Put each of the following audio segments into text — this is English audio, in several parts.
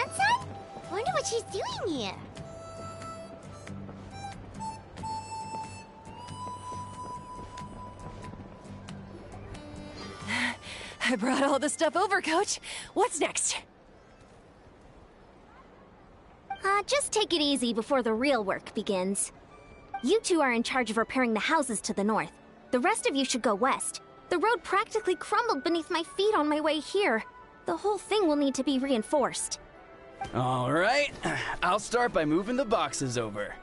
Eon-san? Wonder what she's doing here. I brought all the stuff over, Coach. What's next? Just take it easy before the real work begins. You two are in charge of repairing the houses to the north. The rest of you should go west. The road practically crumbled beneath my feet on my way here. The whole thing will need to be reinforced. All right, I'll start by moving the boxes over.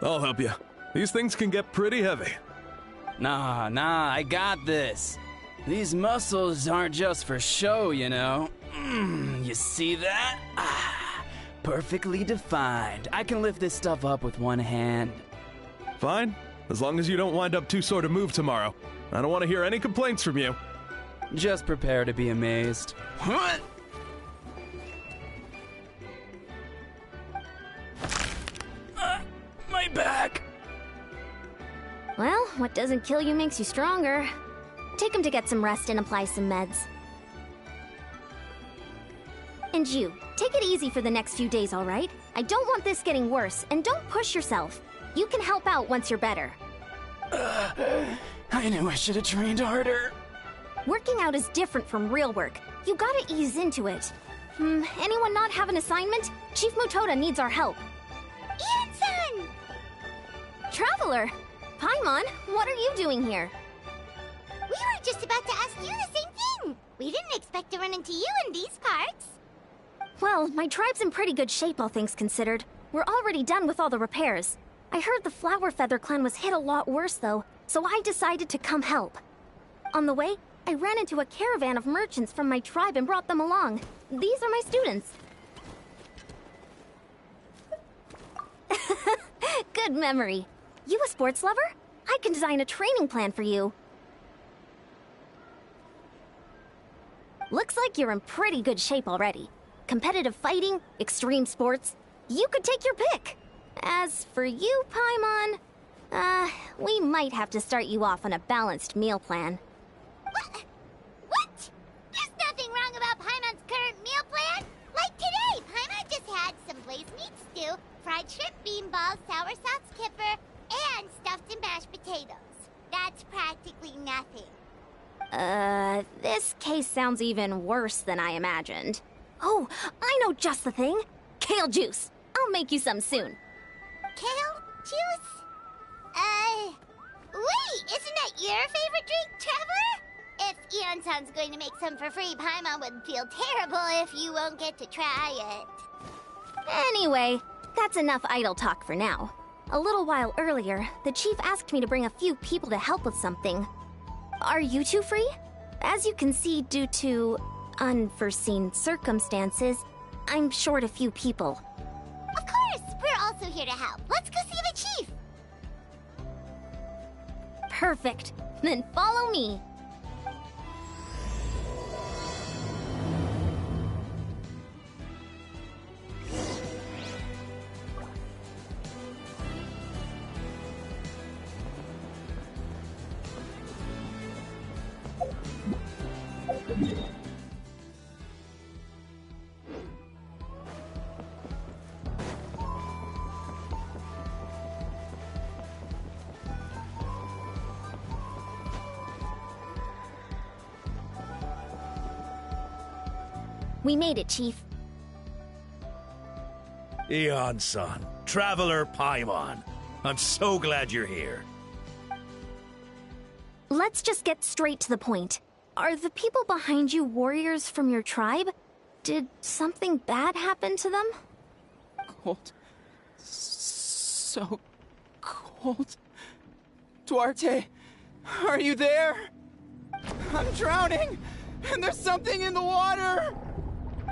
I'll help you. These things can get pretty heavy. Nah, I got this. These muscles aren't just for show, you know. You see that? Perfectly defined. I can lift this stuff up with one hand. Fine, as long as you don't wind up too sore to move tomorrow. I don't want to hear any complaints from you. Just prepare to be amazed. My back! Well, what doesn't kill you makes you stronger. Take him to get some rest and apply some meds. And you, take it easy for the next few days, all right? I don't want this getting worse, and don't push yourself. You can help out once you're better. I knew I should have trained harder. Working out is different from real work. You gotta ease into it. Anyone not have an assignment? Chief Mutoda needs our help. Eon-san! Traveler! Paimon, what are you doing here? We were just about to ask you the same thing. We didn't expect to run into you in these parts. Well, my tribe's in pretty good shape, all things considered. We're already done with all the repairs. I heard the Flower Feather clan was hit a lot worse, though, so I decided to come help. On the way, I ran into a caravan of merchants from my tribe and brought them along. These are my students. Good memory. You a sports lover? I can design a training plan for you. Looks like you're in pretty good shape already. Competitive fighting, extreme sports, you could take your pick. As for you, Paimon, we might have to start you off on a balanced meal plan. What? There's nothing wrong about Paimon's current meal plan. Like today, Paimon just had some blazed meat stew, fried shrimp bean balls, sour sauce kipper, and stuffed and mashed potatoes. That's practically nothing. This case sounds even worse than I imagined. Oh, I know just the thing. Kale juice. I'll make you some soon. Kale juice? Wait, isn't that your favorite drink, Traveler? If Eon-san's going to make some for free, Paimon would feel terrible if you won't get to try it. Anyway, that's enough idle talk for now. A little while earlier, the chief asked me to bring a few people to help with something. Are you two free? As you can see, due to unforeseen circumstances, I'm short a few people. Of course, we're also here to help. Let's go see the chief. Perfect. Then follow me. We made it, Chief. Eon-san, Traveler Paimon. I'm so glad you're here. Let's just get straight to the point. Are the people behind you warriors from your tribe? Did something bad happen to them? Cold. So cold. Duarte, are you there? I'm drowning, and there's something in the water!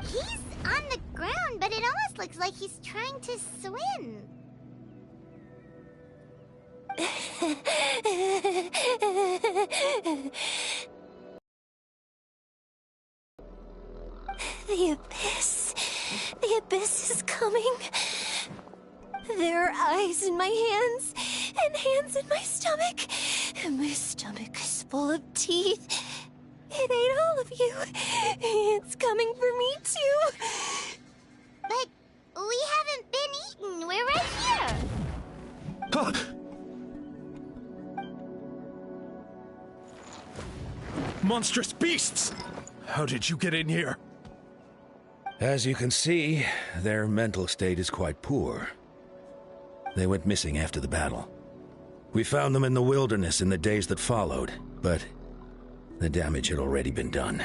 He's on the ground, but it almost looks like he's trying to swim. The abyss. The abyss is coming. There are eyes in my hands, and hands in my stomach. And my stomach is full of teeth. It ate all of you. It's coming for me too. But we haven't been eaten. We're right here. Huh. Monstrous beasts! How did you get in here? As you can see, their mental state is quite poor. They went missing after the battle. We found them in the wilderness in the days that followed, but the damage had already been done.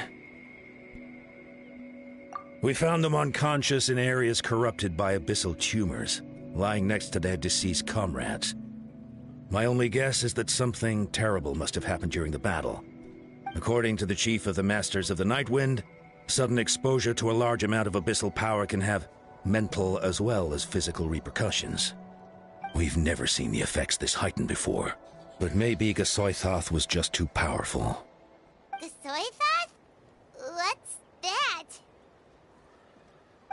We found them unconscious in areas corrupted by abyssal tumors, lying next to their deceased comrades. My only guess is that something terrible must have happened during the battle. According to the chief of the Masters of the Nightwind, sudden exposure to a large amount of abyssal power can have mental as well as physical repercussions. We've never seen the effects this heightened before, but maybe Gasoithoth was just too powerful. Gasoithoth? What's that?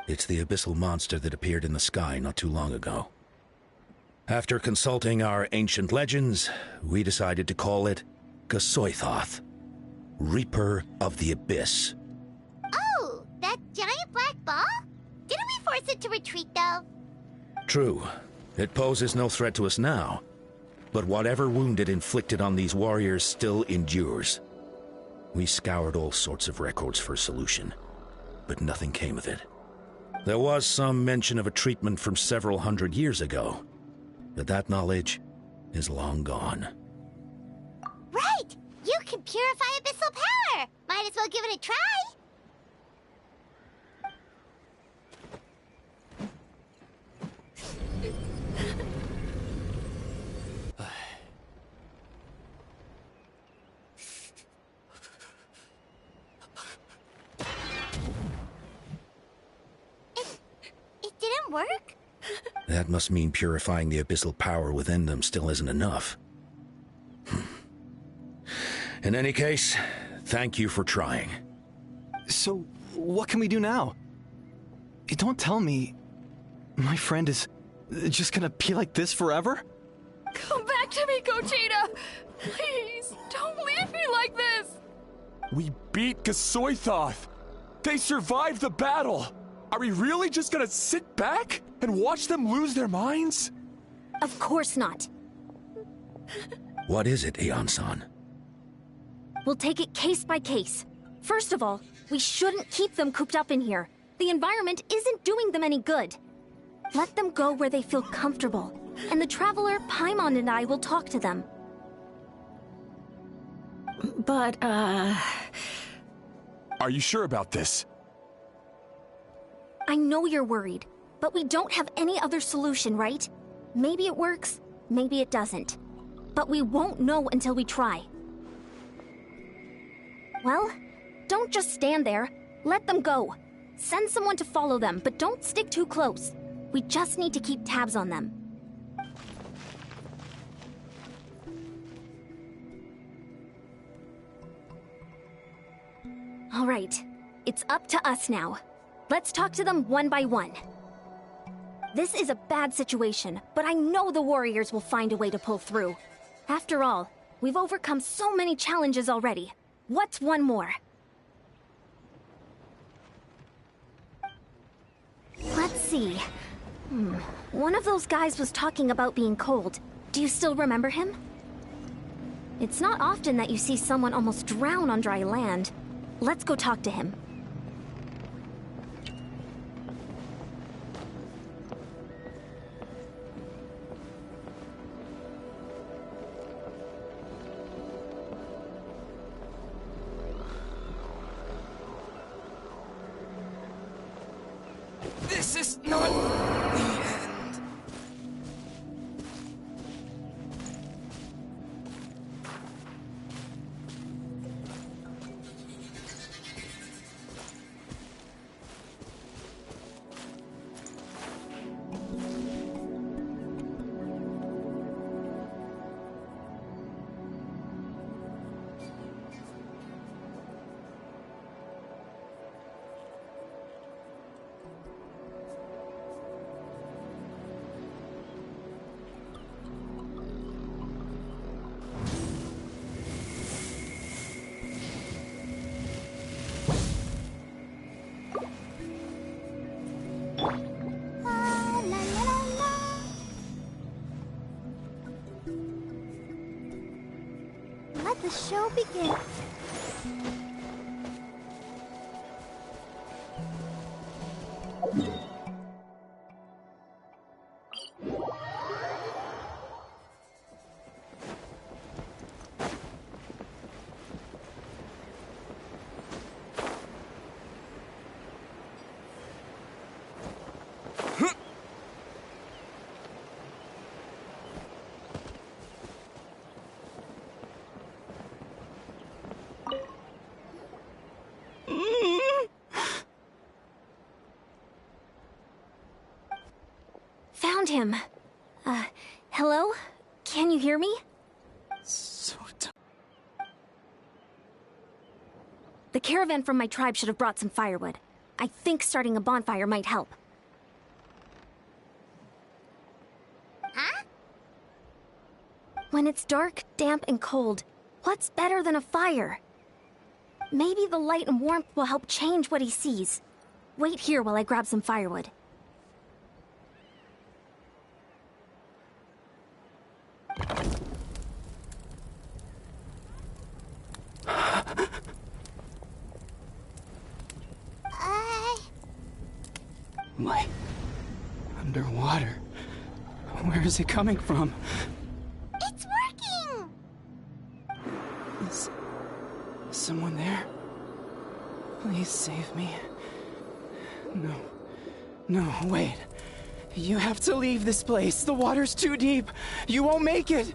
It's the abyssal monster that appeared in the sky not too long ago. After consulting our ancient legends, we decided to call it Gasoithoth, Reaper of the Abyss. Oh, that giant black ball? Didn't we force it to retreat, though? True. It poses no threat to us now, but whatever wound it inflicted on these warriors still endures. We scoured all sorts of records for a solution, but nothing came of it. There was some mention of a treatment from several hundred years ago, but that knowledge is long gone. Right! You can purify abyssal power! Might as well give it a try! It didn't work? That must mean purifying the abyssal power within them still isn't enough. In any case, thank you for trying. So, what can we do now? Don't tell me my friend is just gonna be like this forever? Come back to me, Gogeta! Please, don't leave me like this! We beat Gasoithoth! They survived the battle! Are we really just gonna sit back and watch them lose their minds? Of course not. What is it, Aeon-san? We'll take it case by case. First of all, we shouldn't keep them cooped up in here. The environment isn't doing them any good. Let them go where they feel comfortable, and the Traveler, Paimon, and I will talk to them. But, Are you sure about this? I know you're worried, but we don't have any other solution, right? Maybe it works, maybe it doesn't. But we won't know until we try. Well, don't just stand there. Let them go. Send someone to follow them, but don't stick too close. We just need to keep tabs on them. All right, it's up to us now. Let's talk to them one by one. This is a bad situation, but I know the warriors will find a way to pull through. After all, we've overcome so many challenges already. What's one more? Let's see. One of those guys was talking about being cold. Do you still remember him? It's not often that you see someone almost drown on dry land. Let's go talk to him. This is not the end. the show begins. Found him. Hello? Can you hear me? The caravan from my tribe should have brought some firewood. I think starting a bonfire might help. Huh? When it's dark, damp, and cold, what's better than a fire? Maybe the light and warmth will help change what he sees. Wait here while I grab some firewood. Light. Underwater. Where is it coming from? It's working! Is someone there? Please save me. No, wait. You have to leave this place. The water's too deep. You won't make it.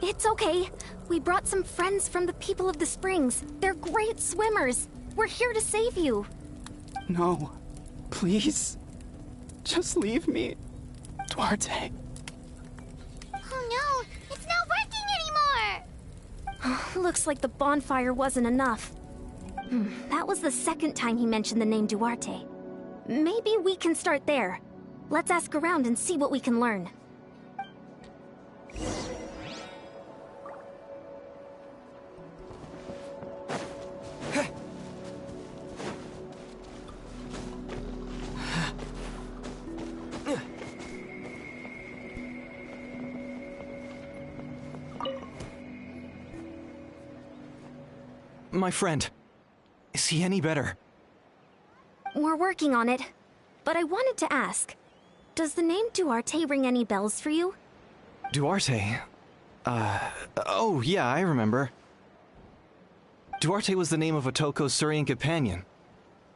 It's okay. We brought some friends from the people of the springs. They're great swimmers. We're here to save you. No. Please. Just leave me. Duarte. Oh no, it's not working anymore! Looks like the bonfire wasn't enough. That was the second time he mentioned the name Duarte. Maybe we can start there. Let's ask around and see what we can learn. My friend. Is he any better? We're working on it. But I wanted to ask, does the name Duarte ring any bells for you? Duarte? Oh yeah, I remember. Duarte was the name of Otoko's Surian companion.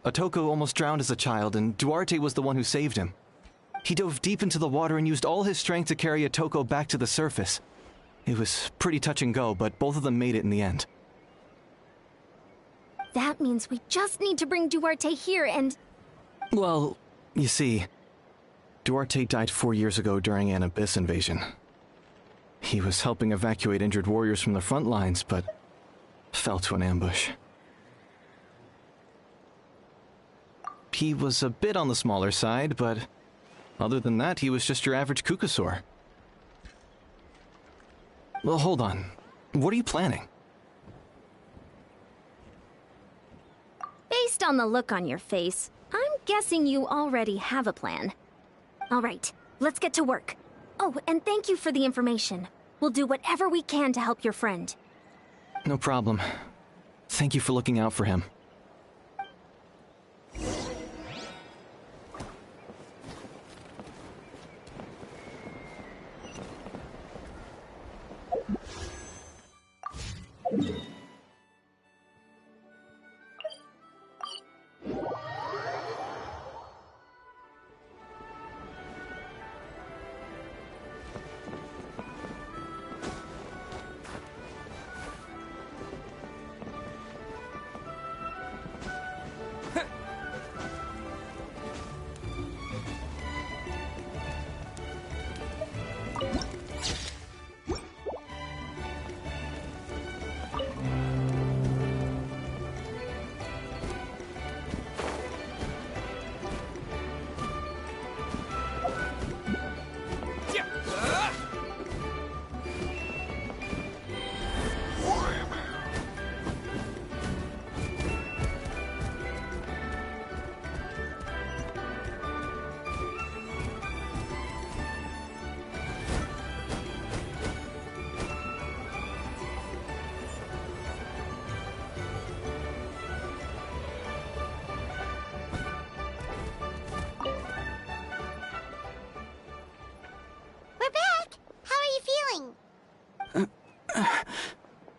Otoko almost drowned as a child, and Duarte was the one who saved him. He dove deep into the water and used all his strength to carry Otoko back to the surface. It was pretty touch and go, but both of them made it in the end. That means we just need to bring Duarte here and... Well, you see, Duarte died 4 years ago during an Abyss invasion. He was helping evacuate injured warriors from the front lines, but fell to an ambush. He was a bit on the smaller side, but other than that, he was just your average Kukasaur. Well, hold on. What are you planning? Based on the look on your face, I'm guessing you already have a plan. All right, let's get to work. Oh, and thank you for the information. We'll do whatever we can to help your friend. No problem. Thank you for looking out for him.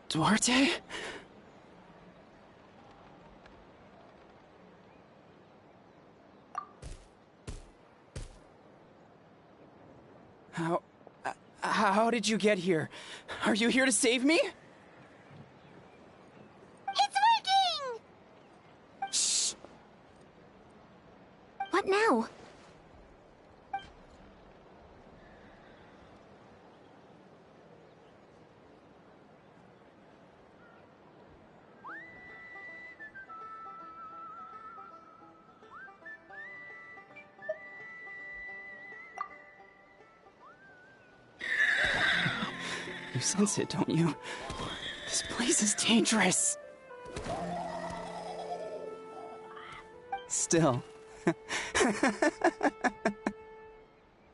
Duarte? How did you get here? Are you here to save me? It's working! Shh. What now? You sense it, don't you? This place is dangerous. Still.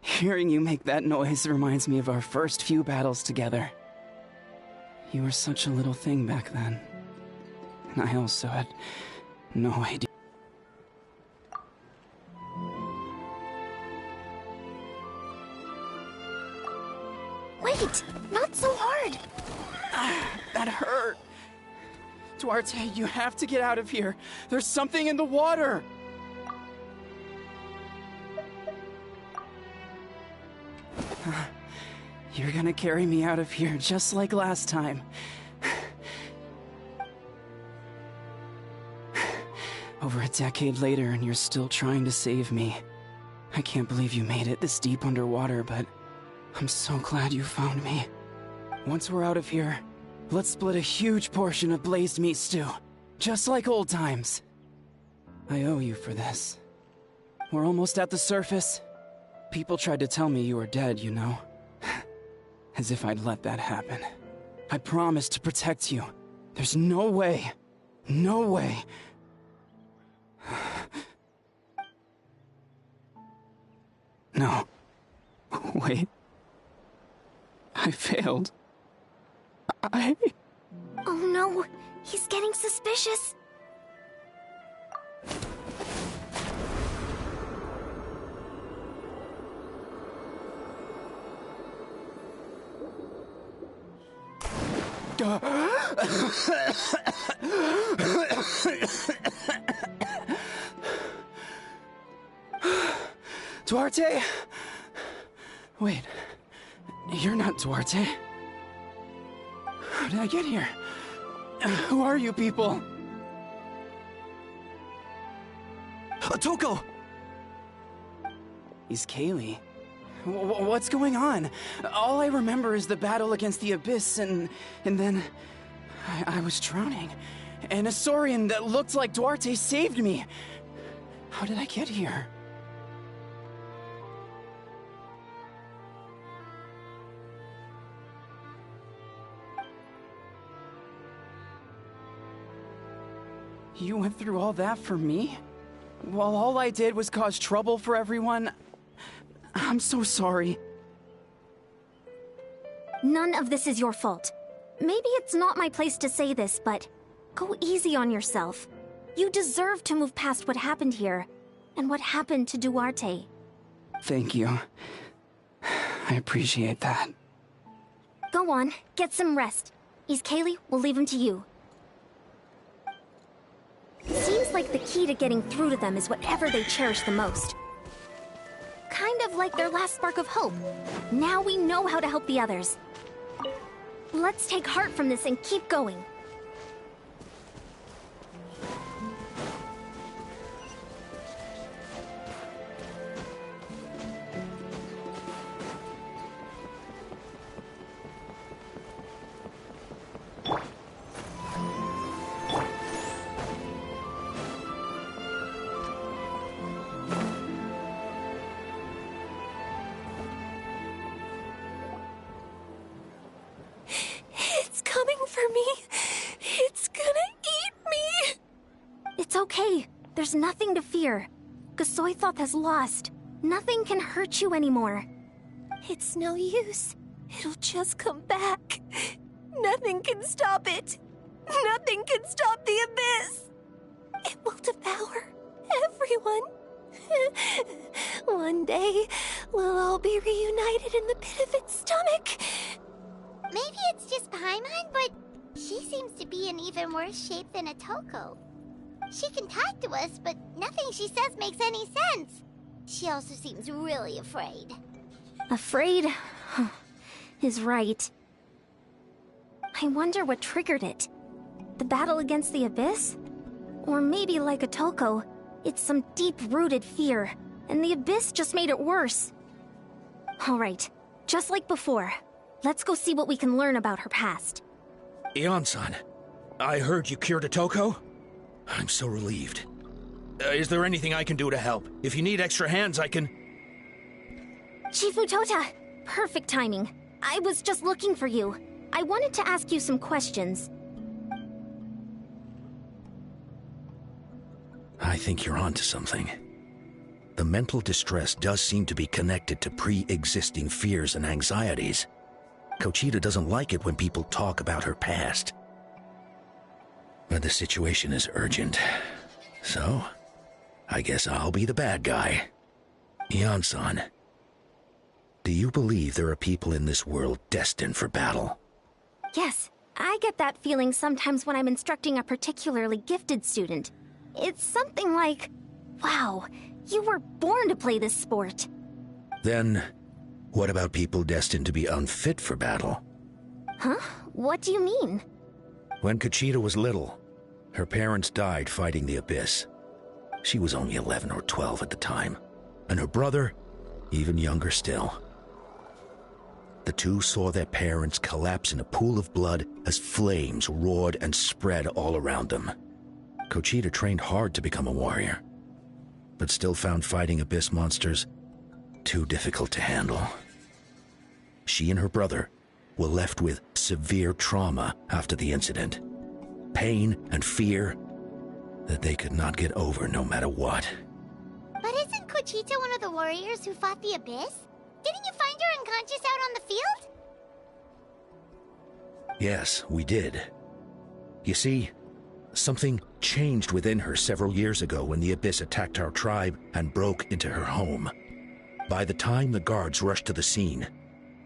Hearing you make that noise reminds me of our first few battles together. You were such a little thing back then. And I also had no idea. Wait! Not so hard! That hurt. Duarte, you have to get out of here. There's something in the water. You're gonna carry me out of here just like last time. Over a decade later, and you're still trying to save me. I can't believe you made it this deep underwater, but I'm so glad you found me. Once we're out of here, let's split a huge portion of blazed meat stew, just like old times. I owe you for this. We're almost at the surface. People tried to tell me you were dead, you know. As if I'd let that happen. I promised to protect you. There's no way. No way. No. Wait. I failed. Oh no! He's getting suspicious! Duarte? Wait, you're not Duarte. How did I get here? Who are you people? Toko! He's Kaylee. What's going on? All I remember is the battle against the Abyss, and then I was drowning. And a Saurian that looked like Duarte saved me. How did I get here? You went through all that for me? While all I did was cause trouble for everyone? I'm so sorry. None of this is your fault. Maybe it's not my place to say this, but go easy on yourself. You deserve to move past what happened here, and what happened to Duarte. Thank you. I appreciate that. Go on, get some rest. Kaylee, we'll leave him to you. Seems like the key to getting through to them is whatever they cherish the most. Kind of like their last spark of hope. Now we know how to help the others. Let's take heart from this and keep going. It's coming for me. It's gonna eat me. It's okay. There's nothing to fear. Gasoithoth has lost. Nothing can hurt you anymore. It's no use. It'll just come back. Nothing can stop it. Nothing can stop the abyss. It will devour everyone. One day, we'll all be reunited in the pit of its stomach. Maybe it's just Paimon, but she be in even worse shape than Atoko. She can talk to us, but nothing she says makes any sense. She also seems really afraid. Afraid? Is right. I wonder what triggered it. The battle against the Abyss? Or maybe like Atoko, it's some deep-rooted fear, and the Abyss just made it worse. Alright, just like before, let's go see what we can learn about her past. Ion-san, I heard you cured Atoko? I'm so relieved. Is there anything I can do to help? If you need extra hands, I can... Chief Mutota! Perfect timing. I was just looking for you. I wanted to ask you some questions. I think you're onto something. The mental distress does seem to be connected to pre-existing fears and anxieties. Kochita doesn't like it when people talk about her past. But the situation is urgent. So, I guess I'll be the bad guy. Ion-san, do you believe there are people in this world destined for battle? Yes, I get that feeling sometimes when I'm instructing a particularly gifted student. It's something like, wow, you were born to play this sport. Then, what about people destined to be unfit for battle? Huh? What do you mean? When Kochita was little, her parents died fighting the Abyss. She was only 11 or 12 at the time, and her brother, even younger still. The two saw their parents collapse in a pool of blood as flames roared and spread all around them. Kochita trained hard to become a warrior, but still found fighting Abyss monsters too difficult to handle. She and her brother were left with severe trauma after the incident. Pain and fear that they could not get over no matter what. But isn't Kochita one of the warriors who fought the Abyss? Didn't you find her unconscious out on the field? Yes, we did. You see, something changed within her several years ago when the Abyss attacked our tribe and broke into her home. By the time the guards rushed to the scene,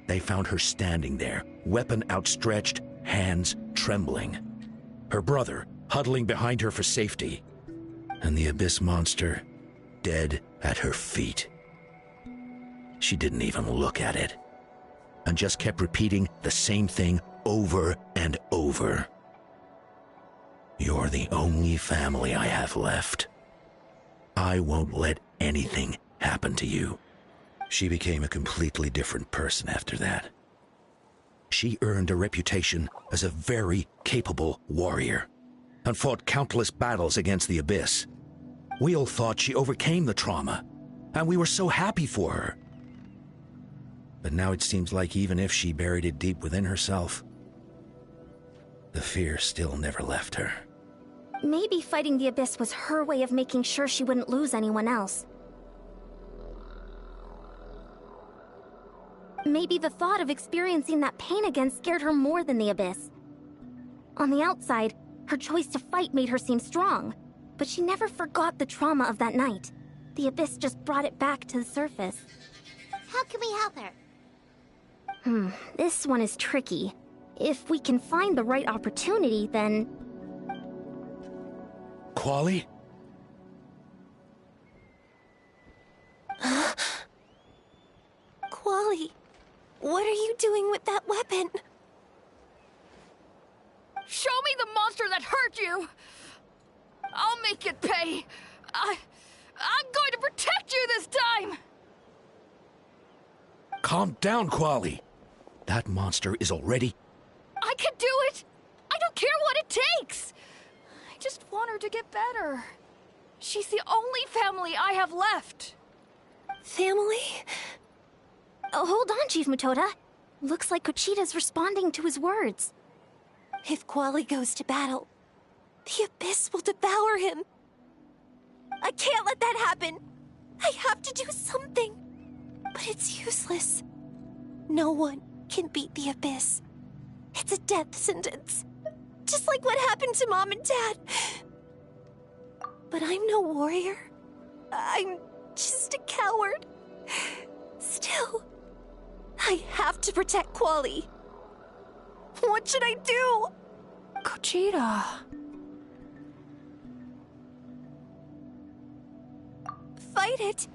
they found her standing there, weapon outstretched, hands trembling. Her brother huddling behind her for safety, and the Abyss monster dead at her feet. She didn't even look at it, and just kept repeating the same thing over and over. You're the only family I have left. I won't let anything happen to you. She became a completely different person after that. She earned a reputation as a very capable warrior, and fought countless battles against the Abyss. We all thought she overcame the trauma, and we were so happy for her. But now it seems like even if she buried it deep within herself, the fear still never left her. Maybe fighting the Abyss was her way of making sure she wouldn't lose anyone else. Maybe the thought of experiencing that pain again scared her more than the Abyss. On the outside, her choice to fight made her seem strong, but she never forgot the trauma of that night. The Abyss just brought it back to the surface. How can we help her? This one is tricky. If we can find the right opportunity, then... Quali? Quali, what are you doing with that weapon? Show me the monster that hurt you! I'll make it pay! I'm going to protect you this time! Calm down, Quali. That monster is already... I can do it! I don't care what it takes! I just want her to get better. She's the only family I have left. Family? Oh, hold on, Chief Mutota. Looks like Kochita's responding to his words. If Quali goes to battle, the Abyss will devour him. I can't let that happen. I have to do something. But it's useless. No one can beat the Abyss. It's a death sentence. Just like what happened to Mom and Dad. But I'm no warrior. I'm just a coward. Still, I have to protect Quali. What should I do? Kochita Kuchita. Fight it!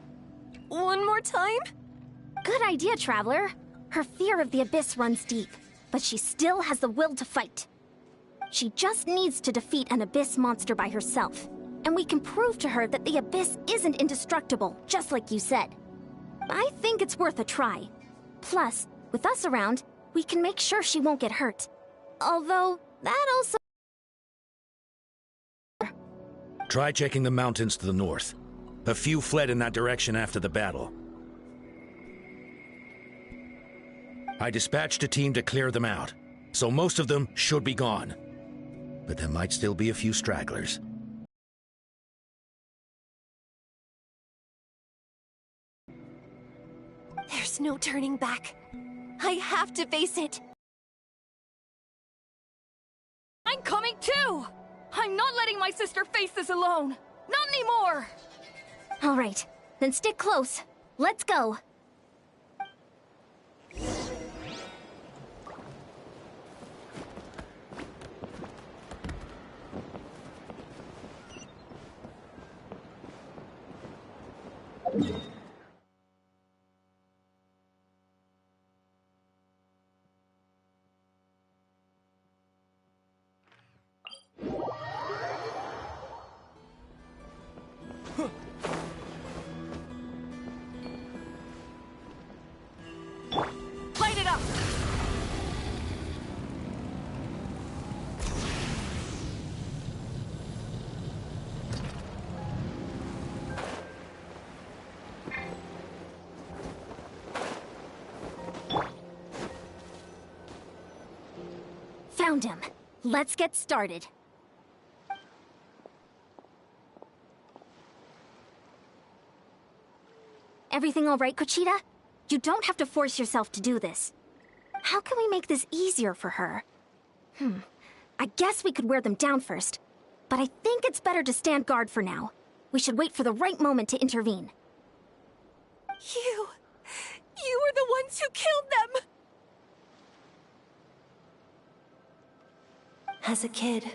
One more time? Good idea, Traveler. Her fear of the abyss runs deep, but she still has the will to fight. She just needs to defeat an abyss monster by herself, and we can prove to her that the abyss isn't indestructible, just like you said. I think it's worth a try. Plus, with us around, we can make sure she won't get hurt. Although, that also... Try checking the mountains to the north. A few fled in that direction after the battle. I dispatched a team to clear them out, so most of them should be gone. But there might still be a few stragglers. There's no turning back. I have to face it. I'm coming too! I'm not letting my sister face this alone! Not anymore! All right, then stick close. Let's go. Light it up! Found him. Let's get started. Everything all right, Kuchita? You don't have to force yourself to do this. How can we make this easier for her? I guess we could wear them down first. But I think it's better to stand guard for now. We should wait for the right moment to intervene. You were the ones who killed them! As a kid,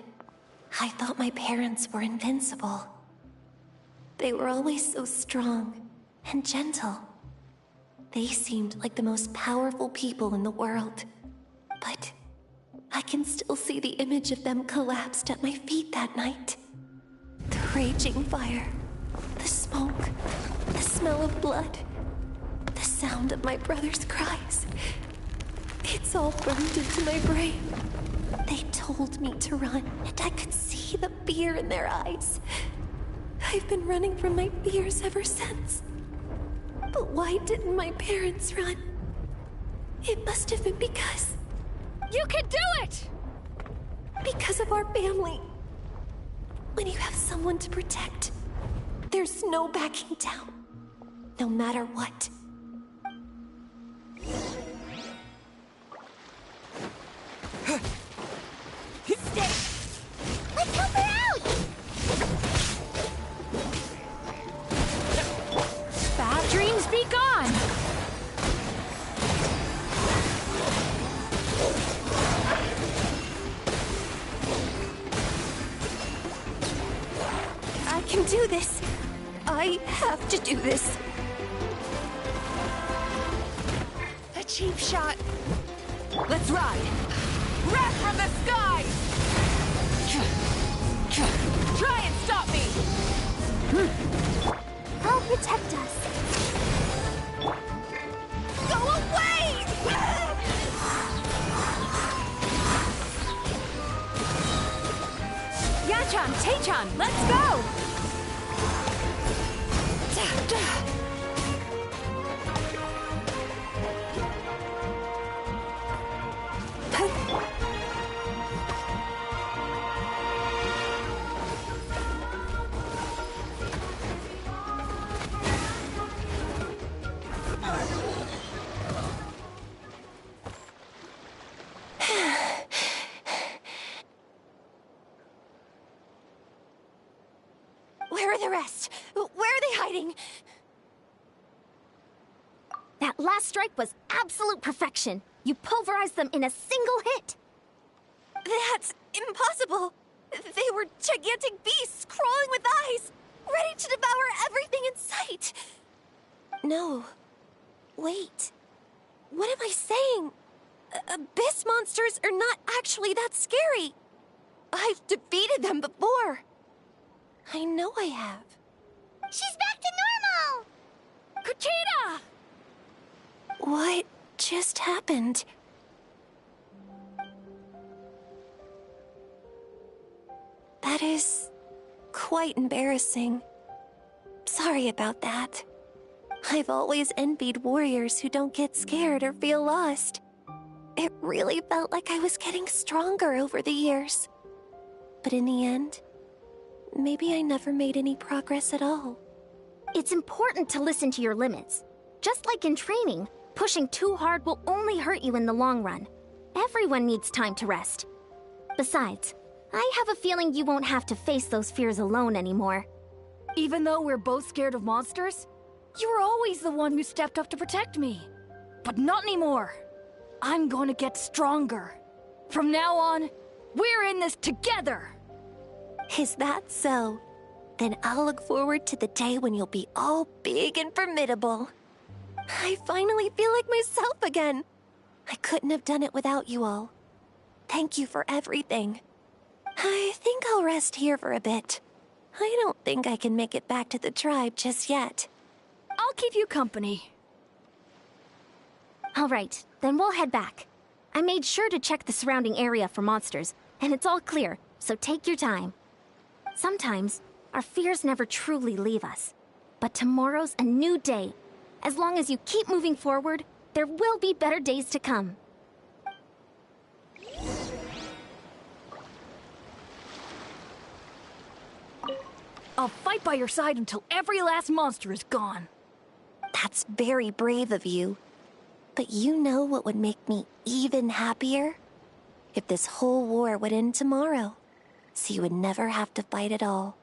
I thought my parents were invincible. They were always so strong and gentle. They seemed like the most powerful people in the world. But I can still see the image of them collapsed at my feet that night. The raging fire, the smoke, the smell of blood, the sound of my brother's cries. It's all burned into my brain. They told me to run, and I could see the fear in their eyes. I've been running from my fears ever since. But why didn't my parents run? It must have been because... You can do it! Because of our family. When you have someone to protect, there's no backing down. No matter what. Let's help her out! Bad dreams be gone! I can do this. I have to do this. A cheap shot. Let's ride! Wrath from the skies! Try and stop me! I'll protect us. Go away! Yachan, Taechan, let's go! Where are the rest? Where are they hiding? That last strike was absolute perfection. You pulverized them in a single hit. That's impossible. incredible! They were gigantic beasts crawling with eyes, ready to devour everything in sight! No. Wait. What am I saying? Abyss monsters are not actually that scary. I've defeated them before. I know I have. She's back to normal! Kuchina! What just happened? That is quite embarrassing. Sorry about that. I've always envied warriors who don't get scared or feel lost. It really felt like I was getting stronger over the years. But in the end, maybe I never made any progress at all. It's important to listen to your limits. Just like in training, pushing too hard will only hurt you in the long run. Everyone needs time to rest. Besides, I have a feeling you won't have to face those fears alone anymore. Even though we're both scared of monsters, you were always the one who stepped up to protect me. But not anymore. I'm going to get stronger. From now on, we're in this together! Is that so? Then I'll look forward to the day when you'll be all big and formidable. I finally feel like myself again. I couldn't have done it without you all. Thank you for everything. I think I'll rest here for a bit. I don't think I can make it back to the tribe just yet. I'll keep you company. All right, then we'll head back. I made sure to check the surrounding area for monsters, and it's all clear, so take your time. Sometimes, our fears never truly leave us. But tomorrow's a new day. As long as you keep moving forward, there will be better days to come. I'll fight by your side until every last monster is gone. That's very brave of you. But you know what would make me even happier? If this whole war would end tomorrow, so you would never have to fight at all.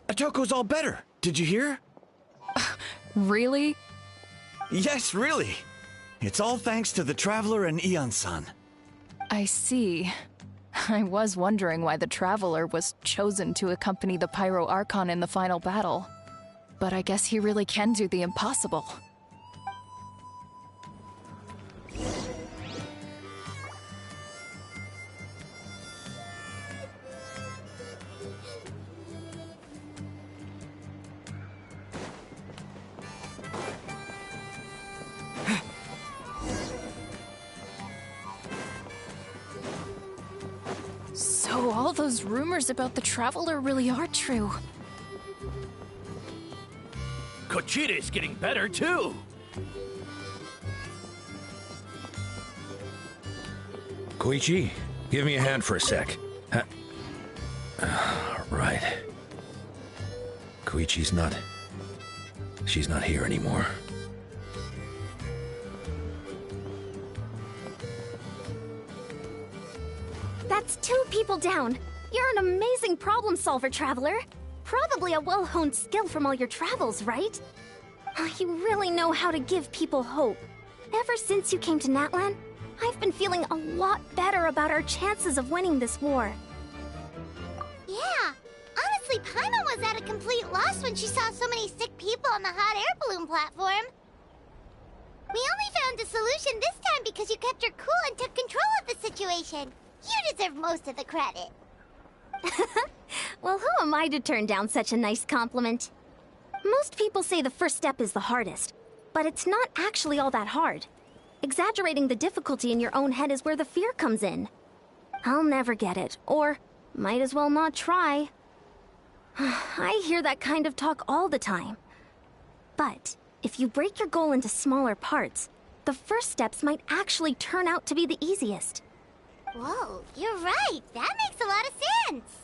Atoko's all better. Did you hear? Really? Yes, really. It's all thanks to the Traveler and Ian-san. I see. I was wondering why the Traveler was chosen to accompany the Pyro Archon in the final battle. But I guess he really can do the impossible. So all those rumors about the Traveler really are true. Kochita's getting better, too! Koichi, give me a hand for a sec. Right. Koichi's not... She's not here anymore. That's 2 people down. You're an amazing problem solver, Traveler. Probably a well-honed skill from all your travels, right? You really know how to give people hope. Ever since you came to Natlan, I've been feeling a lot better about our chances of winning this war. Yeah, honestly, Paimon was at a complete loss when she saw so many sick people on the hot air balloon platform. We only found a solution this time because you kept her cool and took control of the situation. You deserve most of the credit. Well, who am I to turn down such a nice compliment? Most people say the first step is the hardest, but it's not actually all that hard. Exaggerating the difficulty in your own head is where the fear comes in. I'll never get it, or might as well not try. I hear that kind of talk all the time. But if you break your goal into smaller parts, the first steps might actually turn out to be the easiest. Whoa, you're right. That makes a lot of sense.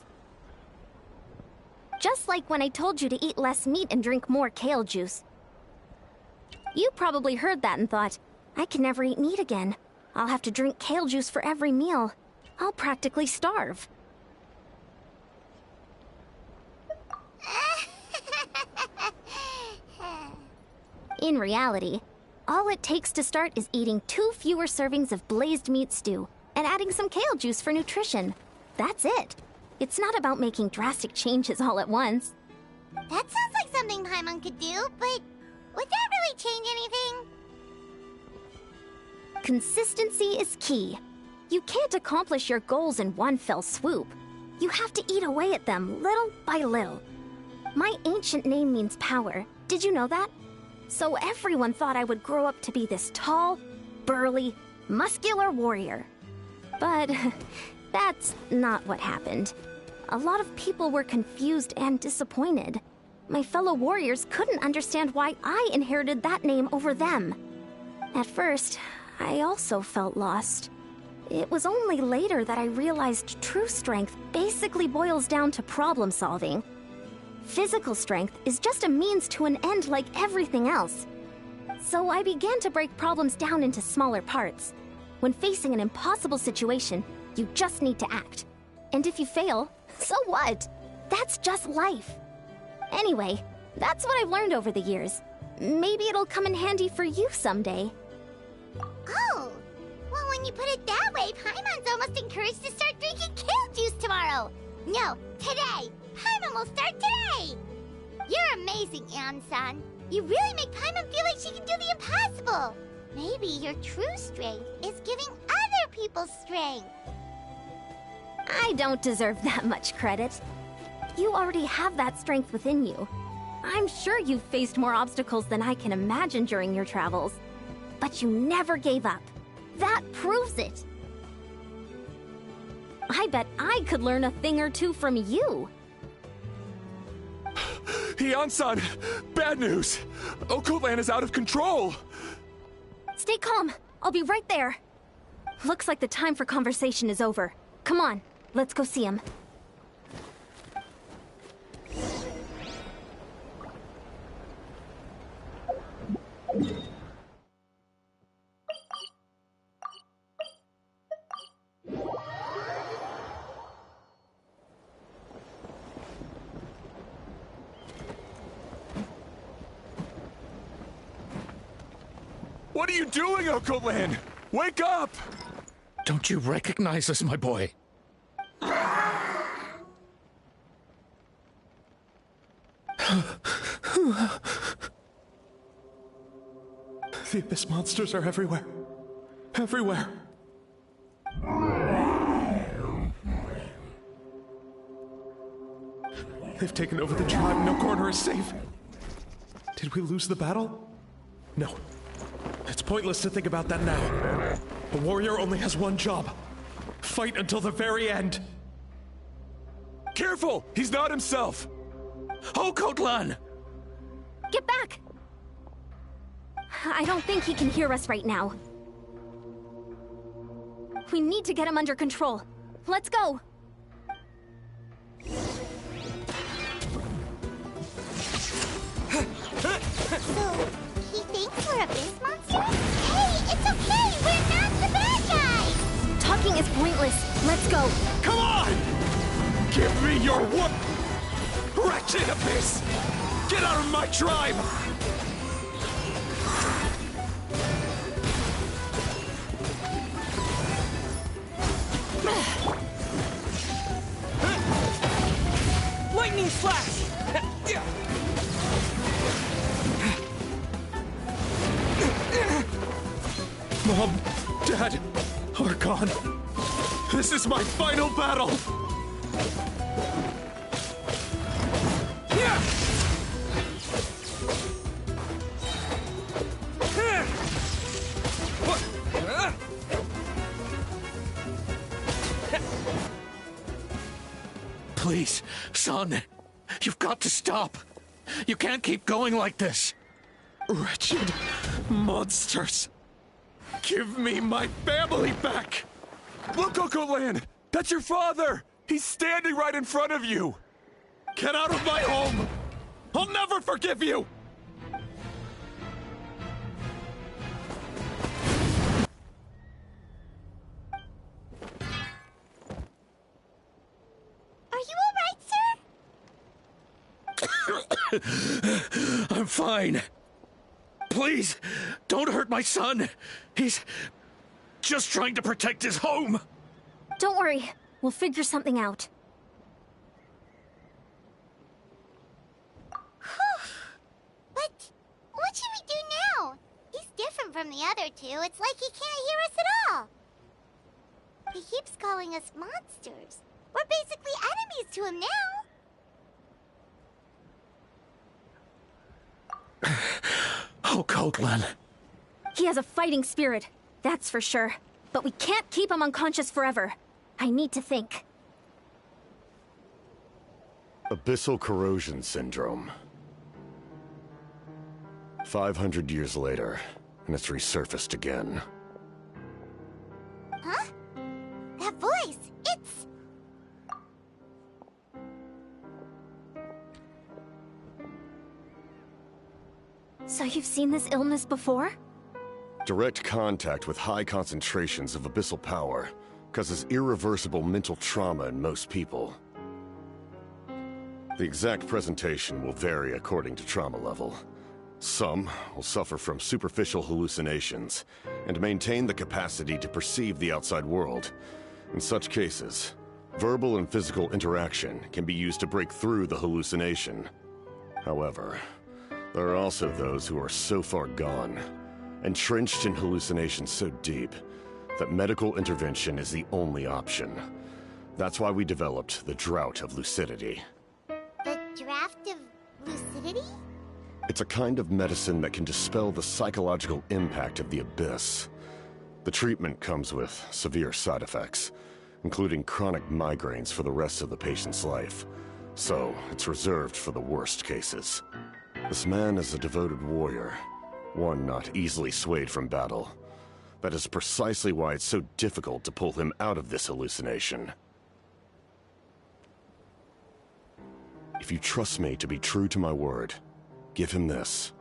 Just like when I told you to eat less meat and drink more kale juice. You probably heard that and thought, I can never eat meat again. I'll have to drink kale juice for every meal. I'll practically starve. In reality, all it takes to start is eating 2 fewer servings of blazed meat stew and adding some kale juice for nutrition. That's it. It's not about making drastic changes all at once. That sounds like something Paimon could do, but would that really change anything? Consistency is key. You can't accomplish your goals in one fell swoop. You have to eat away at them little by little. My ancient name means power. Did you know that? So everyone thought I would grow up to be this tall, burly, muscular warrior. But that's not what happened. A lot of people were confused and disappointed. My fellow warriors couldn't understand why I inherited that name over them. At first, I also felt lost. It was only later that I realized true strength basically boils down to problem solving. Physical strength is just a means to an end like everything else. So I began to break problems down into smaller parts. When facing an impossible situation, you just need to act. And if you fail, so what? That's just life. Anyway, that's what I've learned over the years. Maybe it'll come in handy for you someday. Oh, well, when you put it that way, Paimon's almost encouraged to start drinking kale juice tomorrow. No, today. Paimon will start today. You're amazing, Ann-san. You really make Paimon feel like she can do the impossible. Maybe your true strength is giving other people strength. I don't deserve that much credit. You already have that strength within you. I'm sure you've faced more obstacles than I can imagine during your travels. But you never gave up. That proves it. I bet I could learn a thing or two from you. Heian-san, bad news. Okoland is out of control. Stay calm. I'll be right there. Looks like the time for conversation is over. Come on, let's go see him. What are you doing, Okoland? Wake up! Don't you recognize us, my boy? The Abyss monsters are everywhere. Everywhere. They've taken over the tribe. No corner is safe. Did we lose the battle? No. It's pointless to think about that now. A warrior only has one job. Fight until the very end. Careful! He's not himself! Okotlan! Get back! I don't think he can hear us right now. We need to get him under control. Let's go! So, he thinks we're Abyss monsters? Hey, it's okay! We're not the bad guys! Talking is pointless. Let's go. Come on! Give me your what? Wretched Abyss! Get out of my tribe! Lightning slash! Mom, Dad, are gone. This is my final battle! Please, son, you've got to stop. You can't keep going like this. Wretched monsters! Give me my family back! Look, Okoland! That's your father! He's standing right in front of you! Get out of my home! I'll never forgive you! I'm fine. Please, don't hurt my son. He's just trying to protect his home. Don't worry. We'll figure something out. What should we do now? He's different from the other two. It's like he can't hear us at all. He keeps calling us monsters. We're basically enemies to him now. Oh, Coatlan. He has a fighting spirit, that's for sure. But we can't keep him unconscious forever. I need to think. Abyssal corrosion syndrome. 500 years later, and it's resurfaced again. Huh? That voice, it's... So you've seen this illness before? Direct contact with high concentrations of abyssal power causes irreversible mental trauma in most people. The exact presentation will vary according to trauma level. Some will suffer from superficial hallucinations and maintain the capacity to perceive the outside world. In such cases, verbal and physical interaction can be used to break through the hallucination. However, there are also those who are so far gone, entrenched in hallucinations so deep, that medical intervention is the only option. That's why we developed the Drought of Lucidity. The Draft of Lucidity? It's a kind of medicine that can dispel the psychological impact of the abyss. The treatment comes with severe side effects, including chronic migraines for the rest of the patient's life. So, it's reserved for the worst cases. This man is a devoted warrior, one not easily swayed from battle. That is precisely why it's so difficult to pull him out of this hallucination. If you trust me to be true to my word, give him this.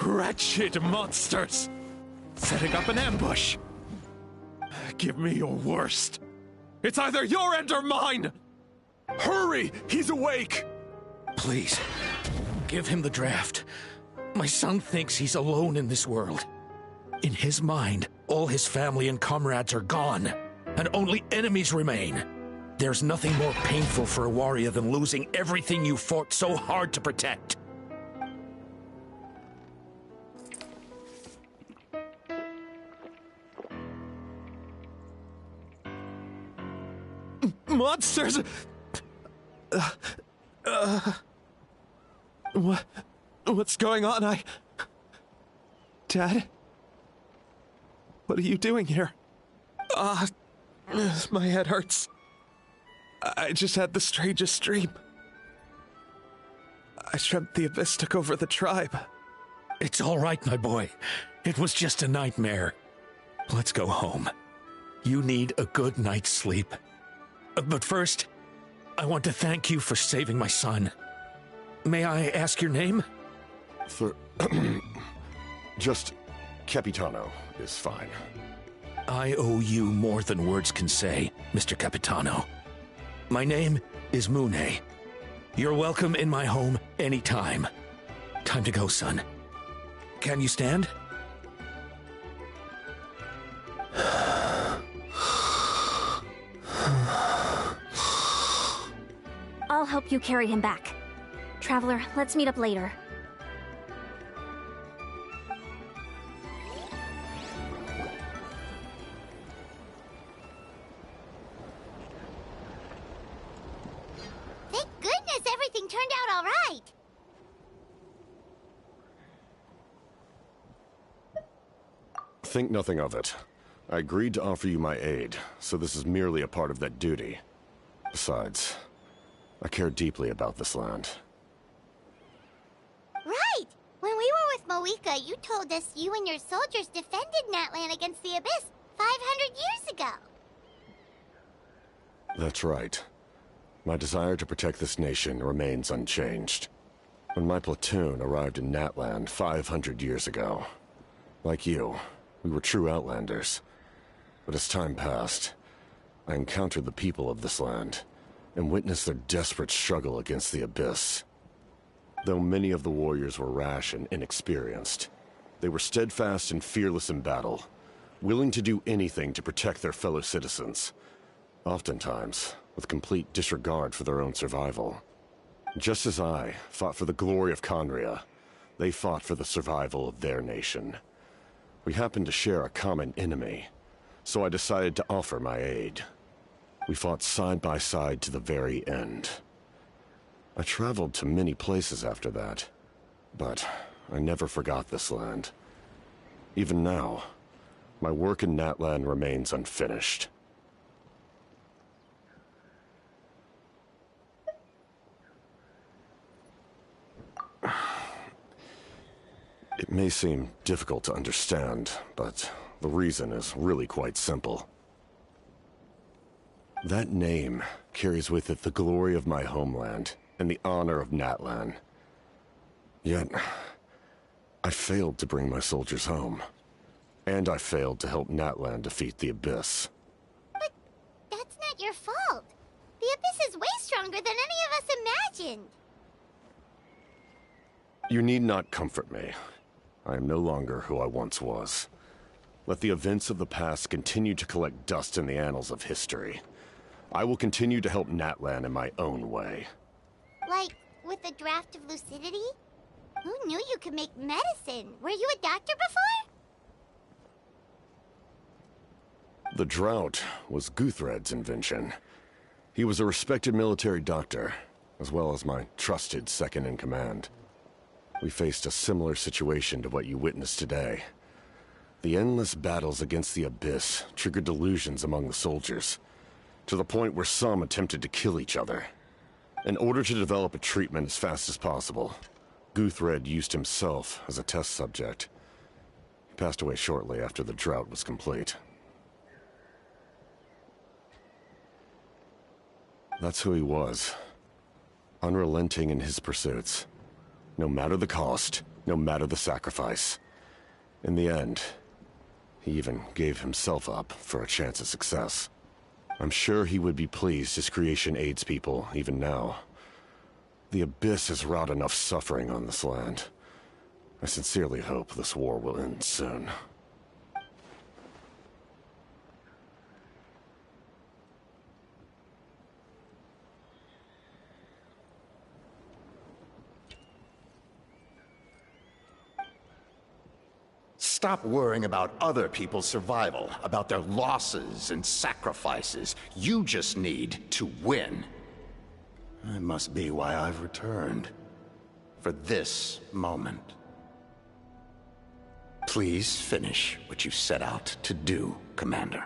Wretched monsters! Setting up an ambush! Give me your worst. It's either your end or mine! Hurry! He's awake! Please, give him the draft. My son thinks he's alone in this world. In his mind, all his family and comrades are gone, and only enemies remain. There's nothing more painful for a warrior than losing everything you fought so hard to protect. Monsters! What's going on? Dad? What are you doing here? My head hurts. I just had the strangest dream. I dreamt the Abyss took over the tribe. It's all right, my boy. It was just a nightmare. Let's go home. You need a good night's sleep. But first, I want to thank you for saving my son. May I ask your name? Just Capitano is fine. I owe you more than words can say, Mr. Capitano. My name is Mune. You're welcome in my home anytime. Time to go, son. Can you stand? I'll help you carry him back. Traveler, let's meet up later. Thank goodness everything turned out all right. Think nothing of it. I agreed to offer you my aid, so this is merely a part of that duty. Besides, I care deeply about this land. Right! When we were with Moika, you told us you and your soldiers defended Natlan against the Abyss 500 years ago. That's right. My desire to protect this nation remains unchanged. When my platoon arrived in Natlan 500 years ago, like you, we were true outlanders. But as time passed, I encountered the people of this land and witnessed their desperate struggle against the Abyss. Though many of the warriors were rash and inexperienced, they were steadfast and fearless in battle, willing to do anything to protect their fellow citizens, oftentimes with complete disregard for their own survival. Just as I fought for the glory of Conria, they fought for the survival of their nation. We happened to share a common enemy, so I decided to offer my aid. We fought side by side to the very end. I traveled to many places after that, but I never forgot this land. Even now, my work in Natlan remains unfinished. It may seem difficult to understand, but the reason is really quite simple. That name carries with it the glory of my homeland and the honor of Natlan. Yet, I failed to bring my soldiers home. And I failed to help Natlan defeat the Abyss. But that's not your fault. The Abyss is way stronger than any of us imagined. You need not comfort me. I am no longer who I once was. Let the events of the past continue to collect dust in the annals of history. I will continue to help Natlan in my own way. Like, with the draft of lucidity? Who knew you could make medicine? Were you a doctor before? The drought was Guthred's invention. He was a respected military doctor, as well as my trusted second-in-command. We faced a similar situation to what you witnessed today. The endless battles against the Abyss triggered delusions among the soldiers, to the point where some attempted to kill each other. In order to develop a treatment as fast as possible, Guthred used himself as a test subject. He passed away shortly after the drought was complete. That's who he was. Unrelenting in his pursuits. No matter the cost, no matter the sacrifice. In the end, he even gave himself up for a chance at success. I'm sure he would be pleased his creation aids people, even now. The Abyss has wrought enough suffering on this land. I sincerely hope this war will end soon. Stop worrying about other people's survival, about their losses and sacrifices. You just need to win. That must be why I've returned. For this moment. Please finish what you set out to do, Commander.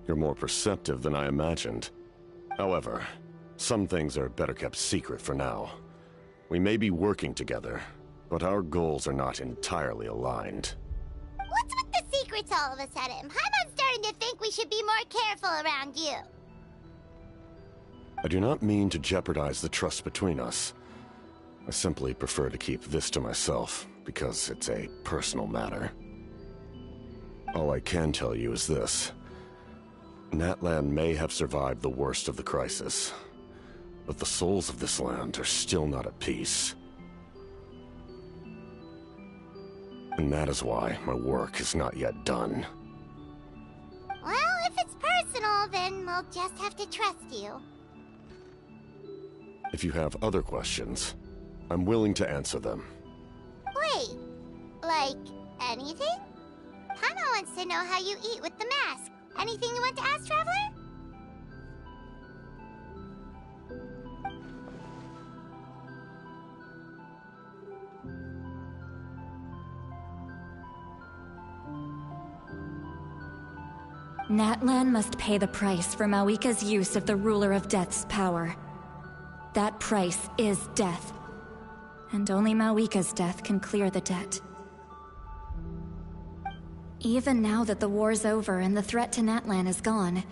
You're more perceptive than I imagined. However, some things are better kept secret for now. We may be working together, but our goals are not entirely aligned. What's with the secrets all of a sudden? Paimon's starting to think we should be more careful around you. I do not mean to jeopardize the trust between us. I simply prefer to keep this to myself, because it's a personal matter. All I can tell you is this. Natlan may have survived the worst of the crisis, but the souls of this land are still not at peace. And that is why my work is not yet done. Well, if it's personal, then we'll just have to trust you. If you have other questions, I'm willing to answer them. Wait, like anything? Paimon wants to know how you eat with the mask. Anything you want to ask, Traveler? Natlan must pay the price for Mawika's use of the Ruler of Death's power. That price is death. and only Mawika's death can clear the debt. Even now that the war's over and the threat to Natlan is gone,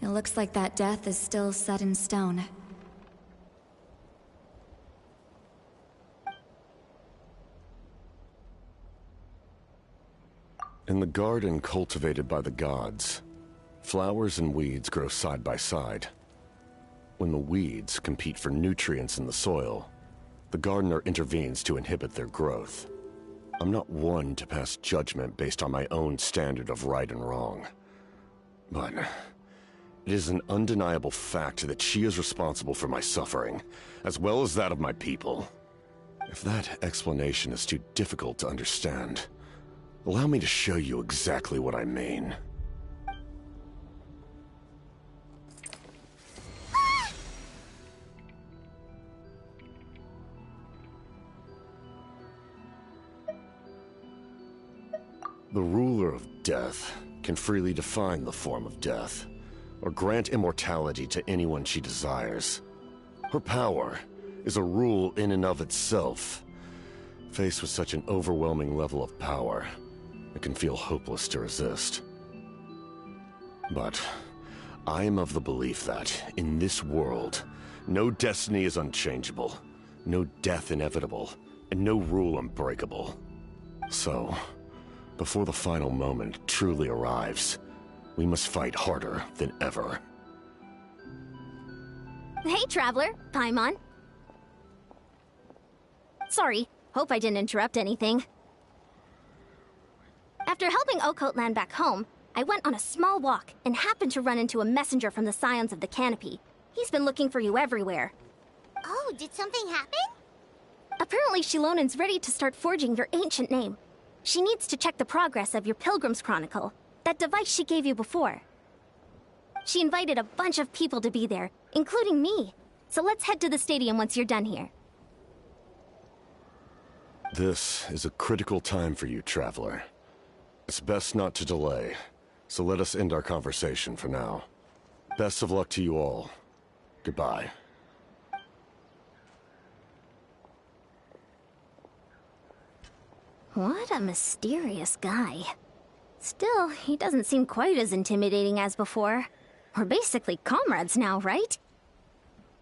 it looks like that death is still set in stone. In the garden cultivated by the gods, flowers and weeds grow side by side. When the weeds compete for nutrients in the soil, the gardener intervenes to inhibit their growth. I'm not one to pass judgment based on my own standard of right and wrong. But it is an undeniable fact that she is responsible for my suffering, as well as that of my people. If that explanation is too difficult to understand, allow me to show you exactly what I mean. The ruler of death can freely define the form of death, or grant immortality to anyone she desires. Her power is a rule in and of itself. Faced with such an overwhelming level of power, it can feel hopeless to resist. But I am of the belief that, in this world, no destiny is unchangeable, no death inevitable, and no rule unbreakable. So, before the final moment truly arrives, we must fight harder than ever. Hey, Traveler. Paimon. Sorry, hope I didn't interrupt anything. After helping Occult land back home, I went on a small walk and happened to run into a messenger from the Scions of the Canopy. He's been looking for you everywhere. Oh, did something happen? Apparently Shilonen's ready to start forging your ancient name. She needs to check the progress of your Pilgrim's Chronicle, that device she gave you before. She invited a bunch of people to be there, including me. So let's head to the stadium once you're done here. This is a critical time for you, Traveler. It's best not to delay, so let us end our conversation for now. Best of luck to you all. Goodbye. What a mysterious guy. Still, he doesn't seem quite as intimidating as before. We're basically comrades now, right?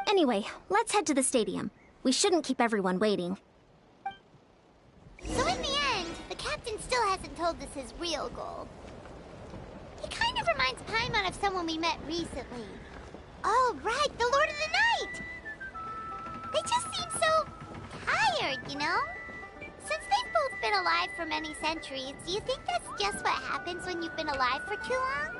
Anyway, let's head to the stadium. We shouldn't keep everyone waiting. So in the end, the captain still hasn't told us his real goal. He kind of reminds Paimon of someone we met recently. Oh, right, the Lord of the Night! They just seem so tired, you know? Since they've both been alive for many centuries, do you think that's just what happens when you've been alive for too long?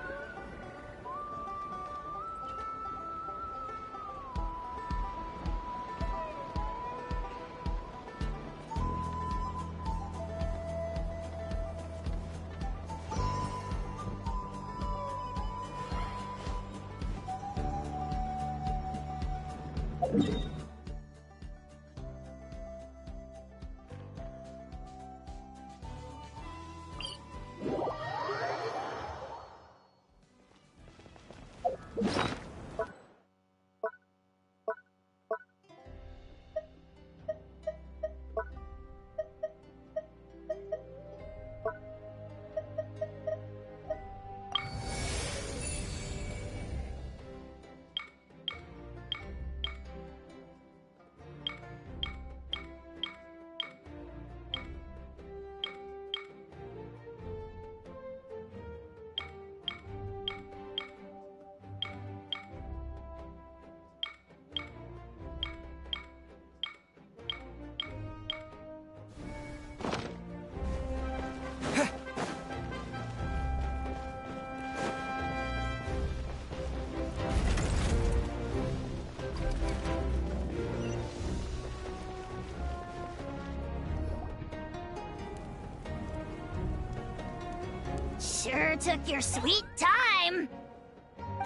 Sure took your sweet time!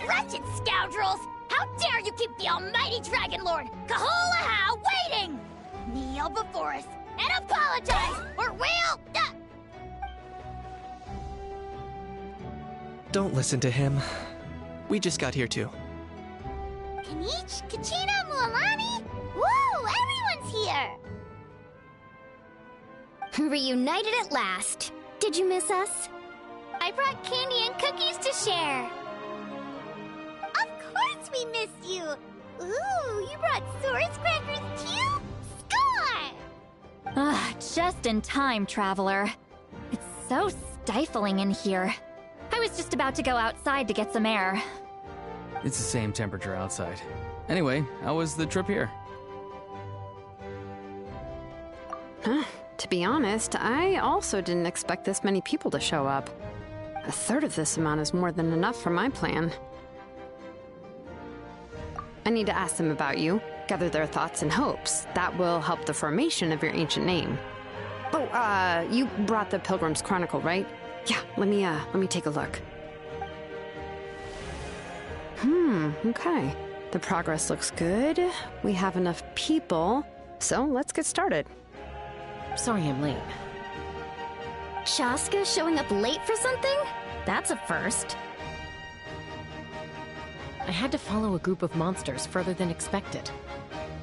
Wretched scoundrels! How dare you keep the almighty Dragon Lord, Kahulaha, waiting! Kneel before us and apologize, or we'll... Don't listen to him. We just got here too. Kanich, Kachina, Mualani? Woo! Everyone's here! Reunited at last. Did you miss us? I brought candy and cookies to share. Of course we missed you. Ooh, you brought Source crackers too? Score! Just in time, Traveler. It's so stifling in here. I was just about to go outside to get some air. It's the same temperature outside. Anyway, how was the trip here? To be honest, I also didn't expect this many people to show up. A third of this amount is more than enough for my plan. I need to ask them about you, gather their thoughts and hopes. That will help the formation of your ancient name. Oh, you brought the Pilgrim's Chronicle, right? Yeah, let me take a look. Okay. The progress looks good. We have enough people, so let's get started. Sorry I'm late. Shaska showing up late for something? That's a first. I had to follow a group of monsters further than expected.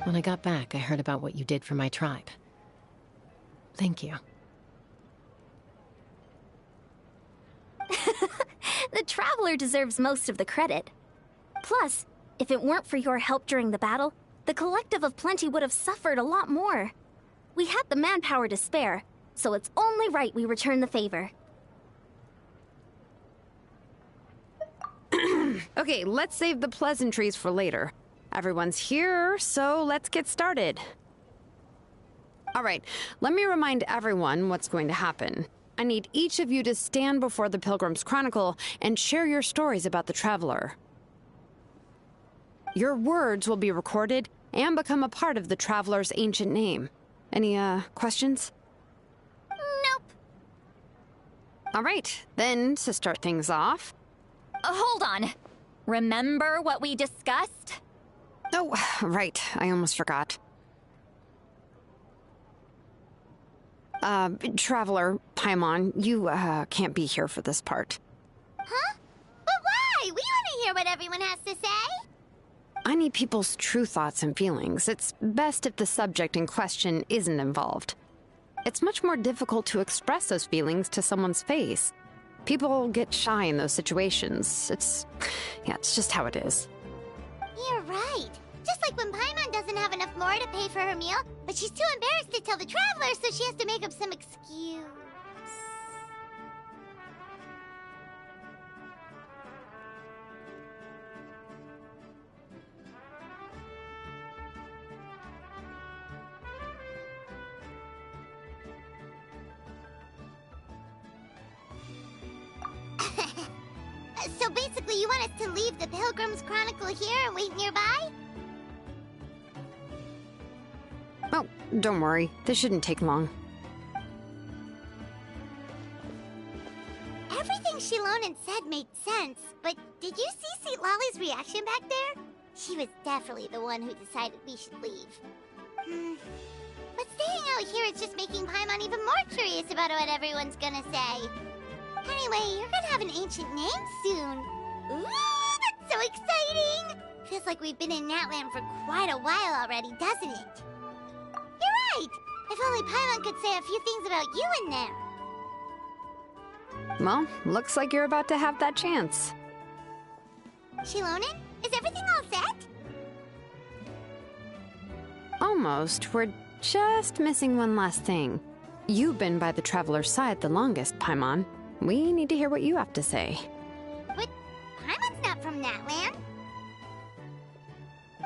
When I got back, I heard about what you did for my tribe. Thank you. The Traveler deserves most of the credit. Plus, if it weren't for your help during the battle, the Collective of Plenty would have suffered a lot more. We had the manpower to spare, so it's only right we return the favor. Okay, let's save the pleasantries for later. Everyone's here, so let's get started. All right, let me remind everyone what's going to happen. I need each of you to stand before the Pilgrim's Chronicle and share your stories about the Traveler. Your words will be recorded and become a part of the Traveler's ancient name. Any, questions? Nope. All right, then, to start things off... Hold on. Remember what we discussed? Oh, right. I almost forgot. Traveler, Paimon, you, can't be here for this part. Huh? But why? We want to hear what everyone has to say. I need people's true thoughts and feelings. It's best if the subject in question isn't involved. It's much more difficult to express those feelings to someone's face. People get shy in those situations. It's just how it is. You're right. Just like when Paimon doesn't have enough more to pay for her meal, but she's too embarrassed to tell the Traveler, so she has to make up some excuse. So basically, you want us to leave the Pilgrim's Chronicle here and wait nearby? Oh, don't worry. This shouldn't take long. Everything Shilonen said made sense, but did you see Sweet Lolly's reaction back there? She was definitely the one who decided we should leave. But staying out here is just making Paimon even more curious about what everyone's gonna say. Anyway, you're gonna have an ancient name soon. Ooh, that's so exciting! Feels like we've been in Natlan for quite a while already, doesn't it? You're right! If only Paimon could say a few things about you in there. Well, looks like you're about to have that chance. Shilonen, is everything all set? Almost. We're just missing one last thing. You've been by the Traveler's side the longest, Paimon. We need to hear what you have to say. But Paimon's not from Natlan.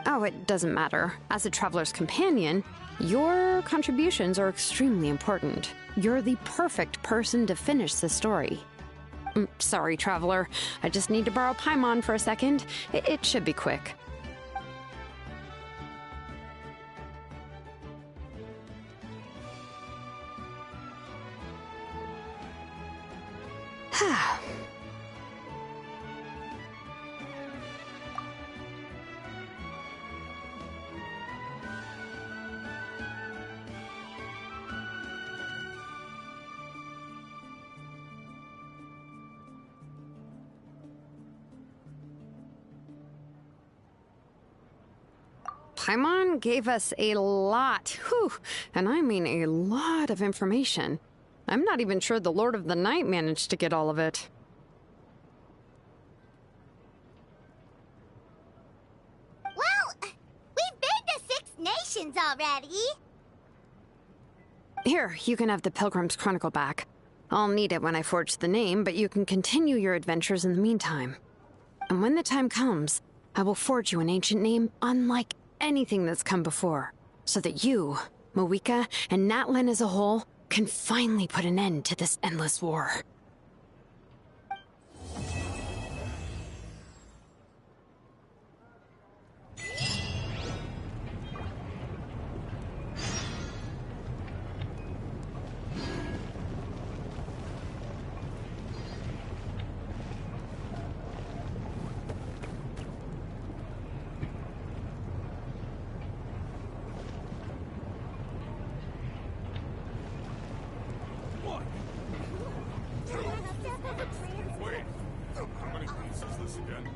Oh, it doesn't matter. As a Traveler's companion, your contributions are extremely important. You're the perfect person to finish the story. Sorry, Traveler. I just need to borrow Paimon for a second. It should be quick. Paimon gave us a lot, and I mean a lot of information. I'm not even sure the Lord of the Night managed to get all of it. Well, we've been to 6 nations already. Here, you can have the Pilgrim's Chronicle back. I'll need it when I forge the name, but you can continue your adventures in the meantime. And when the time comes, I will forge you an ancient name unlike anything that's come before, so that you, Moeka, and Natlan as a whole can finally put an end to this endless war. Wait, how many pieces is this again?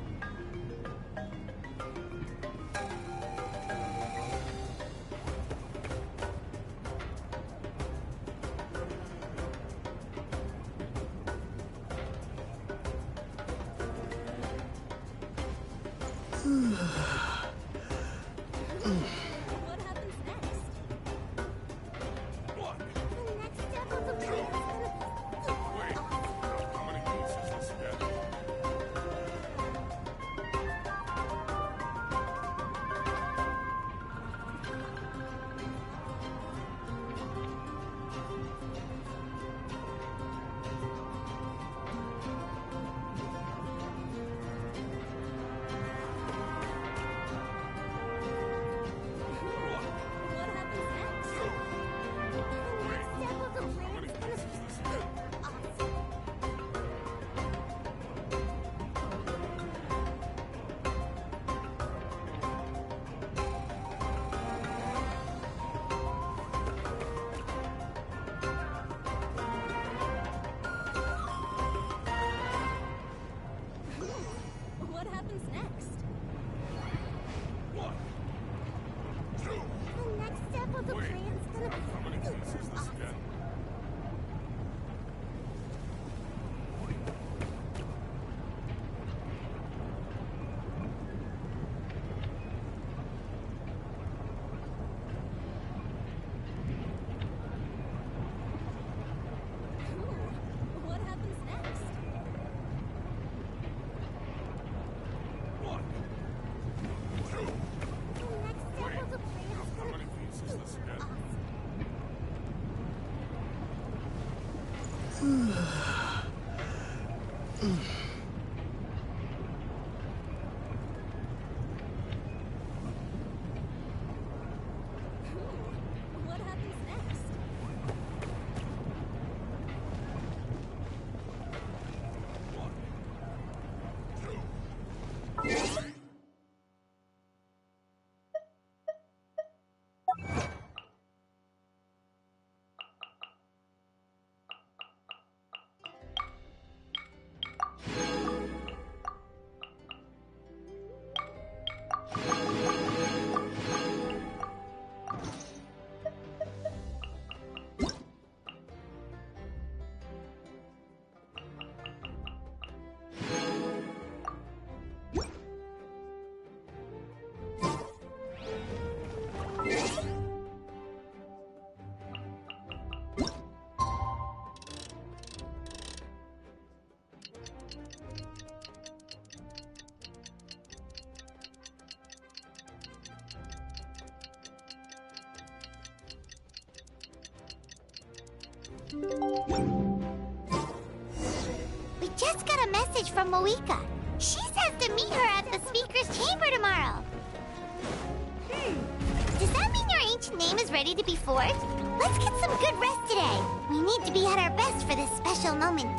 We just got a message from Moeka. She says to meet her at the Speaker's Chamber tomorrow. Does that mean your ancient name is ready to be forged? Let's get some good rest today. We need to be at our best for this special moment.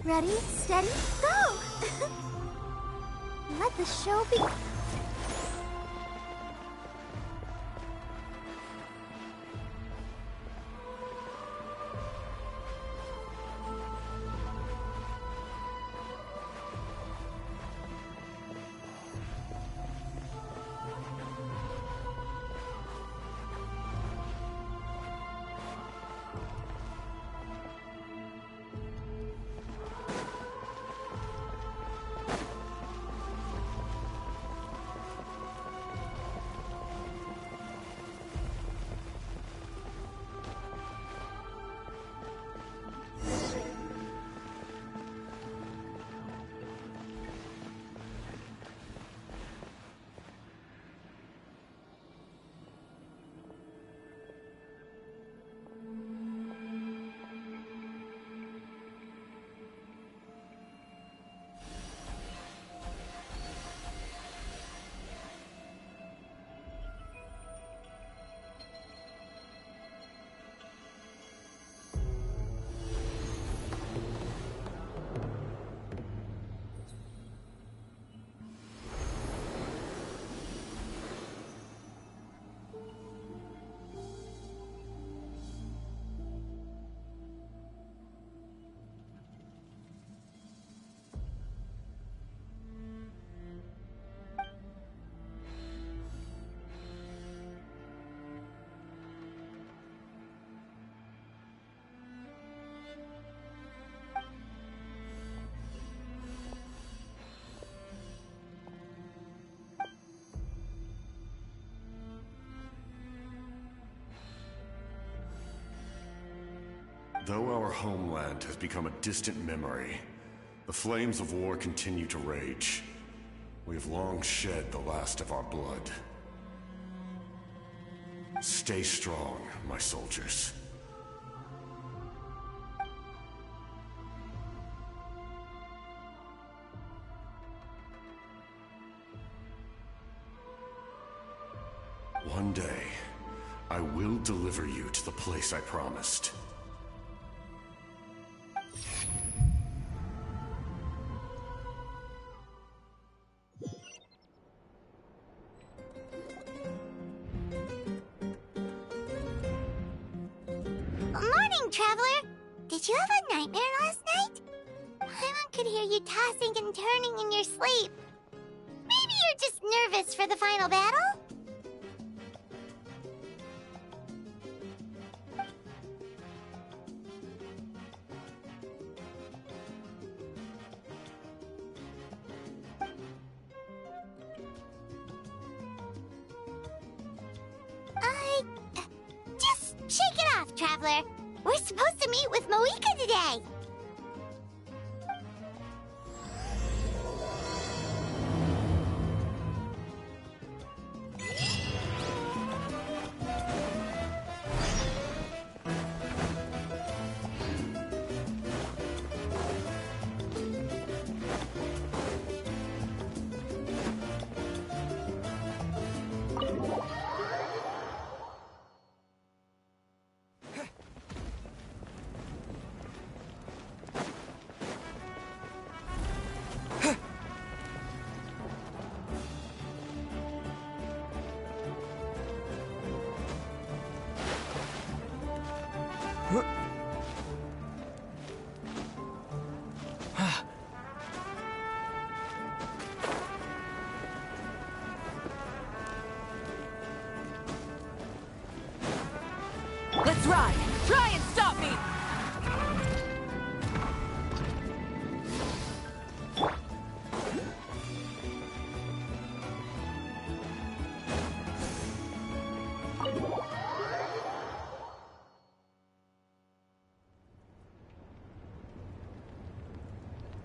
Ready, steady, go! Let the show begin. Though our homeland has become a distant memory, the flames of war continue to rage. We've long shed the last of our blood. Stay strong, my soldiers. One day, I will deliver you to the place I promised. Morning, Traveler! Did you have a nightmare last night? Paimon could hear you tossing and turning in your sleep. Maybe you're just nervous for the final battle? Just shake it off, Traveler. We're supposed to meet with Moika today. Let's ride! Try and stop me!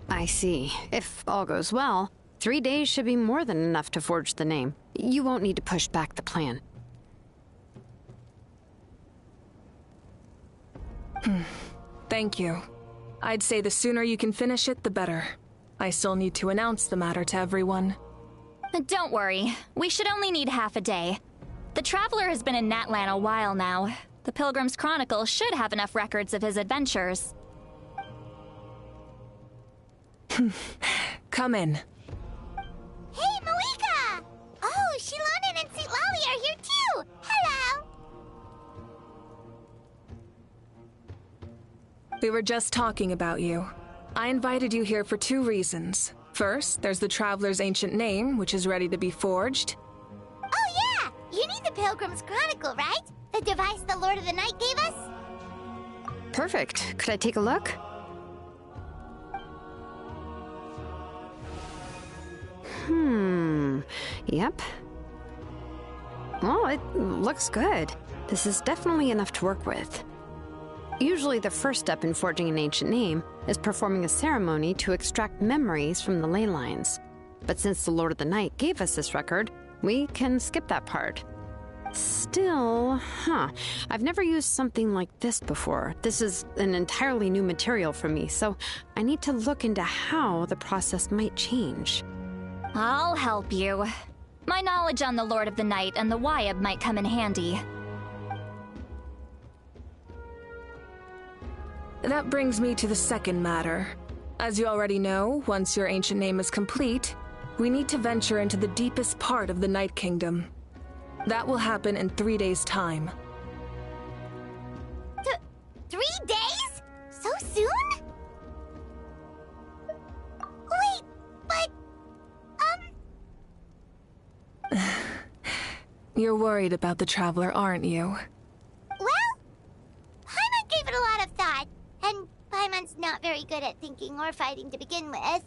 I see. If all goes well, 3 days should be more than enough to forge the name. You won't need to push back the plan. Thank you. I'd say the sooner you can finish it, the better. I still need to announce the matter to everyone. Don't worry. We should only need half a day. The Traveler has been in Natlan a while now. The Pilgrim's Chronicle should have enough records of his adventures. Come in. Hey, Moika! Oh, Shilonen and St. Lolly are here too! Hello! We were just talking about you. I invited you here for 2 reasons. First, there's the Traveler's ancient name, which is ready to be forged. Oh yeah! You need the Pilgrim's Chronicle, right? The device the Lord of the Night gave us? Perfect. Could I take a look? Yep. Well, it looks good. This is definitely enough to work with. Usually the first step in forging an ancient name is performing a ceremony to extract memories from the ley lines. But since the Lord of the Night gave us this record, we can skip that part. Still, I've never used something like this before. This is an entirely new material for me, so I need to look into how the process might change. I'll help you. My knowledge on the Lord of the Night and the Wyab might come in handy. That brings me to the second matter. As you already know, once your ancient name is complete, we need to venture into the deepest part of the Night Kingdom. That will happen in 3 days' time. 3 days? So soon? Wait, but... You're worried about the Traveler, aren't you? Well, Paimon gave it a lot of thought, and Paimon's not very good at thinking or fighting to begin with.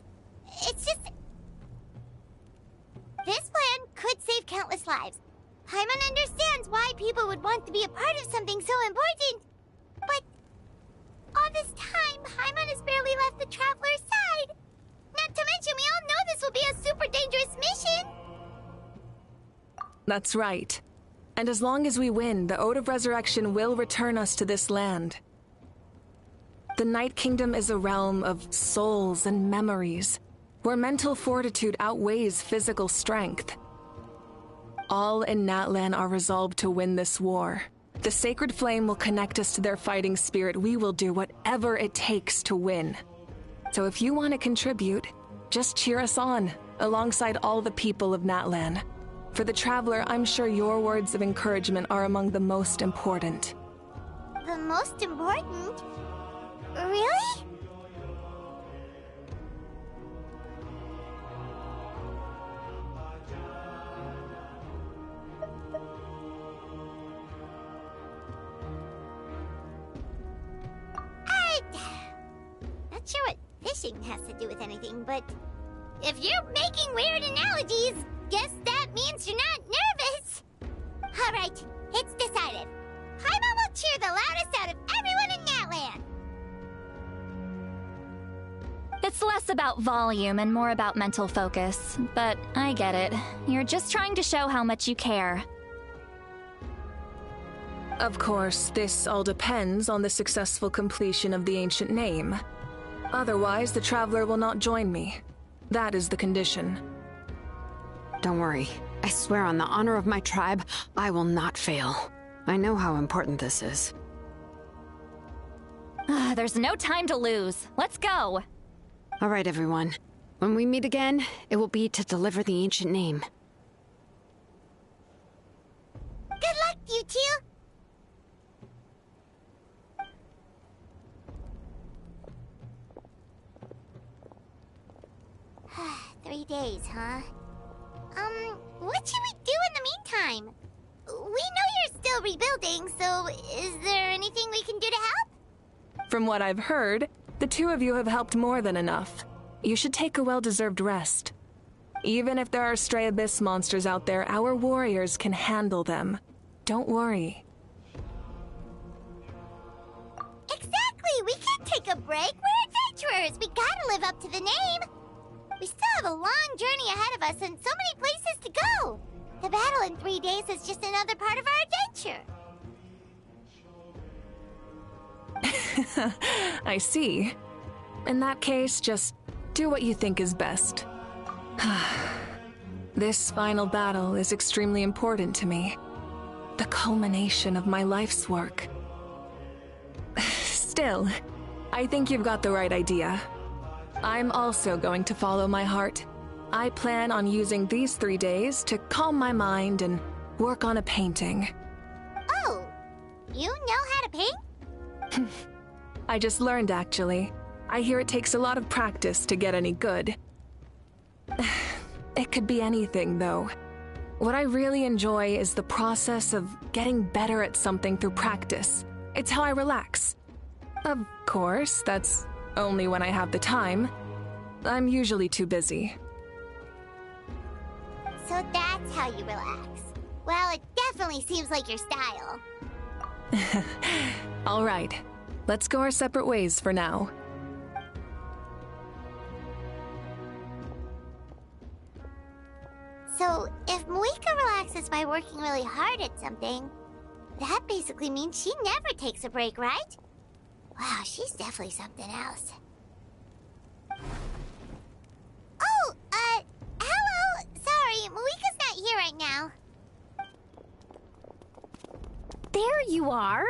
It's just... This plan could save countless lives. Paimon understands why people would want to be a part of something so important. But all this time, Paimon has barely left the Traveler's side. Not to mention, we all know this will be a super dangerous That's right. And as long as we win, the Ode of Resurrection will return us to this land. The Night Kingdom is a realm of souls and memories, where mental fortitude outweighs physical strength. All in Natlan are resolved to win this war. The Sacred Flame will connect us to their fighting spirit. We will do whatever it takes to win. So if you want to contribute, just cheer us on, alongside all the people of Natlan. For the Traveler, I'm sure your words of encouragement are among the most important. The most important? Really? Not sure what fishing has to do with anything, but if you're making weird analogies, guess that means you're not nervous. All right, it's decided. Paimon will cheer the loudest out of everyone in Natlan. It's less about volume and more about mental focus, but I get it. You're just trying to show how much you care. Of course, this all depends on the successful completion of the ancient name. Otherwise, the Traveler will not join me. That is the condition. Don't worry. I swear on the honor of my tribe, I will not fail. I know how important this is. There's no time to lose. Let's go. All right, everyone. When we meet again, it will be to deliver the ancient name. Good luck, you two! 3 days, huh? What should we do in the meantime? We know you're still rebuilding, so is there anything we can do to help? From what I've heard, the two of you have helped more than enough. You should take a well-deserved rest. Even if there are stray abyss monsters out there, our warriors can handle them. Don't worry. Exactly! We can't take a break! We're adventurers! We gotta live up to the name! We still have a long journey ahead of us and so many places to go! The battle in 3 days is just another part of our adventure! I see. In that case, just do what you think is best. This final battle is extremely important to me. The culmination of my life's work. Still, I think you've got the right idea. I'm also going to follow my heart. I plan on using these 3 days to calm my mind and work on a painting. Oh, you know how to paint? I just learned, actually. I hear it takes a lot of practice to get any good. It could be anything, though. What I really enjoy is the process of getting better at something through practice. It's how I relax. Of course, that's only when I have the time. I'm usually too busy. So that's how you relax. Well, it definitely seems like your style. All right. Let's go our separate ways for now. So, if Moika relaxes by working really hard at something, that basically means she never takes a break, right? Wow, she's definitely something else. Oh, hello! Sorry, Moika's not here right now. There you are!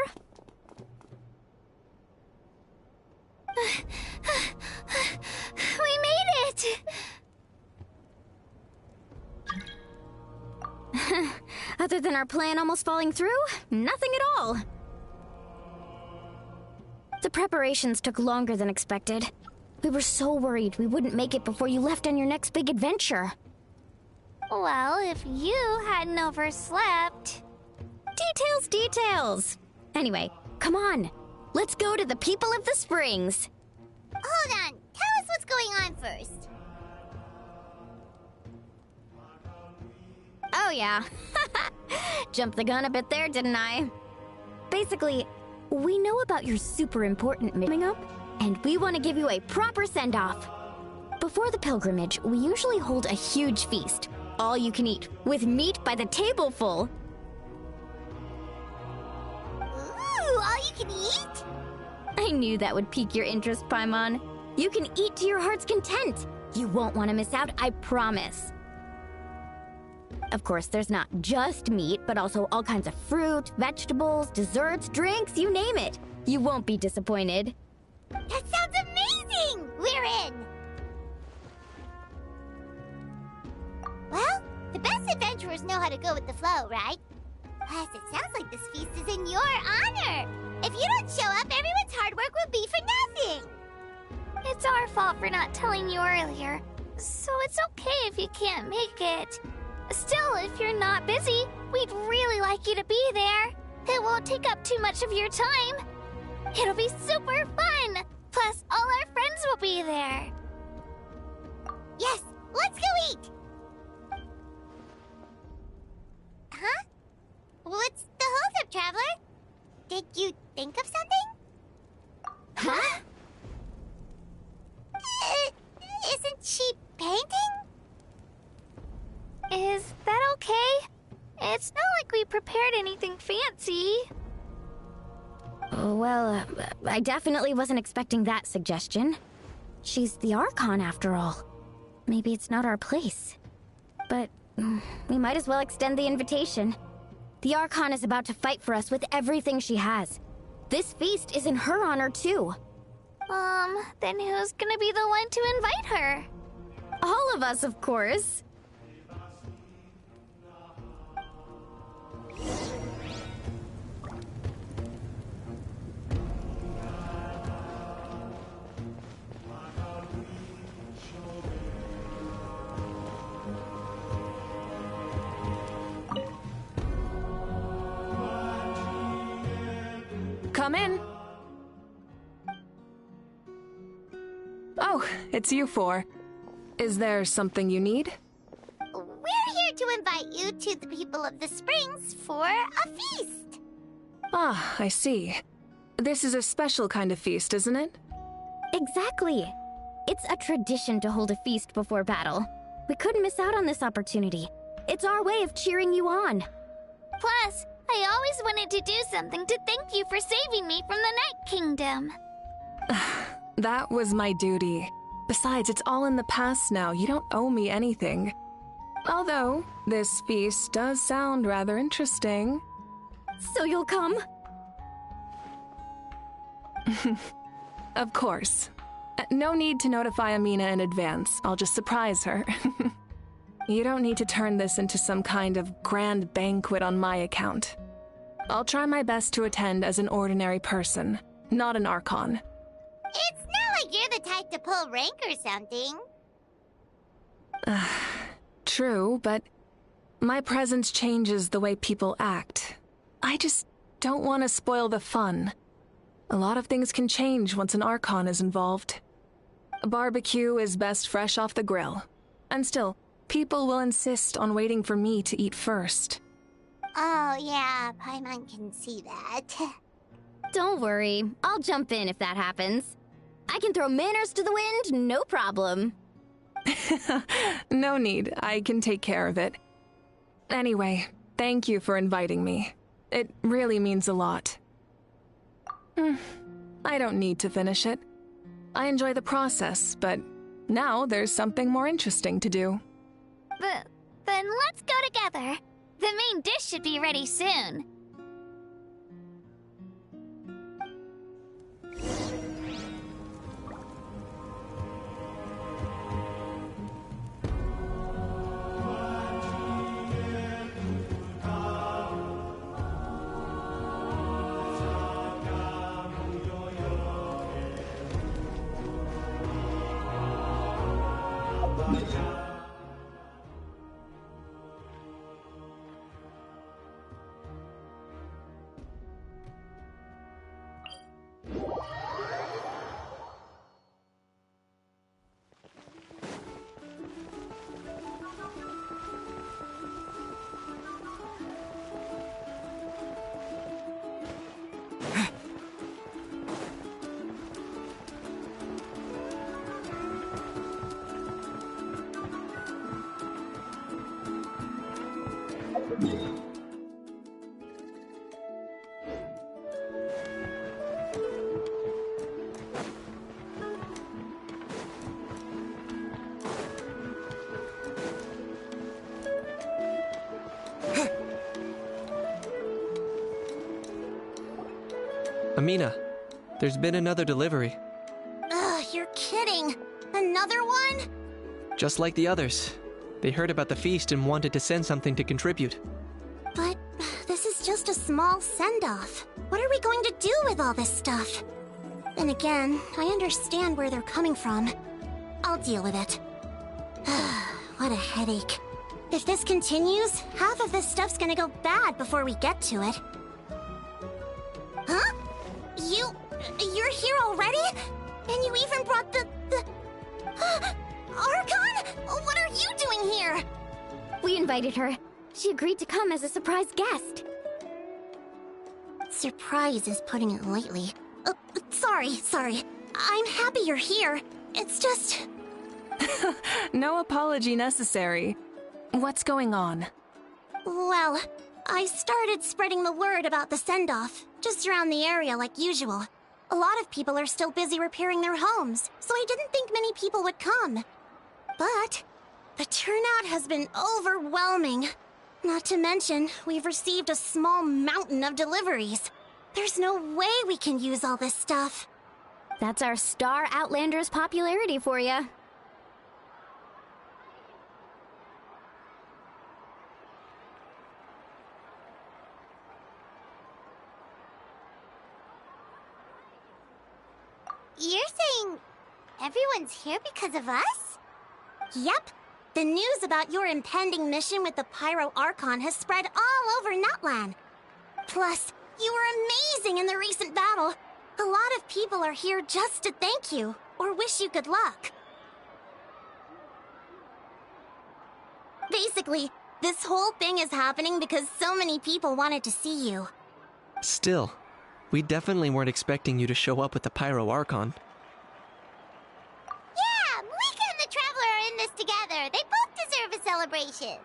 We made it! Other than our plan almost falling through, nothing at all. The preparations took longer than expected. We were so worried we wouldn't make it before you left on your next big adventure. Well, if you hadn't overslept... Details! Anyway, come on. Let's go to the people of the Springs. Hold on. Tell us what's going on first. Oh, yeah. Jumped the gun a bit there, didn't I? Basically, we know about your super important mission coming up, and we want to give you a proper send-off. Before the pilgrimage, we usually hold a huge feast. All you can eat, with meat by the tableful. Ooh, all you can eat? I knew that would pique your interest, Paimon. You can eat to your heart's content. You won't want to miss out, I promise. Of course, there's not just meat, but also all kinds of fruit, vegetables, desserts, drinks, you name it. You won't be disappointed. That sounds amazing! We're in! Well, the best adventurers know how to go with the flow, right? Plus, it sounds like this feast is in your honor. If you don't show up, everyone's hard work will be for nothing. It's our fault for not telling you earlier, so it's okay if you can't make it. Still, if you're not busy, we'd really like you to be there. It won't take up too much of your time. It'll be super fun! Plus, all our friends will be there. Yes, let's go eat! Huh? What's the holdup, Traveler? Did you think of something? Huh? Isn't she painting? Is that okay? It's not like we prepared anything fancy. Well, I definitely wasn't expecting that suggestion. She's the Archon, after all. Maybe it's not our place. But we might as well extend the invitation. The Archon is about to fight for us with everything she has. This feast is in her honor, too. Then who's gonna be the one to invite her? All of us, of course. Come in. Oh, it's you four. Is there something you need? We're here to invite you to the people of the Springs for a feast. Ah, I see. This is a special kind of feast, isn't it? Exactly. It's a tradition to hold a feast before battle. We couldn't miss out on this opportunity. It's our way of cheering you on. Plus, I always wanted to do something to thank you for saving me from the Night Kingdom. That was my duty. Besides, it's all in the past now. You don't owe me anything. Although, this feast does sound rather interesting. So you'll come? Of course. No need to notify Amina in advance. I'll just surprise her. You don't need to turn this into some kind of grand banquet on my account. I'll try my best to attend as an ordinary person, not an Archon. It's not like you're the type to pull rank or something. True, but my presence changes the way people act. I just don't want to spoil the fun. A lot of things can change once an Archon is involved. A barbecue is best fresh off the grill. And still, people will insist on waiting for me to eat first. Oh, yeah, Paimon can see that. Don't worry, I'll jump in if that happens. I can throw manners to the wind, no problem. No need, I can take care of it. Anyway, thank you for inviting me. It really means a lot. I don't need to finish it. I enjoy the process, but now there's something more interesting to do. Then let's go together. The main dish should be ready soon. Amina, there's been another delivery. Ugh, you're kidding. Another one? Just like the others. They heard about the feast and wanted to send something to contribute. But this is just a small send-off. What are we going to do with all this stuff? Then again, I understand where they're coming from. I'll deal with it. What a headache. If this continues, half of this stuff's gonna go bad before we get to it. Huh? You're here already? And you even brought the... Archon? What are you doing here? We invited her. She agreed to come as a surprise guest. Surprise is putting it lightly. Sorry. I'm happy you're here. It's just... No apology necessary. What's going on? Well, I started spreading the word about the send-off, just around the area like usual. A lot of people are still busy repairing their homes, so I didn't think many people would come. But the turnout has been overwhelming. Not to mention, we've received a small mountain of deliveries. There's no way we can use all this stuff. That's our Star Outlander's popularity for you. You're saying everyone's here because of us? Yep. The news about your impending mission with the Pyro Archon has spread all over Nutland. Plus, you were amazing in the recent battle. A lot of people are here just to thank you, or wish you good luck. Basically, this whole thing is happening because so many people wanted to see you. Still, we definitely weren't expecting you to show up with the Pyro Archon. Yeah, Malika and the Traveler are in this together. They both deserve a celebration.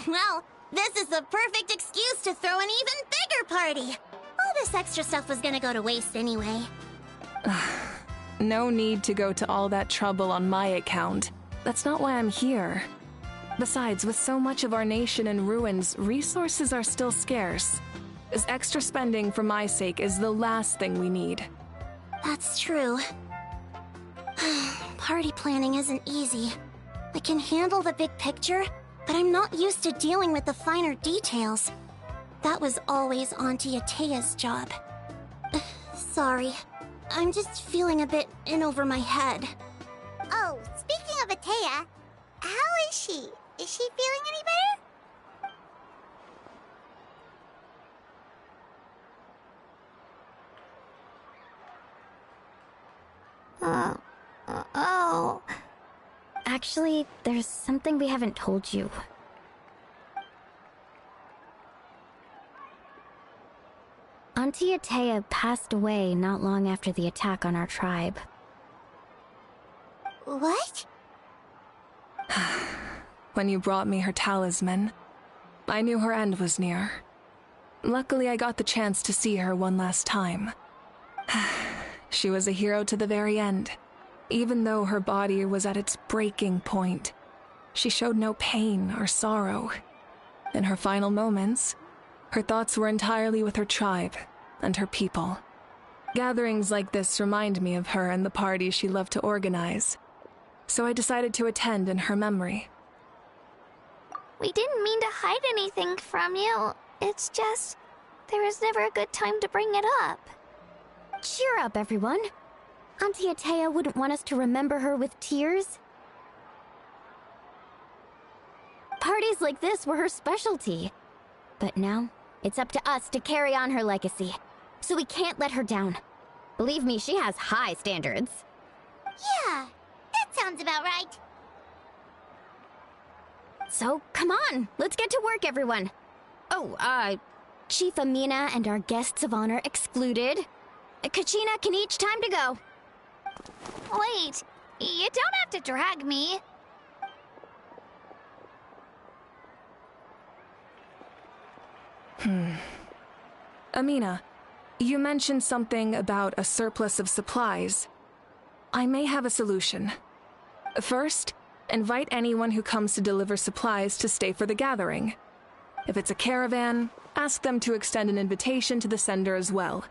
Well, this is the perfect excuse to throw an even bigger party. All this extra stuff was gonna go to waste anyway. No need to go to all that trouble on my account. That's not why I'm here. Besides, with so much of our nation in ruins, resources are still scarce. This extra spending for my sake is the last thing we need. That's true. Party planning isn't easy. I can handle the big picture, but I'm not used to dealing with the finer details. That was always Auntie Atea's job. Sorry. I'm just feeling a bit in over my head. Oh, speaking of Atea, how is she? Is she feeling any better? Oh. Actually, there's something we haven't told you. Auntie Atea passed away not long after the attack on our tribe. What? When you brought me her talisman, I knew her end was near. Luckily, I got the chance to see her one last time. She was a hero to the very end. Even though her body was at its breaking point, she showed no pain or sorrow. In her final moments, her thoughts were entirely with her tribe and her people. Gatherings like this remind me of her and the parties she loved to organize, so I decided to attend in her memory. We didn't mean to hide anything from you. It's just, there was never a good time to bring it up. Cheer up, everyone. Auntie Atea wouldn't want us to remember her with tears. Parties like this were her specialty. But now, it's up to us to carry on her legacy. So we can't let her down. Believe me, she has high standards. Yeah, that sounds about right. So, come on, let's get to work, everyone. Oh, Chief Amina and our guests of honor excluded. Kachina can each time to go. Wait, you don't have to drag me. Amina, you mentioned something about a surplus of supplies. I may have a solution. First, invite anyone who comes to deliver supplies to stay for the gathering. If it's a caravan, ask them to extend an invitation to the sender as well.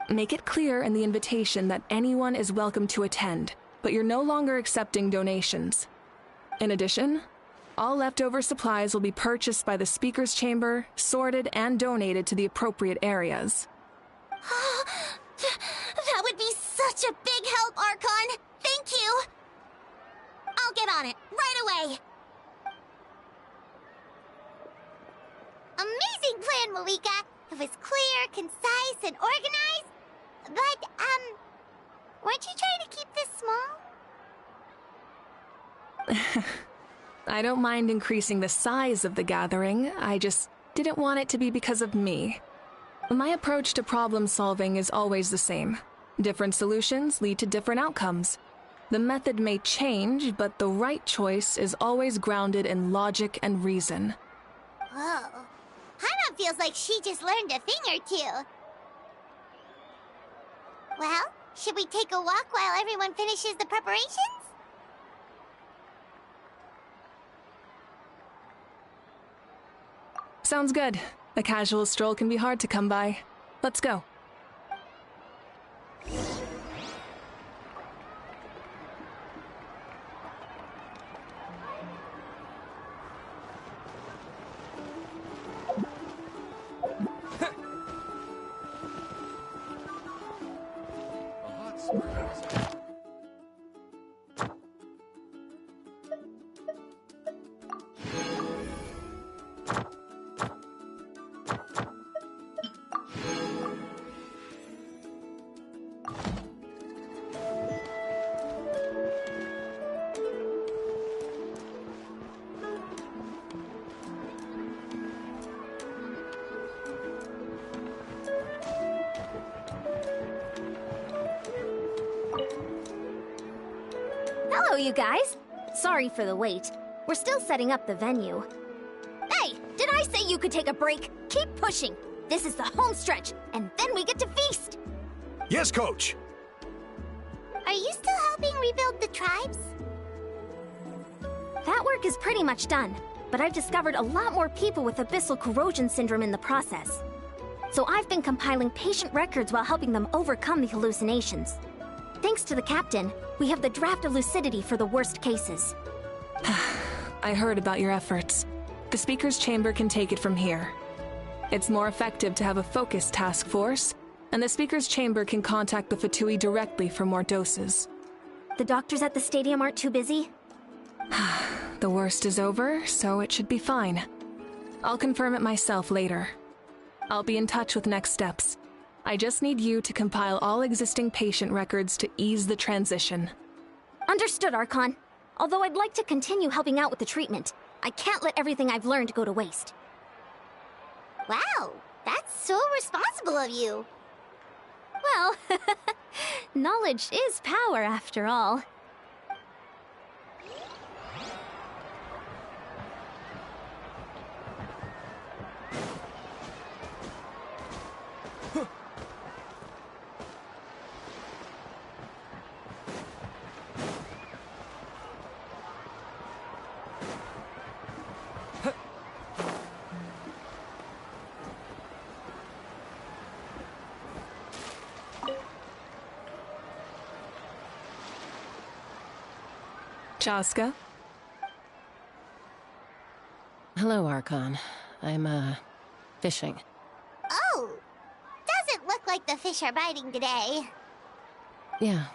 Make it clear in the invitation that anyone is welcome to attend, but you're no longer accepting donations. In addition, all leftover supplies will be purchased by the Speaker's Chamber, sorted, and donated to the appropriate areas. That would be such a big help, Archon! Thank you! I'll get on it, right away! Amazing plan, Malika! It was clear, concise, and organized. But, weren't you trying to keep this small? I don't mind increasing the size of the gathering, I just didn't want it to be because of me. My approach to problem solving is always the same. Different solutions lead to different outcomes. The method may change, but the right choice is always grounded in logic and reason. Whoa. Hana feels like she just learned a thing or two. Well, should we take a walk while everyone finishes the preparations? Sounds good. A casual stroll can be hard to come by. Let's go. Hello, you guys. Sorry for the wait. We're still setting up the venue. Hey, did I say you could take a break? Keep pushing. This is the home stretch, and then we get to feast. Yes, Coach. Are you still helping rebuild the tribes? That work is pretty much done, but I've discovered a lot more people with abyssal corrosion syndrome in the process. So I've been compiling patient records while helping them overcome the hallucinations. Thanks to the captain, we have the draft of lucidity for the worst cases. I heard about your efforts. The Speaker's Chamber can take it from here. It's more effective to have a focused task force, and the Speaker's Chamber can contact the Fatui directly for more doses. The doctors at the stadium aren't too busy? The worst is over, so it should be fine. I'll confirm it myself later. I'll be in touch with next steps. I just need you to compile all existing patient records to ease the transition. Understood, Archon. Although I'd like to continue helping out with the treatment, I can't let everything I've learned go to waste. Wow, that's so responsible of you. Well, knowledge is power after all. Chaska? Hello, Archon. I'm, fishing. Oh! Doesn't look like the fish are biting today. Yeah.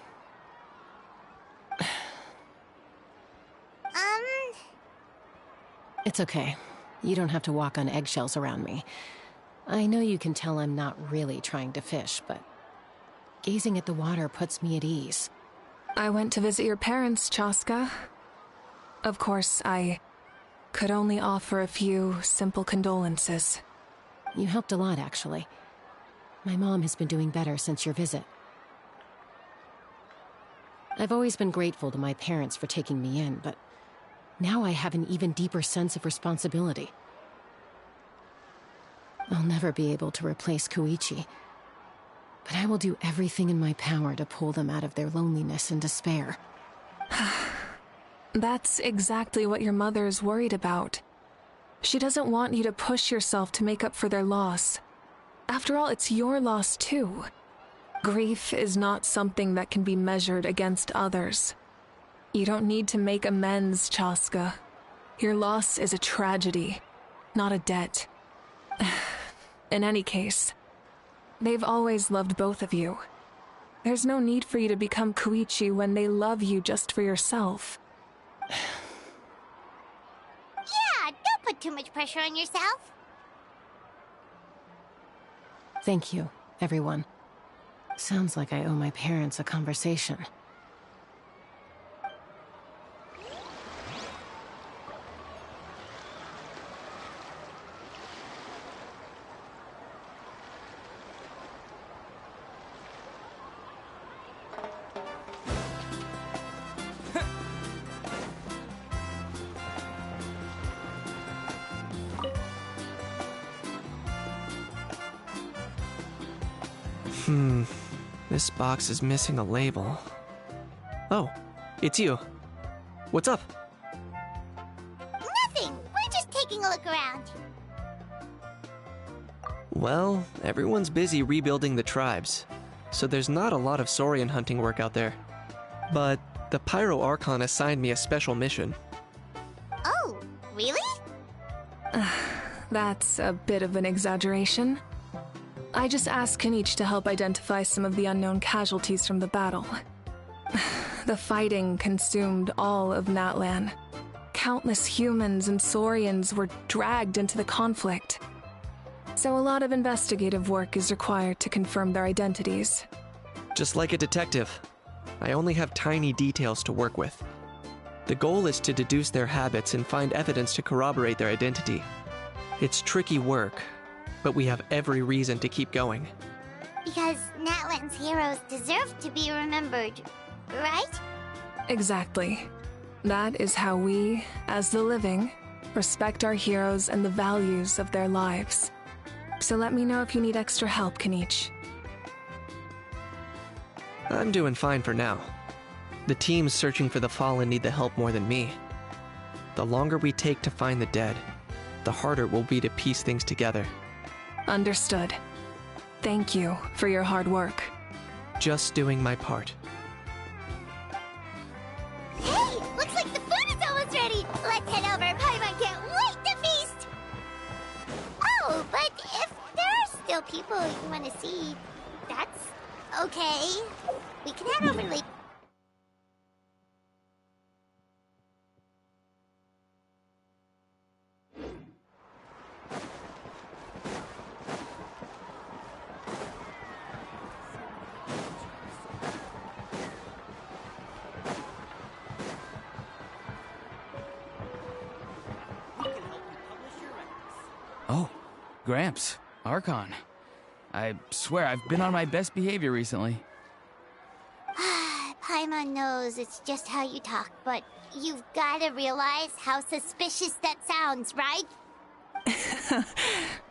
It's okay. You don't have to walk on eggshells around me. I know you can tell I'm not really trying to fish, but gazing at the water puts me at ease. I went to visit your parents, Chaska. Of course, I could only offer a few simple condolences. You helped a lot, actually. My mom has been doing better since your visit. I've always been grateful to my parents for taking me in, but now I have an even deeper sense of responsibility. I'll never be able to replace Koichi. But I will do everything in my power to pull them out of their loneliness and despair. That's exactly what your mother is worried about. She doesn't want you to push yourself to make up for their loss. After all, it's your loss too. Grief is not something that can be measured against others. You don't need to make amends, Chaska. Your loss is a tragedy, not a debt. In any case, they've always loved both of you. There's no need for you to become Koichi when they love you just for yourself. Yeah, don't put too much pressure on yourself. Thank you, everyone. Sounds like I owe my parents a conversation. This box is missing a label. Oh, it's you. What's up? Nothing. We're just taking a look around. Well, everyone's busy rebuilding the tribes, so there's not a lot of Saurian hunting work out there. But the Pyro Archon assigned me a special mission. Oh, really? That's a bit of an exaggeration. I just asked Kanich to help identify some of the unknown casualties from the battle. The fighting consumed all of Natlan. Countless humans and Saurians were dragged into the conflict. So a lot of investigative work is required to confirm their identities. Just like a detective, I only have tiny details to work with. The goal is to deduce their habits and find evidence to corroborate their identity. It's tricky work, but we have every reason to keep going. Because Natlan's heroes deserve to be remembered, right? Exactly. That is how we, as the living, respect our heroes and the values of their lives. So let me know if you need extra help, Kanich. I'm doing fine for now. The teams searching for the fallen need the help more than me. The longer we take to find the dead, the harder it will be to piece things together. Understood. Thank you for your hard work. Just doing my part. Hey, looks like the food is almost ready. Let's head over. Paimon can't wait to feast. Oh, but if there are still people you want to see, that's okay. We can head over later. Oh, Gramps, Archon. I swear I've been on my best behavior recently. Paimon knows it's just how you talk, but you've got to realize how suspicious that sounds, right?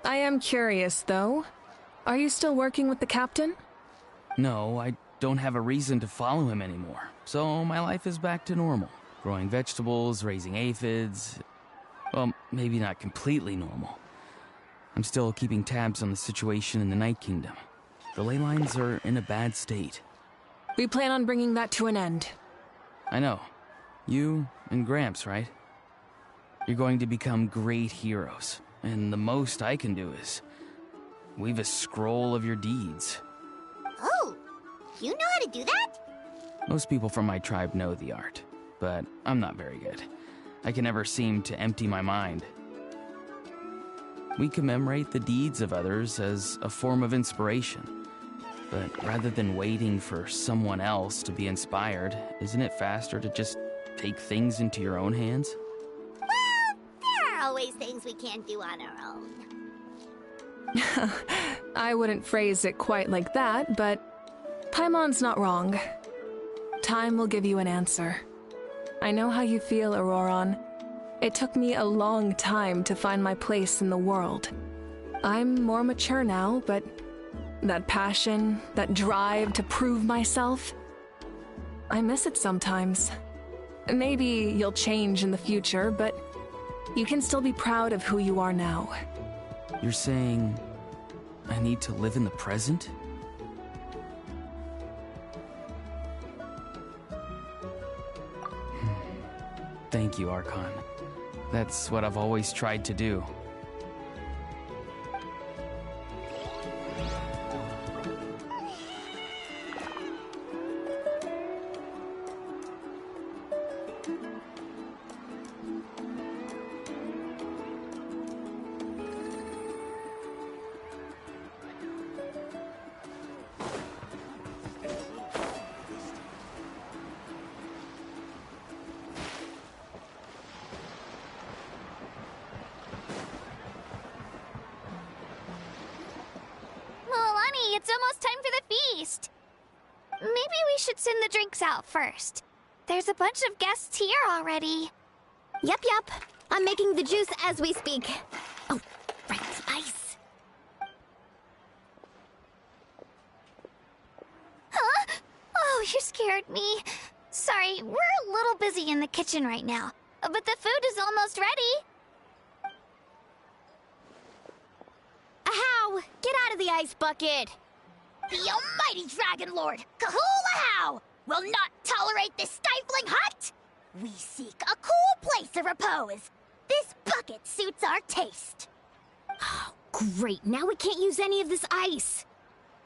I am curious, though. Are you still working with the captain? No, I don't have a reason to follow him anymore, so my life is back to normal. Growing vegetables, raising aphids. Well, maybe not completely normal. I'm still keeping tabs on the situation in the Night Kingdom. The ley lines are in a bad state. We plan on bringing that to an end. I know. You and Gramps, right? You're going to become great heroes, and the most I can do is weave a scroll of your deeds. Oh, you know how to do that? Most people from my tribe know the art, but I'm not very good. I can never seem to empty my mind. We commemorate the deeds of others as a form of inspiration. But rather than waiting for someone else to be inspired, isn't it faster to just take things into your own hands? Well, there are always things we can't do on our own. I wouldn't phrase it quite like that, but Paimon's not wrong. Time will give you an answer. I know how you feel, Auroron. It took me a long time to find my place in the world. I'm more mature now, but that passion, that drive to prove myself, I miss it sometimes. Maybe you'll change in the future, but you can still be proud of who you are now. You're saying I need to live in the present? Thank you, Archon. That's what I've always tried to do. Milani, it's almost time for the feast. Maybe we should send the drinks out first. There's a bunch of guests here already. Yep. I'm making the juice as we speak. Oh, right, ice. Huh? Oh, you scared me. Sorry, we're a little busy in the kitchen right now, but the food is almost ready. Ahow! Get out of the ice bucket! The almighty Dragon Lord, Kahulahow, will not tolerate this stifling hut! We seek a cool place of repose. This bucket suits our taste. Oh, great. Now we can't use any of this ice.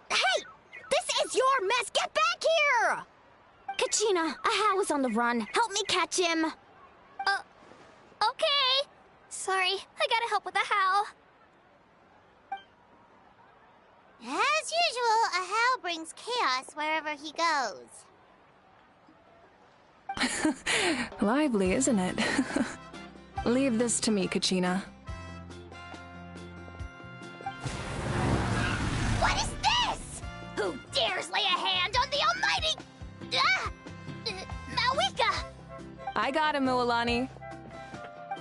Hey! This is your mess! Get back here! Kachina, Ahow is on the run. Help me catch him. Okay. Sorry, I gotta help with the how. As usual, Ahow brings chaos wherever he goes. Lively, isn't it? Leave this to me, Kachina. What is this? Who dares lay a hand on the almighty... Mawika? I got him, Mualani.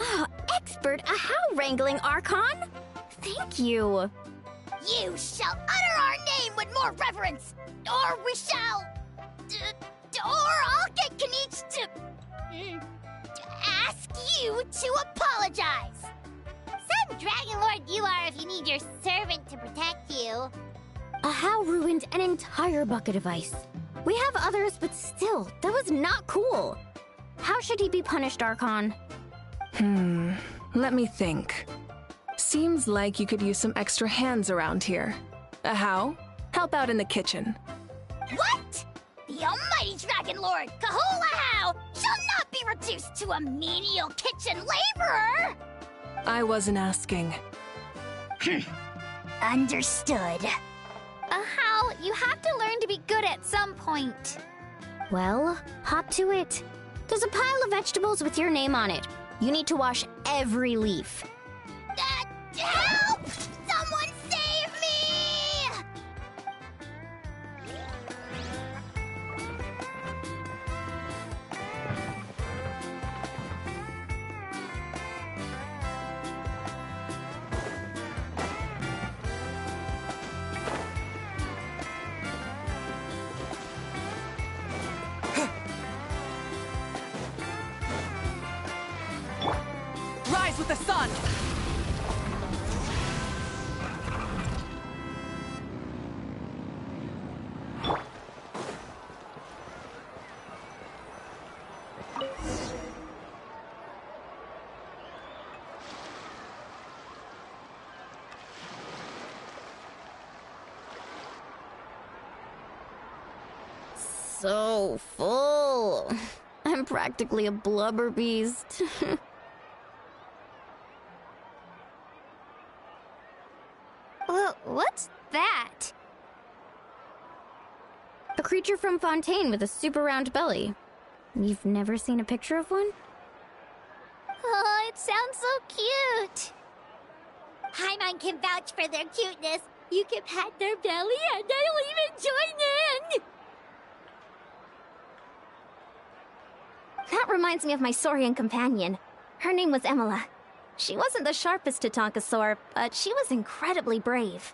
Oh, expert Ahow wrangling, Archon. Thank you. You shall utter our name with more reverence, or we shall... or I'll get Kanich to ask you to apologize. Some Dragon Lord you are if you need your servant to protect you. Ahow ruined an entire bucket of ice. We have others, but still, that was not cool. How should he be punished, Archon? Let me think. Seems like you could use some extra hands around here. Ahow, help out in the kitchen. What? The almighty Dragon Lord, Kahulahow, shall not be reduced to a menial kitchen laborer! I wasn't asking. Understood. Ahow, you have to learn to be good at some point. Well, hop to it. There's a pile of vegetables with your name on it. You need to wash every leaf. Help! Someone save me! Rise with the sun! So full. I'm practically a blubber beast. What's that? A creature from Fontaine with a super round belly. You've never seen a picture of one? Oh, it sounds so cute. Paimon can vouch for their cuteness. You can pat their belly and they'll even join in. That reminds me of my Saurian companion. Her name was Emila. She wasn't the sharpest Tatankasaur, but she was incredibly brave.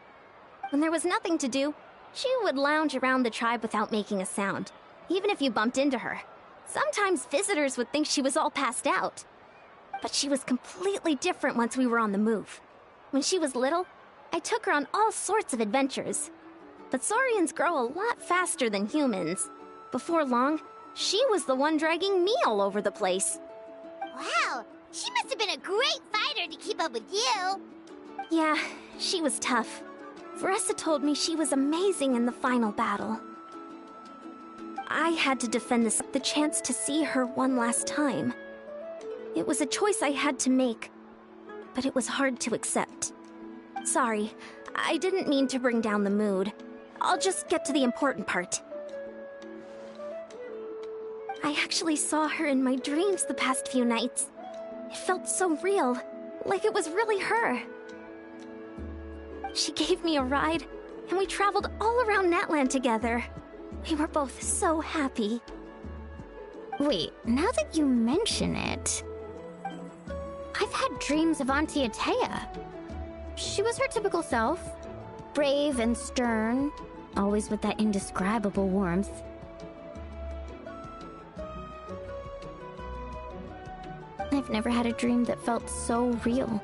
When there was nothing to do, she would lounge around the tribe without making a sound, even if you bumped into her. Sometimes visitors would think she was all passed out. But she was completely different once we were on the move. When she was little, I took her on all sorts of adventures. But Saurians grow a lot faster than humans. Before long, she was the one dragging me all over the place. Wow, she must have been a great fighter to keep up with you. Yeah, she was tough. Veressa told me she was amazing in the final battle. I had to defend the chance to see her one last time. It was a choice I had to make, but it was hard to accept. Sorry, I didn't mean to bring down the mood. I'll just get to the important part. I actually saw her in my dreams the past few nights. It felt so real, like it was really her. She gave me a ride, and we traveled all around Natlan together. We were both so happy. Wait, now that you mention it, I've had dreams of Auntie Atea. She was her typical self, brave and stern, always with that indescribable warmth. I've never had a dream that felt so real.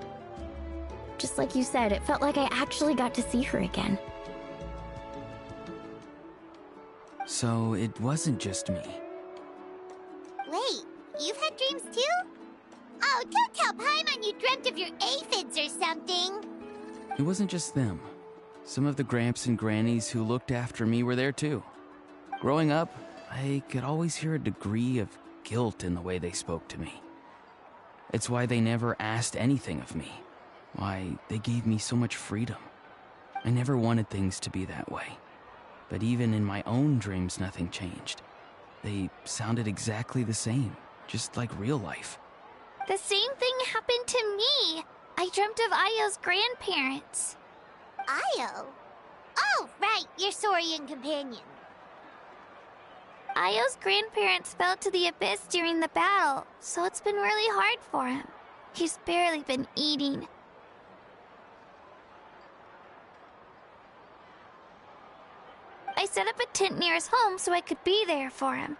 Just like you said, it felt like I actually got to see her again. So it wasn't just me. Wait, you've had dreams too? Oh, don't tell Paimon you dreamt of your aphids or something. It wasn't just them. Some of the Gramps and Grannies who looked after me were there too. Growing up, I could always hear a degree of guilt in the way they spoke to me. It's why they never asked anything of me. Why they gave me so much freedom. I never wanted things to be that way. But even in my own dreams, nothing changed. They sounded exactly the same, just like real life. The same thing happened to me. I dreamt of Io's grandparents. Io? Oh, right, your Saurian companion. Io's grandparents fell to the abyss during the battle, so it's been really hard for him. He's barely been eating. I set up a tent near his home so I could be there for him.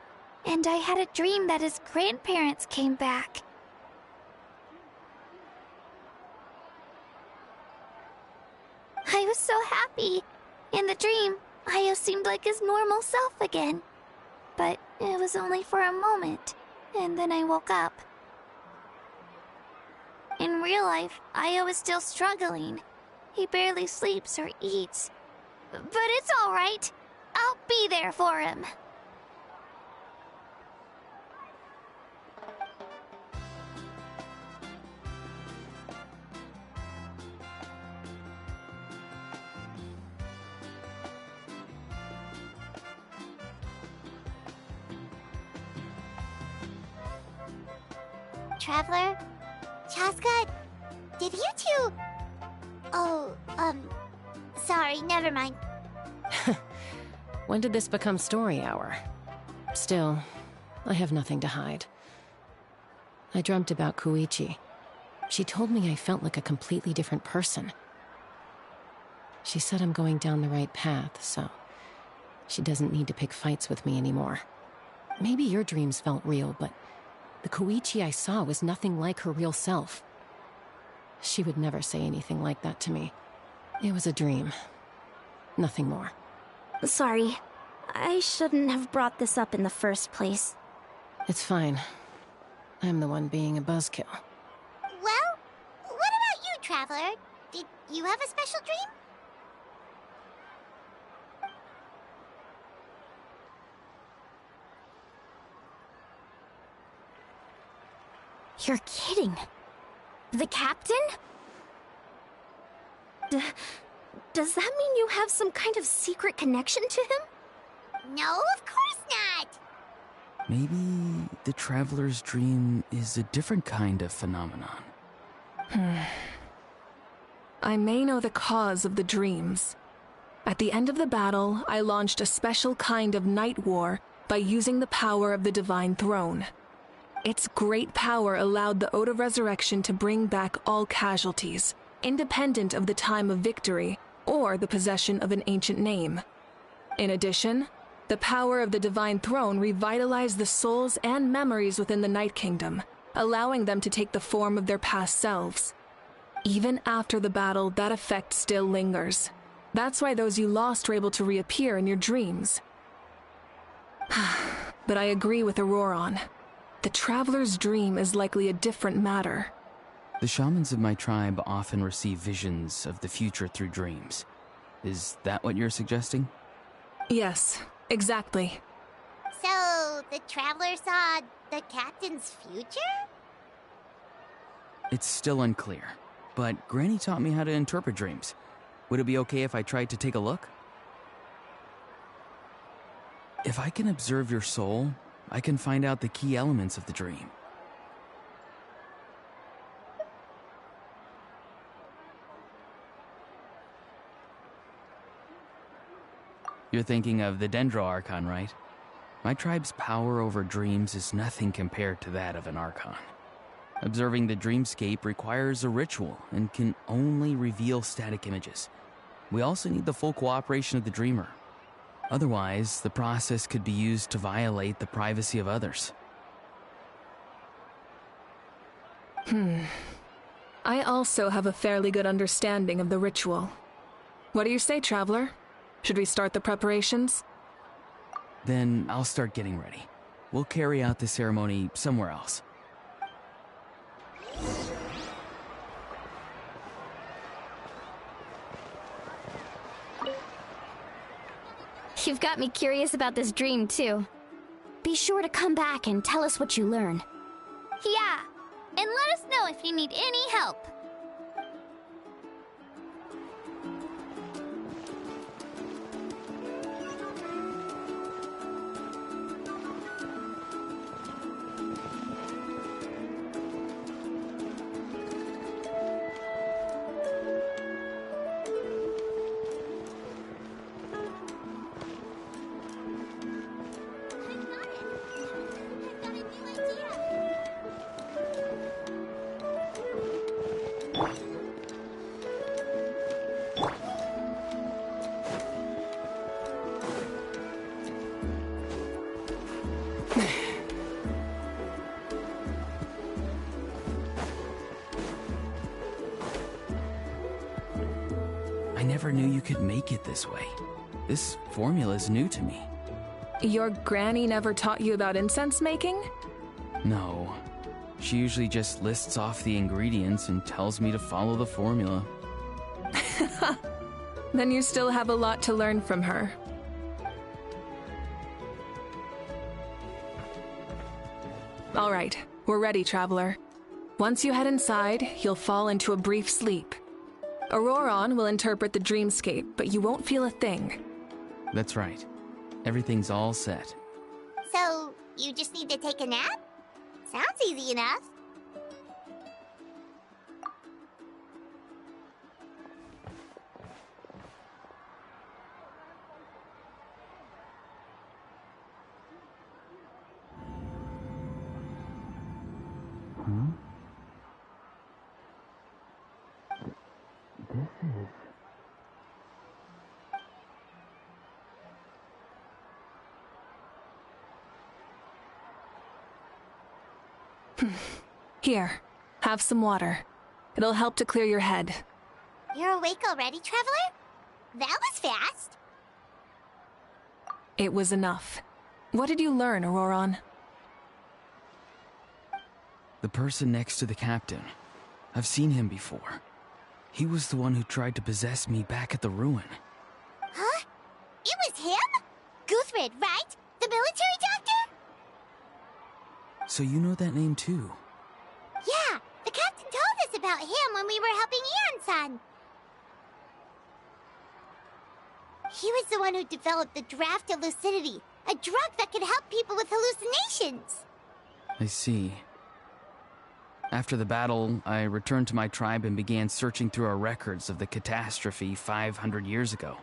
And I had a dream that his grandparents came back. I was so happy. In the dream, Io seemed like his normal self again. But it was only for a moment, and then I woke up. In real life, Io is still struggling. He barely sleeps or eats. But it's all right. I'll be there for him. Traveler? Chaska? Did you two... Oh, sorry, never mind. When did this become story hour? Still, I have nothing to hide. I dreamt about Koichi. She told me I felt like a completely different person. She said I'm going down the right path, so she doesn't need to pick fights with me anymore. Maybe your dreams felt real, but the Koichi I saw was nothing like her real self. She would never say anything like that to me. It was a dream. Nothing more. Sorry. I shouldn't have brought this up in the first place. It's fine. I'm the one being a buzzkill. Well, what about you, Traveler? Did you have a special dream? You're kidding. The captain? Does that mean you have some kind of secret connection to him? No, of course not! Maybe the Traveler's dream is a different kind of phenomenon. I may know the cause of the dreams. At the end of the battle, I launched a special kind of night war by using the power of the Divine Throne. Its great power allowed the Ode of Resurrection to bring back all casualties, independent of the time of victory or the possession of an ancient name. In addition, the power of the Divine Throne revitalized the souls and memories within the Night Kingdom, allowing them to take the form of their past selves. Even after the battle, that effect still lingers. That's why those you lost were able to reappear in your dreams. But I agree with Auroron. The Traveler's dream is likely a different matter. The shamans of my tribe often receive visions of the future through dreams. Is that what you're suggesting? Yes, exactly. So, the Traveler saw the captain's future? It's still unclear, but Granny taught me how to interpret dreams. Would it be okay if I tried to take a look? If I can observe your soul, I can find out the key elements of the dream. You're thinking of the Dendro Archon, right? My tribe's power over dreams is nothing compared to that of an Archon. Observing the dreamscape requires a ritual and can only reveal static images. We also need the full cooperation of the dreamer. Otherwise, the process could be used to violate the privacy of others. I also have a fairly good understanding of the ritual. What do you say, Traveler? Should we start the preparations? Then I'll start getting ready. We'll carry out the ceremony somewhere else. You've got me curious about this dream, too. Be sure to come back and tell us what you learn. Yeah, and let us know if you need any help. I never knew you could make it this way. This formula is new to me. Your granny never taught you about incense making? No. She usually just lists off the ingredients and tells me to follow the formula. Then you still have a lot to learn from her. All right, we're ready, Traveler. Once you head inside, you'll fall into a brief sleep. Auroron will interpret the dreamscape, but you won't feel a thing. That's right. Everything's all set. So, you just need to take a nap? Sounds easy enough. Here, have some water. It'll help to clear your head. You're awake already, Traveler? That was fast. It was enough. What did you learn, Auroron? The person next to the captain. I've seen him before. He was the one who tried to possess me back at the ruin. Huh? It was him? Guthred, right? The military doctor? So you know that name too? Yeah, the captain told us about him when we were helping Ian-san. He was the one who developed the draft of lucidity, a drug that could help people with hallucinations. I see. After the battle, I returned to my tribe and began searching through our records of the catastrophe 500 years ago.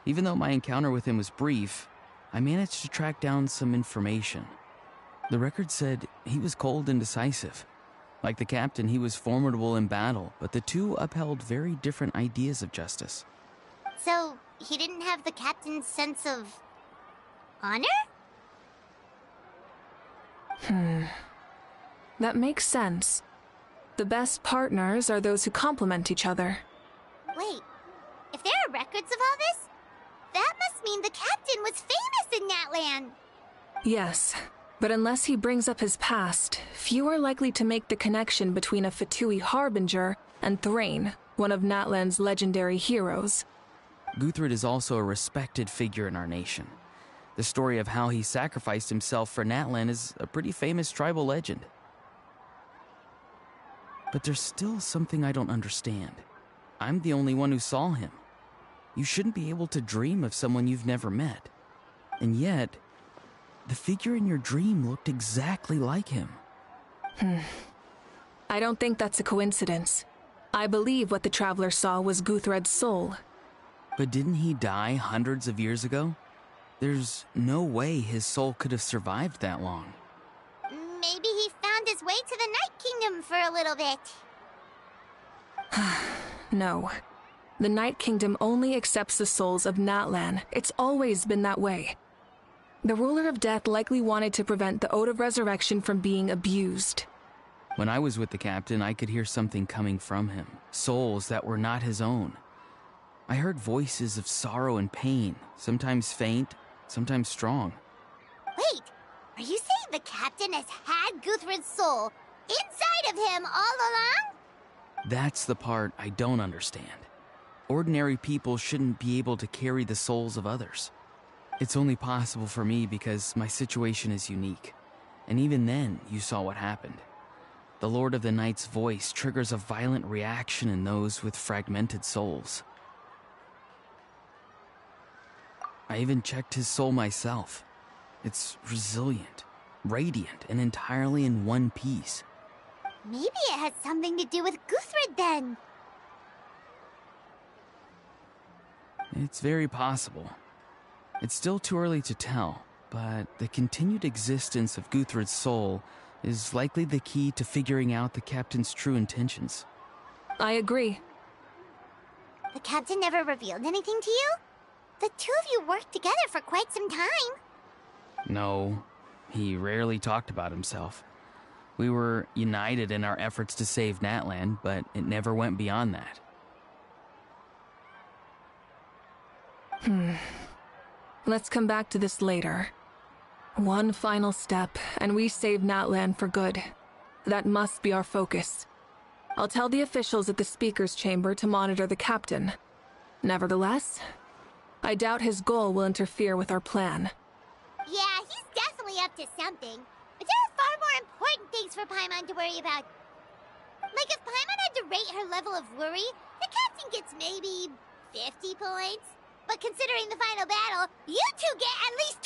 Even though my encounter with him was brief, I managed to track down some information. The record said he was cold and decisive. Like the captain, he was formidable in battle, but the two upheld very different ideas of justice. So, he didn't have the captain's sense of... honor? That makes sense. The best partners are those who complement each other. Wait, if there are records of all this, that must mean the captain was famous in Natlan. Yes, but unless he brings up his past, few are likely to make the connection between a Fatui harbinger and Thrain, one of Natlan's legendary heroes. Guthred is also a respected figure in our nation. The story of how he sacrificed himself for Natlan is a pretty famous tribal legend. But there's still something I don't understand. I'm the only one who saw him. You shouldn't be able to dream of someone you've never met. And yet, the figure in your dream looked exactly like him. I don't think that's a coincidence. I believe what the Traveler saw was Guthred's soul. But didn't he die hundreds of years ago? There's no way his soul could have survived that long. Maybe he found his way to the Night Kingdom for a little bit. No. The Night Kingdom only accepts the souls of Natlan. It's always been that way. The Ruler of Death likely wanted to prevent the Ode of Resurrection from being abused. When I was with the captain, I could hear something coming from him. Souls that were not his own. I heard voices of sorrow and pain, sometimes faint, sometimes strong. Wait, are you saying the captain has had Guthred's soul inside of him all along? That's the part I don't understand. Ordinary people shouldn't be able to carry the souls of others. It's only possible for me because my situation is unique. And even then, you saw what happened. The Lord of the Night's voice triggers a violent reaction in those with fragmented souls. I even checked his soul myself. It's resilient, radiant, and entirely in one piece. Maybe it has something to do with Guthred then. It's very possible. It's still too early to tell, but the continued existence of Guthred's soul is likely the key to figuring out the captain's true intentions. I agree. The captain never revealed anything to you? The two of you worked together for quite some time. No, he rarely talked about himself. We were united in our efforts to save Natlan, but it never went beyond that. Let's come back to this later. One final step, and we save Natlan for good. That must be our focus. I'll tell the officials at the Speaker's Chamber to monitor the captain. Nevertheless, I doubt his goal will interfere with our plan. Yeah, he's definitely up to something. But there are far more important things for Paimon to worry about. Like if Paimon had to rate her level of worry, the captain gets maybe 50 points. But considering the final battle, you two get at least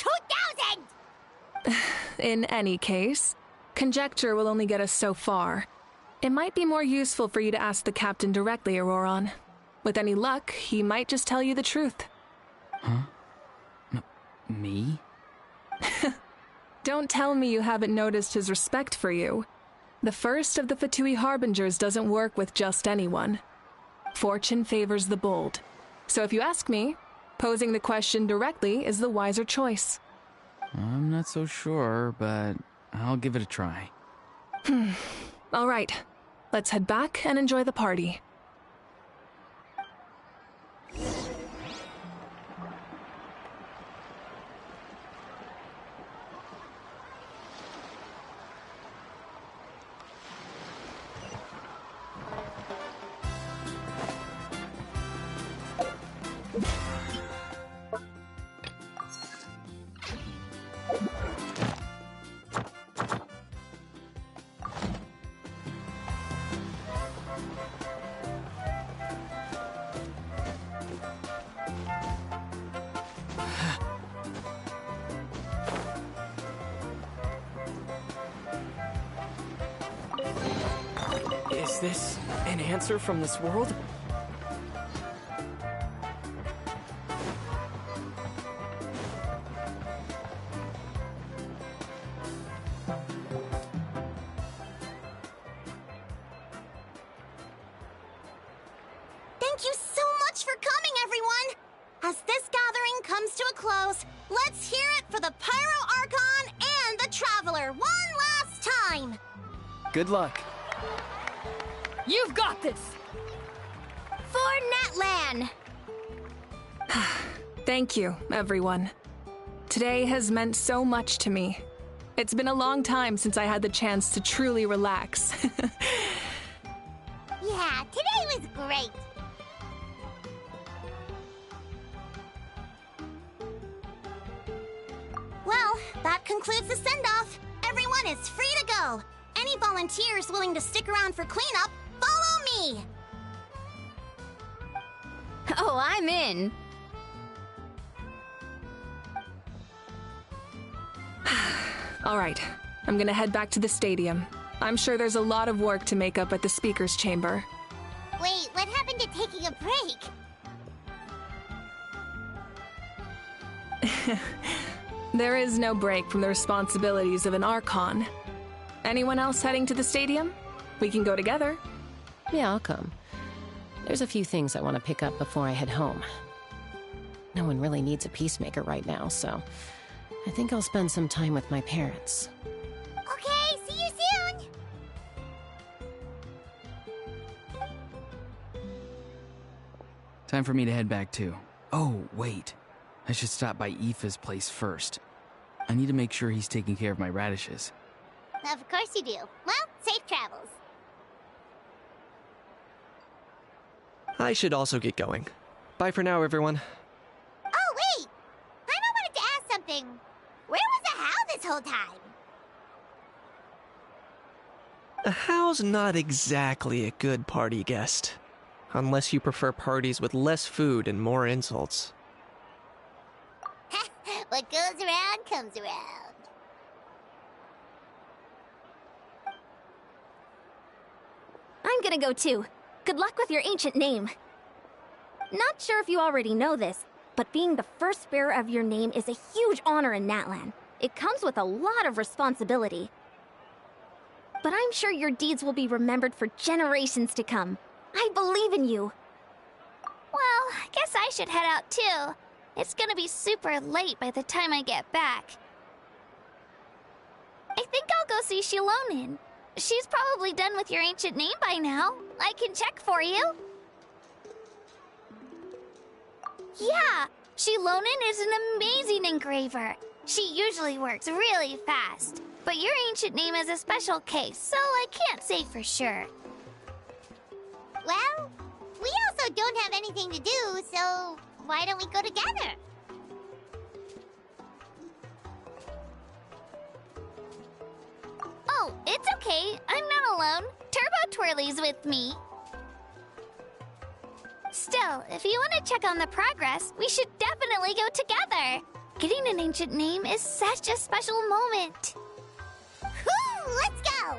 2,000! In any case, conjecture will only get us so far. It might be more useful for you to ask the captain directly, Auroron. With any luck, he might just tell you the truth. Huh? Me? Don't tell me you haven't noticed his respect for you. The first of the Fatui Harbingers doesn't work with just anyone. Fortune favors the bold. So if you ask me, posing the question directly is the wiser choice. I'm not so sure, but I'll give it a try. All right, let's head back and enjoy the party. Is this an answer from this world? Thank you so much for coming, everyone! As this gathering comes to a close, let's hear it for the Pyro Archon and the Traveler one last time! Good luck. You've got this! For Natlan! Thank you, everyone. Today has meant so much to me. It's been a long time since I had the chance to truly relax. Yeah, today was great. Well, that concludes the send-off. Everyone is free to go. Any volunteers willing to stick around for cleanup, follow me! Oh, I'm in. All right, I'm gonna head back to the stadium. I'm sure there's a lot of work to make up at the speaker's chamber. Wait, what happened to taking a break? There is no break from the responsibilities of an Archon. Anyone else heading to the stadium? We can go together. Yeah, I'll come. There's a few things I want to pick up before I head home. No one really needs a peacemaker right now, so I think I'll spend some time with my parents. Okay, see you soon! Time for me to head back too. Oh, wait. I should stop by Aoife's place first. I need to make sure he's taking care of my radishes. Of course you do. Well, safe travels. I should also get going. Bye for now, everyone. Oh, wait! Paimon wanted to ask something. Where was the How this whole time? A How's not exactly a good party guest. Unless you prefer parties with less food and more insults. What goes around comes around. I'm gonna go too. Good luck with your ancient name. Not sure if you already know this, but being the first bearer of your name is a huge honor in Natlan. It comes with a lot of responsibility. But I'm sure your deeds will be remembered for generations to come. I believe in you. Well, I guess I should head out too. It's gonna be super late by the time I get back. I think I'll go see Shilonin. She's probably done with your ancient name by now. I can check for you. Yeah, Shilonin is an amazing engraver. She usually works really fast. But your ancient name is a special case, so I can't say for sure. Well, we also don't have anything to do, so why don't we go together? Oh, it's okay. I'm not alone. Turbo Twirly's with me. Still, if you want to check on the progress, we should definitely go together. Getting an ancient name is such a special moment. Woo! Let's go!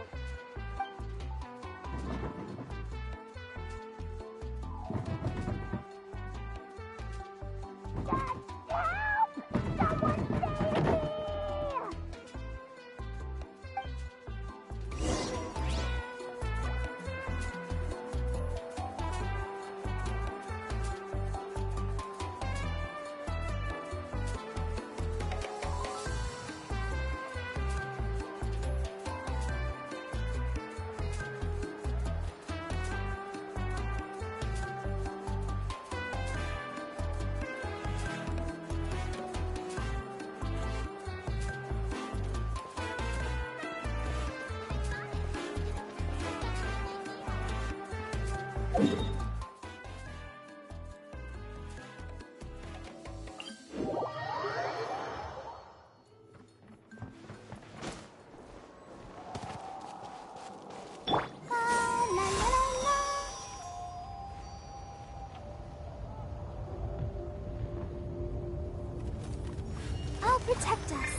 I'll protect us.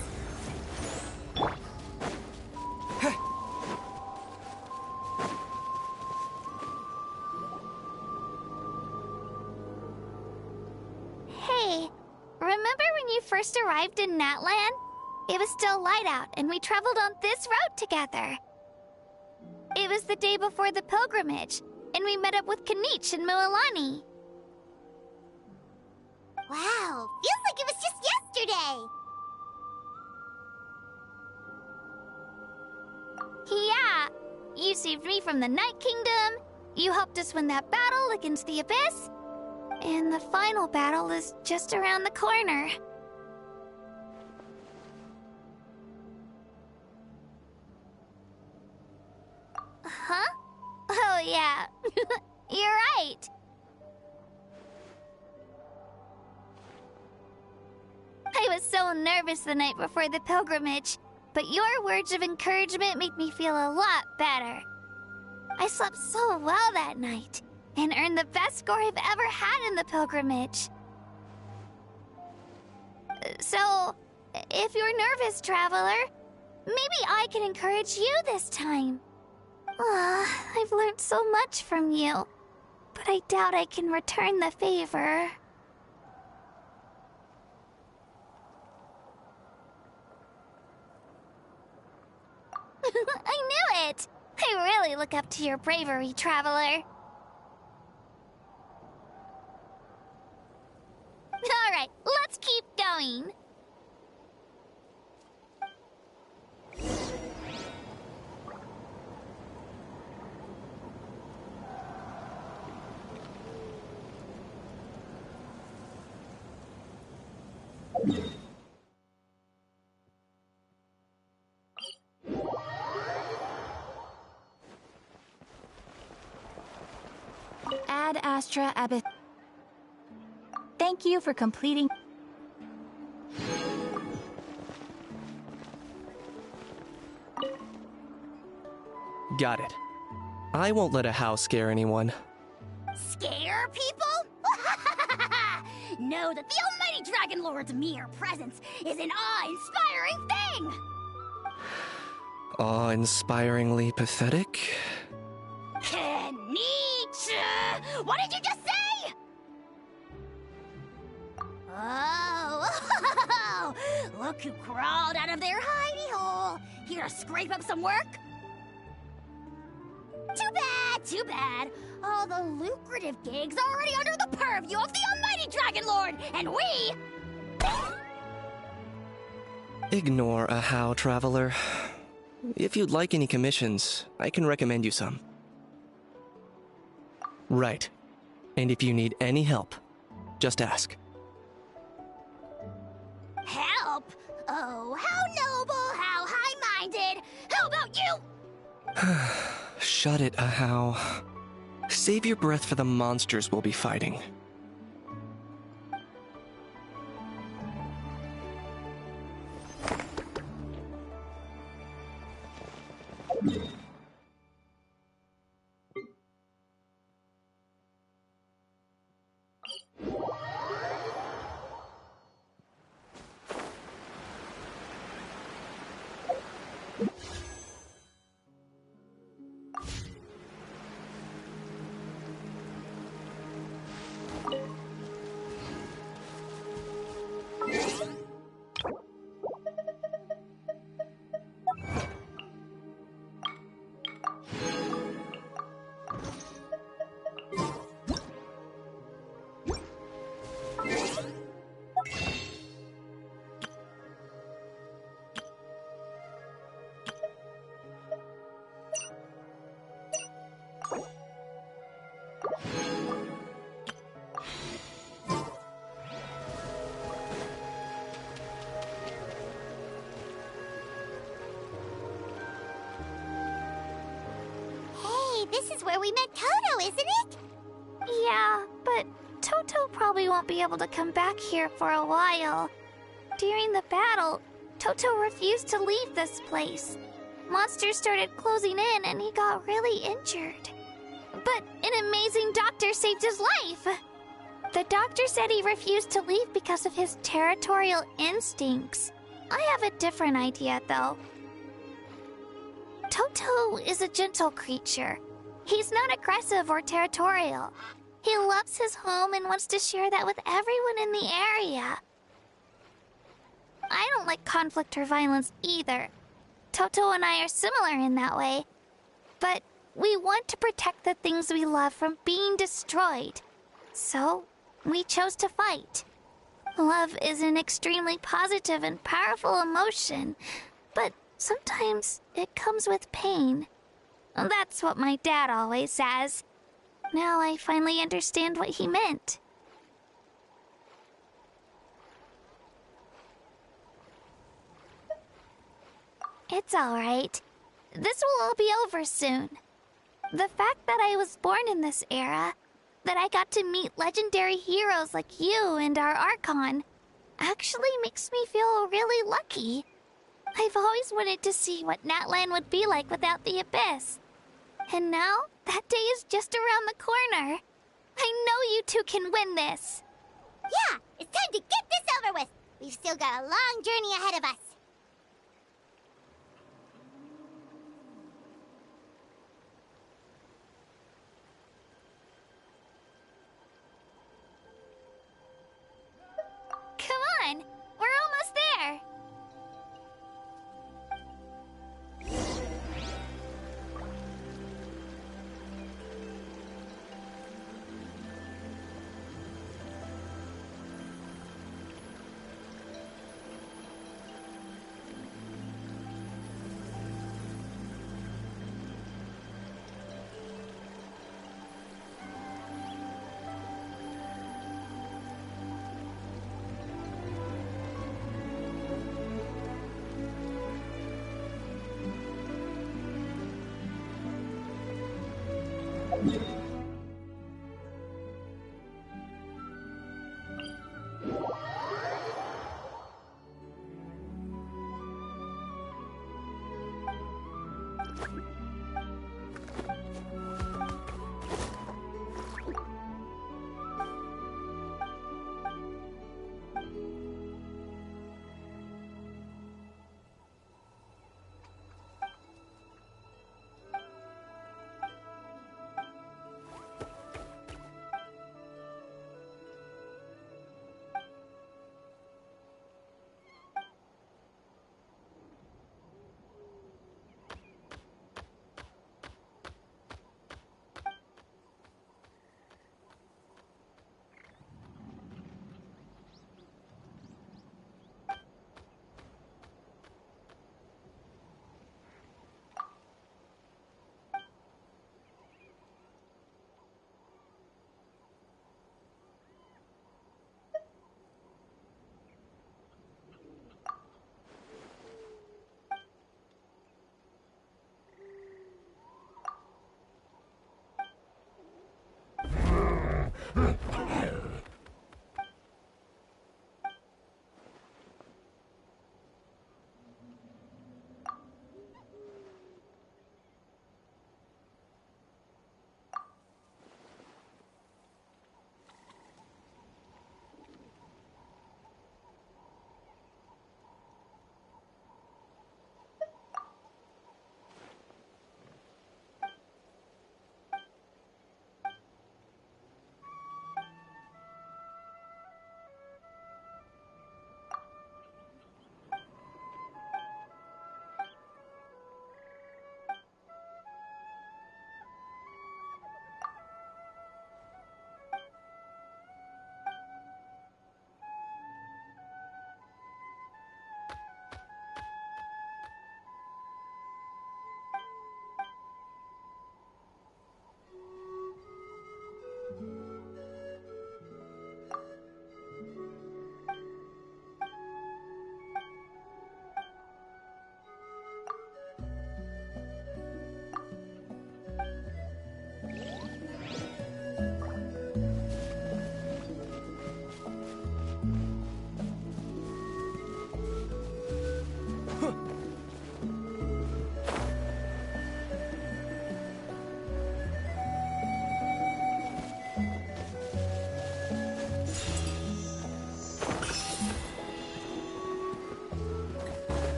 Hey, remember when you first arrived in Natlan? It was still light out, and we traveled on this road together. It was the day before the pilgrimage, and we met up with Kanich and Mualani. Wow, feels like it was just yesterday. Yeah, you saved me from the Night Kingdom, you helped us win that battle against the Abyss, and the final battle is just around the corner. Huh? Oh yeah, you're right. I was so nervous the night before the pilgrimage, but your words of encouragement made me feel a lot better. I slept so well that night, and earned the best score I've ever had in the pilgrimage. So, if you're nervous, traveler, maybe I can encourage you this time. I've learned so much from you, but I doubt I can return the favor. I knew it! I really look up to your bravery, traveler. Alright, let's keep going. Ad Astra Abyss. Thank you for completing. Got it. I won't let a house scare anyone. Scare people? Know that the almighty Dragon Lord's mere presence is an awe-inspiring thing! Awe-inspiringly pathetic? Nietzsche! What did you just say? Oh, look who crawled out of their hidey hole. Here to scrape up some work? Too bad, too bad. All the lucrative gigs are already under the purview of the almighty Dragon Lord, and we... Ignore a how, traveler. If you'd like any commissions, I can recommend you some. Right. And if you need any help, just ask. Help? Oh, how noble, how high-minded. How about you? Shut it, Ahau. Save your breath for the monsters we'll be fighting. This is where we met Toto, isn't it? Yeah, but Toto probably won't be able to come back here for a while. During the battle, Toto refused to leave this place. Monsters started closing in and he got really injured. But an amazing doctor saved his life. The doctor said he refused to leave because of his territorial instincts. I have a different idea, though. Toto is a gentle creature. He's not aggressive or territorial. He loves his home and wants to share that with everyone in the area. I don't like conflict or violence either. Toto and I are similar in that way. But we want to protect the things we love from being destroyed. So, we chose to fight. Love is an extremely positive and powerful emotion, but sometimes it comes with pain. That's what my dad always says. Now I finally understand what he meant. It's alright. This will all be over soon. The fact that I was born in this era, that I got to meet legendary heroes like you and our Archon, actually makes me feel really lucky. I've always wanted to see what Natlan would be like without the Abyss. And now, that day is just around the corner. I know you two can win this. Yeah, it's time to get this over with. We've still got a long journey ahead of us. Come on, we're almost there.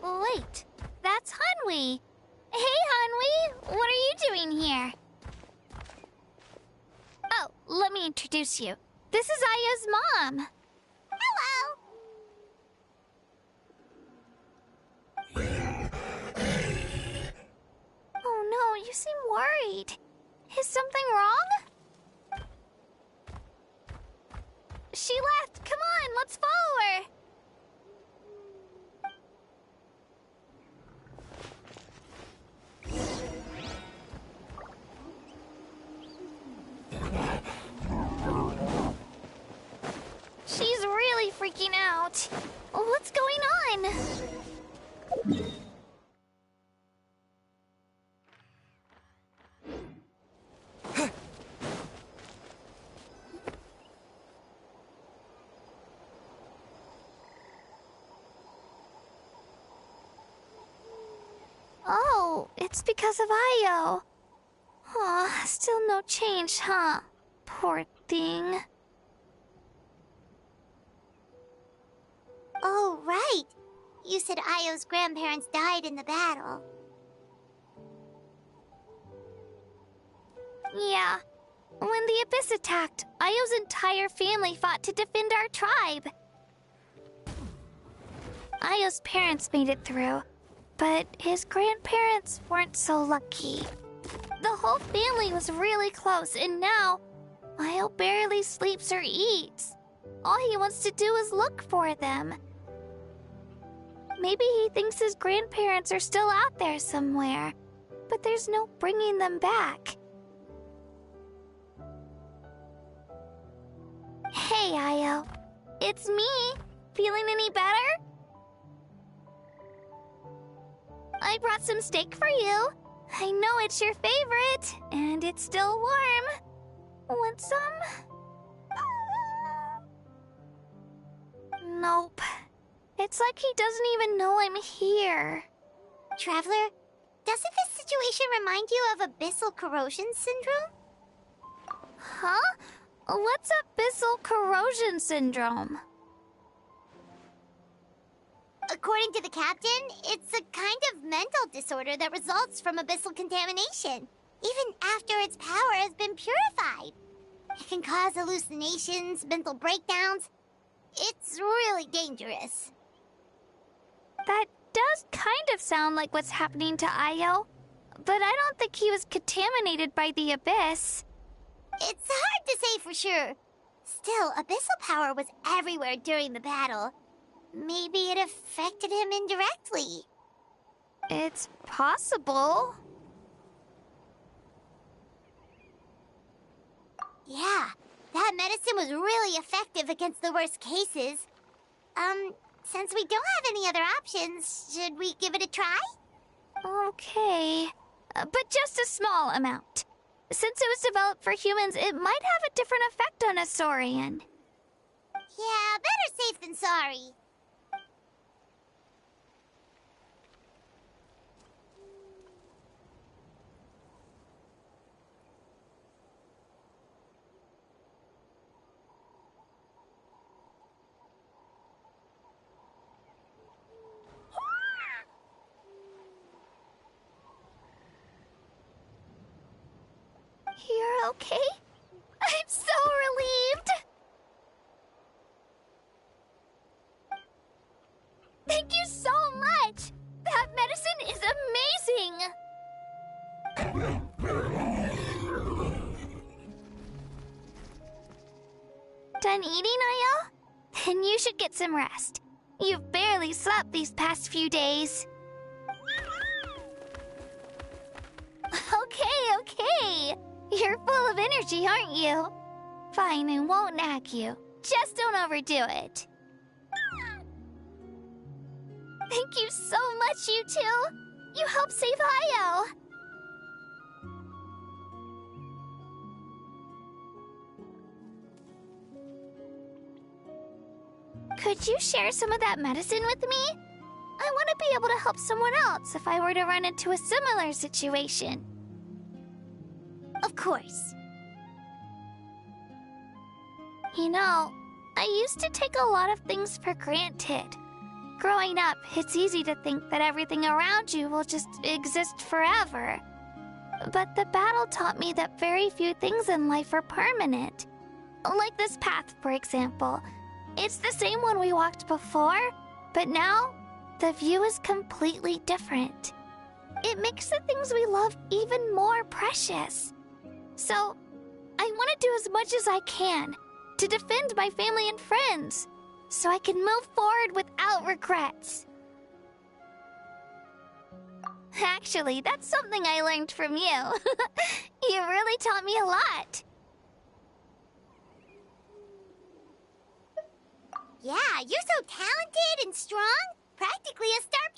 Wait, that's Hanwi. Hey, Hanwi, doing here? Oh, let me introduce you. This is Aya's mom. Hello! Oh no, you seem worried. Is something wrong? She left. Come on, let's follow her. She's really freaking out. What's going on? Oh, it's because of Io. Aw, still no change, huh? Poor thing. Oh, right. You said Io's grandparents died in the battle. Yeah. When the Abyss attacked, Io's entire family fought to defend our tribe. Io's parents made it through, but his grandparents weren't so lucky. The whole family was really close, and now Io barely sleeps or eats. All he wants to do is look for them. Maybe he thinks his grandparents are still out there somewhere, but there's no bringing them back. Hey, Io. It's me. Feeling any better? I brought some steak for you. I know it's your favorite, and it's still warm. Want some? Nope. It's like he doesn't even know I'm here. Traveler, doesn't this situation remind you of abyssal corrosion syndrome? Huh? What's abyssal corrosion syndrome? According to the captain, it's a kind of mental disorder that results from abyssal contamination, even after its power has been purified. It can cause hallucinations, mental breakdowns. It's really dangerous. That does kind of sound like what's happening to Io, but I don't think he was contaminated by the Abyss. It's hard to say for sure. Still, abyssal power was everywhere during the battle. Maybe it affected him indirectly. It's possible. Yeah, that medicine was really effective against the worst cases. Since we don't have any other options, should we give it a try? Okay, but just a small amount. Since it was developed for humans, it might have a different effect on a Saurian. Yeah, better safe than sorry. You're okay? I'm so relieved! Thank you so much! That medicine is amazing! Done eating, Io? Then you should get some rest. You've barely slept these past few days. Okay. You're full of energy, aren't you? Fine, I won't nag you. Just don't overdo it. Thank you so much, you two. You helped save Io. Could you share some of that medicine with me? I want to be able to help someone else if I were to run into a similar situation. Of course. You know, I used to take a lot of things for granted. Growing up, it's easy to think that everything around you will just exist forever. But the battle taught me that very few things in life are permanent. Like this path, for example. It's the same one we walked before, but now the view is completely different. It makes the things we love even more precious. So, I want to do as much as I can to defend my family and friends, so I can move forward without regrets. Actually, that's something I learned from you. You really taught me a lot. Yeah, you're so talented and strong. Practically a star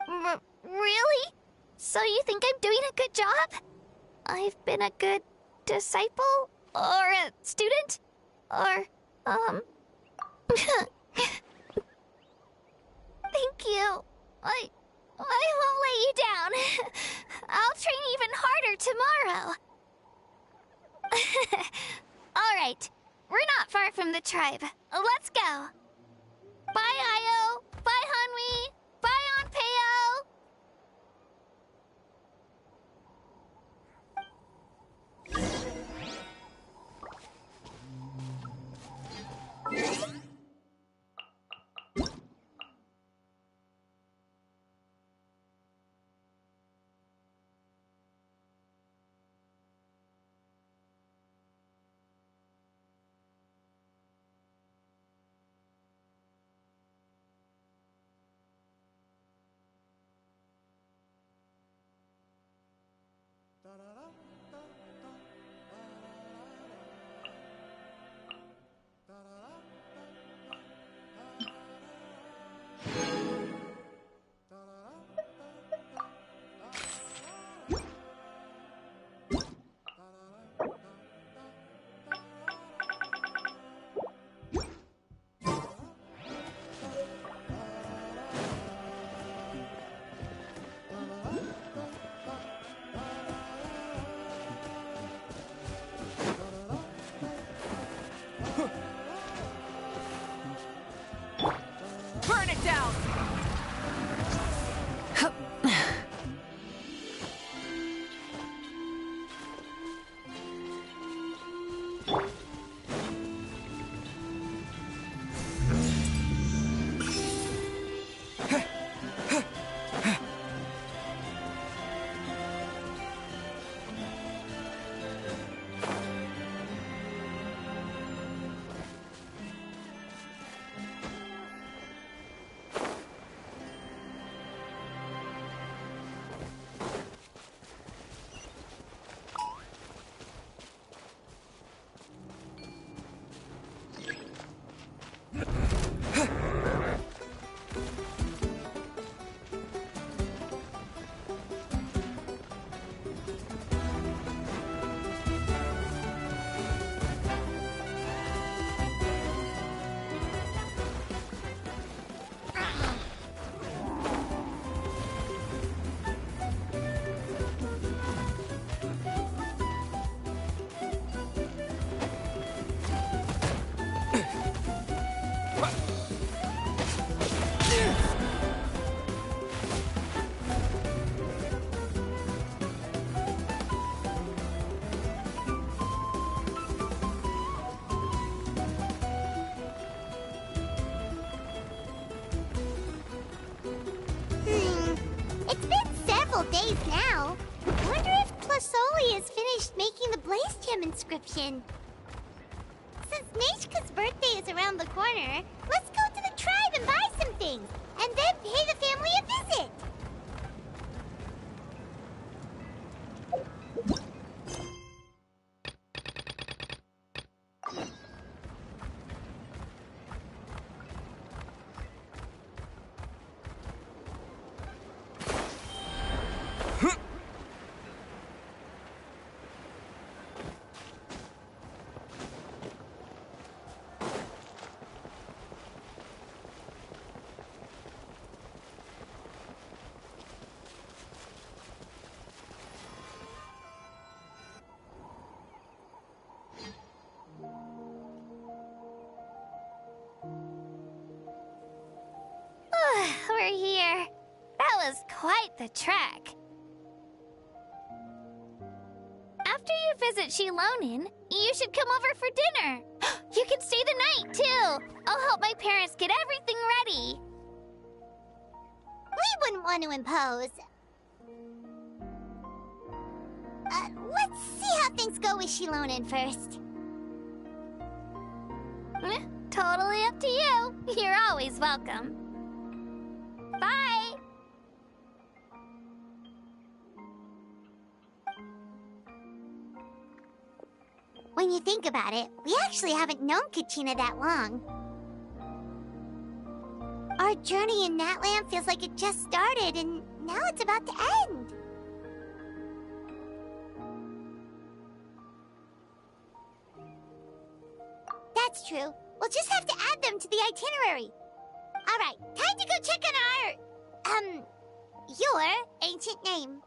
pupil. Really? So you think I'm doing a good job? I've been a good disciple? Or a student? Or, Thank you. I won't let you down. I'll train even harder tomorrow. All right. We're not far from the tribe. Let's go. Bye, Io. Bye, Hanwi. Bye, Onpeo. Burn it down! It's been several days now. Wonder if Plasoli has finished making the Blaze Gem inscription. Since Neshka's birthday is around the corner, let's go to the tribe and buy some things, and then pay the family a visit. We're here. That was quite the trek. After you visit Shilonin, you should come over for dinner. You can stay the night, too. I'll help my parents get everything ready. We wouldn't want to impose. Let's see how things go with Shilonin first. Totally up to you. You're always welcome. Bye! When you think about it, we actually haven't known Kachina that long. Our journey in Natland feels like it just started, and now it's about to end. That's true. We'll just have to add them to the itinerary. All right, time to go check on your ancient name.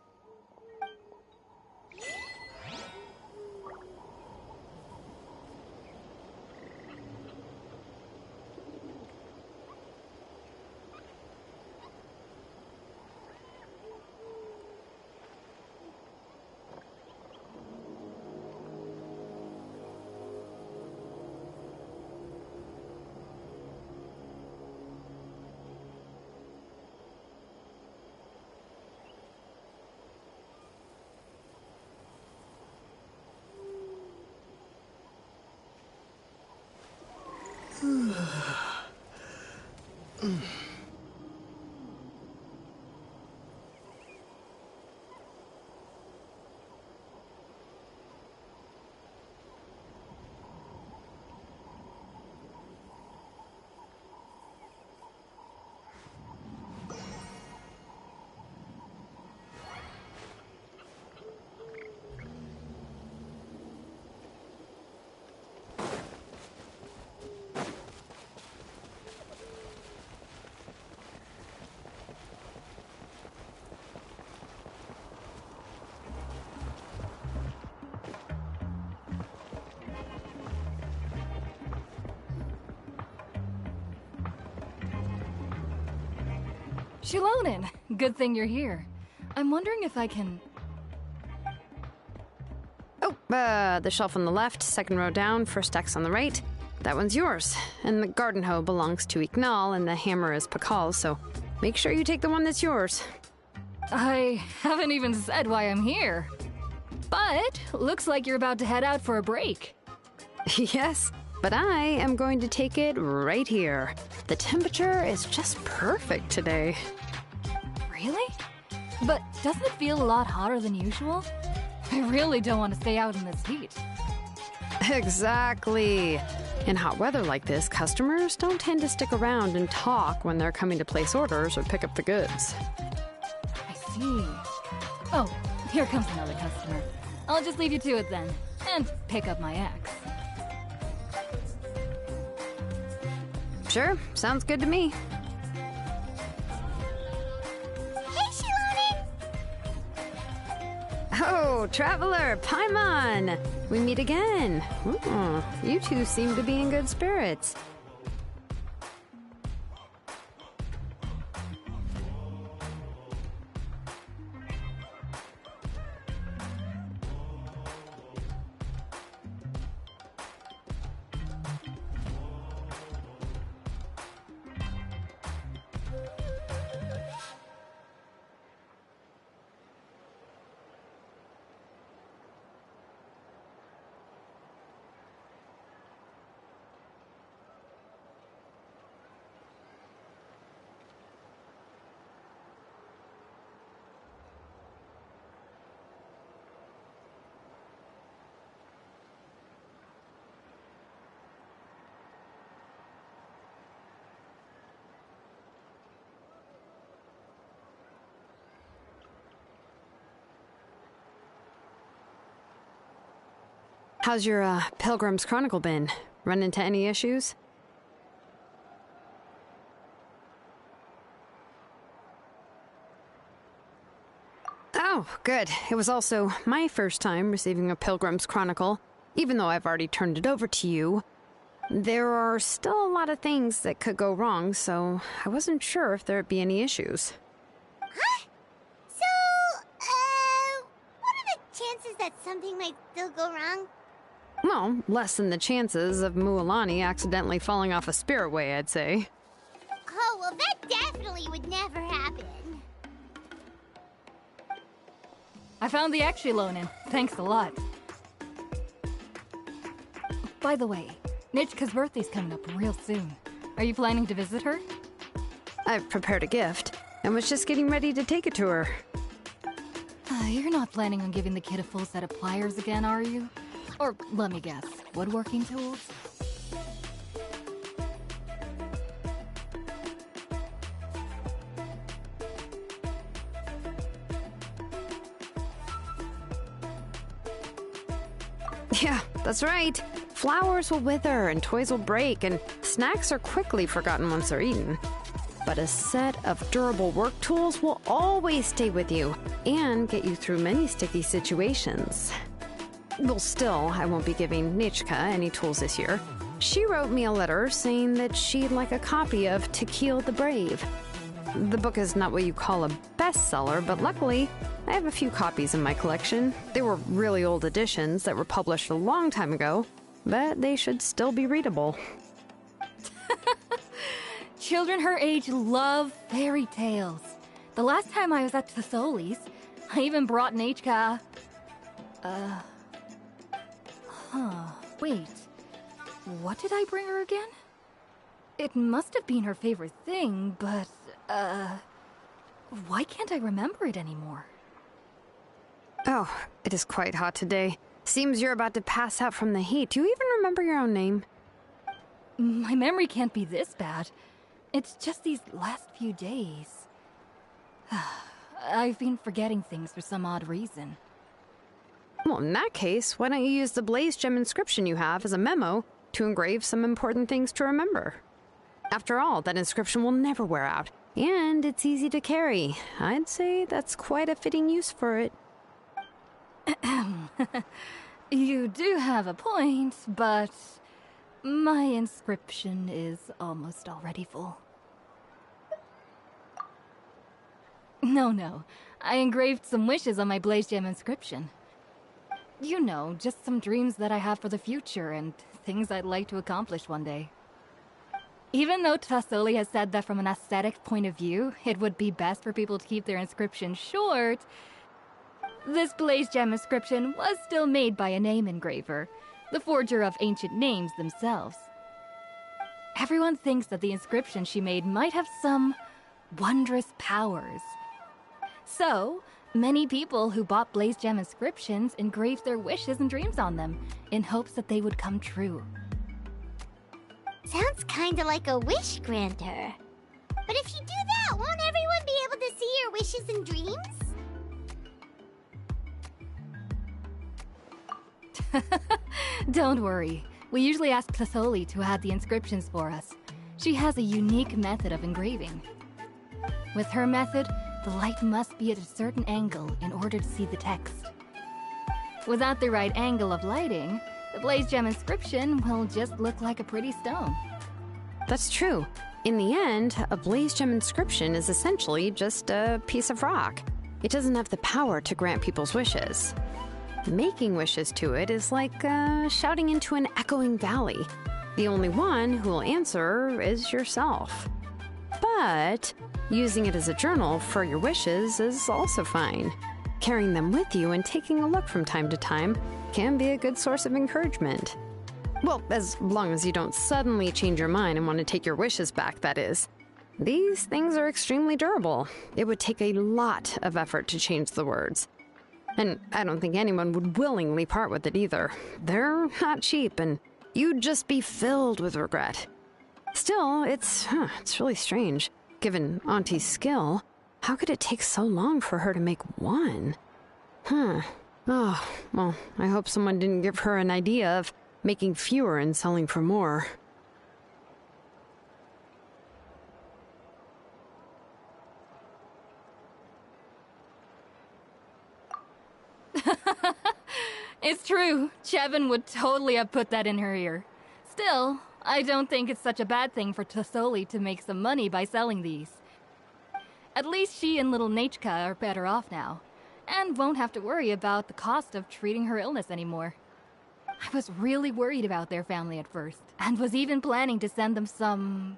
Shilonin, good thing you're here. I'm wondering if I can... Oh, the shelf on the left, second row down, first X on the right. That one's yours. And the garden hoe belongs to Ignal, and the hammer is Pakal's, so make sure you take the one that's yours. I haven't even said why I'm here. But looks like you're about to head out for a break. Yes, but I am going to take it right here. The temperature is just perfect today. Really? But doesn't it feel a lot hotter than usual? I really don't want to stay out in this heat. Exactly. In hot weather like this, customers don't tend to stick around and talk when they're coming to place orders or pick up the goods. I see. Oh, here comes another customer. I'll just leave you to it then, and pick up my axe. Sure, sounds good to me. Hey, Shilonin! Oh, Traveler, Paimon! We meet again. You two seem to be in good spirits. How's your Pilgrim's Chronicle been? Run into any issues? Oh, good. It was also my first time receiving a Pilgrim's Chronicle. Even though I've already turned it over to you, there are still a lot of things that could go wrong, so I wasn't sure if there'd be any issues. Huh? Well, less than the chances of Mualani accidentally falling off a spirit way, I'd say. Oh, well, that definitely would never happen. I found the Exhilonin. Thanks a lot. By the way, Nichka's birthday's coming up real soon. Are you planning to visit her? I've prepared a gift, and was just getting ready to take it to her. You're not planning on giving the kid a full set of pliers again, are you? Or, let me guess, woodworking tools? Yeah, that's right. Flowers will wither and toys will break, and snacks are quickly forgotten once they're eaten. But a set of durable work tools will always stay with you and get you through many sticky situations. Well, still, I won't be giving Nichka any tools this year. She wrote me a letter saying that she'd like a copy of To Kill the Brave. The book is not what you call a bestseller, but luckily, I have a few copies in my collection. They were really old editions that were published a long time ago, but they should still be readable. Children her age love fairy tales. The last time I was at Thesoli's, I even brought Nichka... Wait. What did I bring her again? It must have been her favorite thing, but, why can't I remember it anymore? Oh, it is quite hot today. Seems you're about to pass out from the heat. Do you even remember your own name? My memory can't be this bad. It's just these last few days. I've been forgetting things for some odd reason. Well, in that case, why don't you use the Blaze Gem inscription you have as a memo to engrave some important things to remember? After all, that inscription will never wear out, and it's easy to carry. I'd say that's quite a fitting use for it. You do have a point, but my inscription is almost already full. No. I engraved some wishes on my Blaze Gem inscription. You know, just some dreams that I have for the future and things I'd like to accomplish one day. Even though Thesoli has said that from an aesthetic point of view, it would be best for people to keep their inscription short, this Blaze Gem inscription was still made by a name engraver, the forger of ancient names themselves. Everyone thinks that the inscription she made might have some wondrous powers. So, many people who bought Blaze Gem inscriptions engraved their wishes and dreams on them, in hopes that they would come true. Sounds kinda like a wish granter. But if you do that, won't everyone be able to see your wishes and dreams? Don't worry. We usually ask Thesoli to add the inscriptions for us. She has a unique method of engraving. With her method, the light must be at a certain angle in order to see the text. Without the right angle of lighting, the Blaze Gem inscription will just look like a pretty stone. That's true. In the end, a Blaze Gem inscription is essentially just a piece of rock. It doesn't have the power to grant people's wishes. Making wishes to it is like shouting into an echoing valley. The only one who will answer is yourself. But using it as a journal for your wishes is also fine. Carrying them with you and taking a look from time to time can be a good source of encouragement. Well, as long as you don't suddenly change your mind and want to take your wishes back, that is. These things are extremely durable. It would take a lot of effort to change the words. And I don't think anyone would willingly part with it either. They're not cheap, and you'd just be filled with regret. Still, it's really strange. Given Auntie's skill, how could it take so long for her to make one? Oh, well, I hope someone didn't give her an idea of making fewer and selling for more. It's true. Chevin would totally have put that in her ear. Still, I don't think it's such a bad thing for Thesoli to make some money by selling these. At least she and little Nichka are better off now, and won't have to worry about the cost of treating her illness anymore. I was really worried about their family at first, and was even planning to send them some...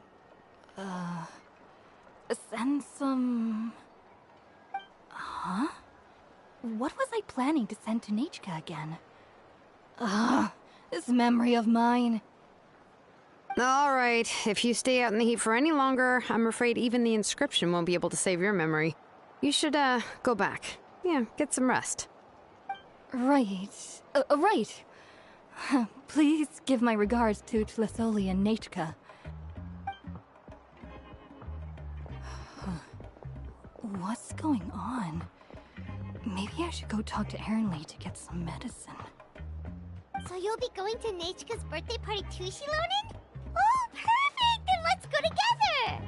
Huh? What was I planning to send to Nichka again? This memory of mine. All right, if you stay out in the heat for any longer, I'm afraid even the inscription won't be able to save your memory. You should, go back. Yeah, get some rest. Right. Right. Please give my regards to Tlisoli and Nichka. What's going on? Maybe I should go talk to Ernly to get some medicine. So you'll be going to Nichka's birthday party too, Shilonen? Oh, perfect! Then let's go together!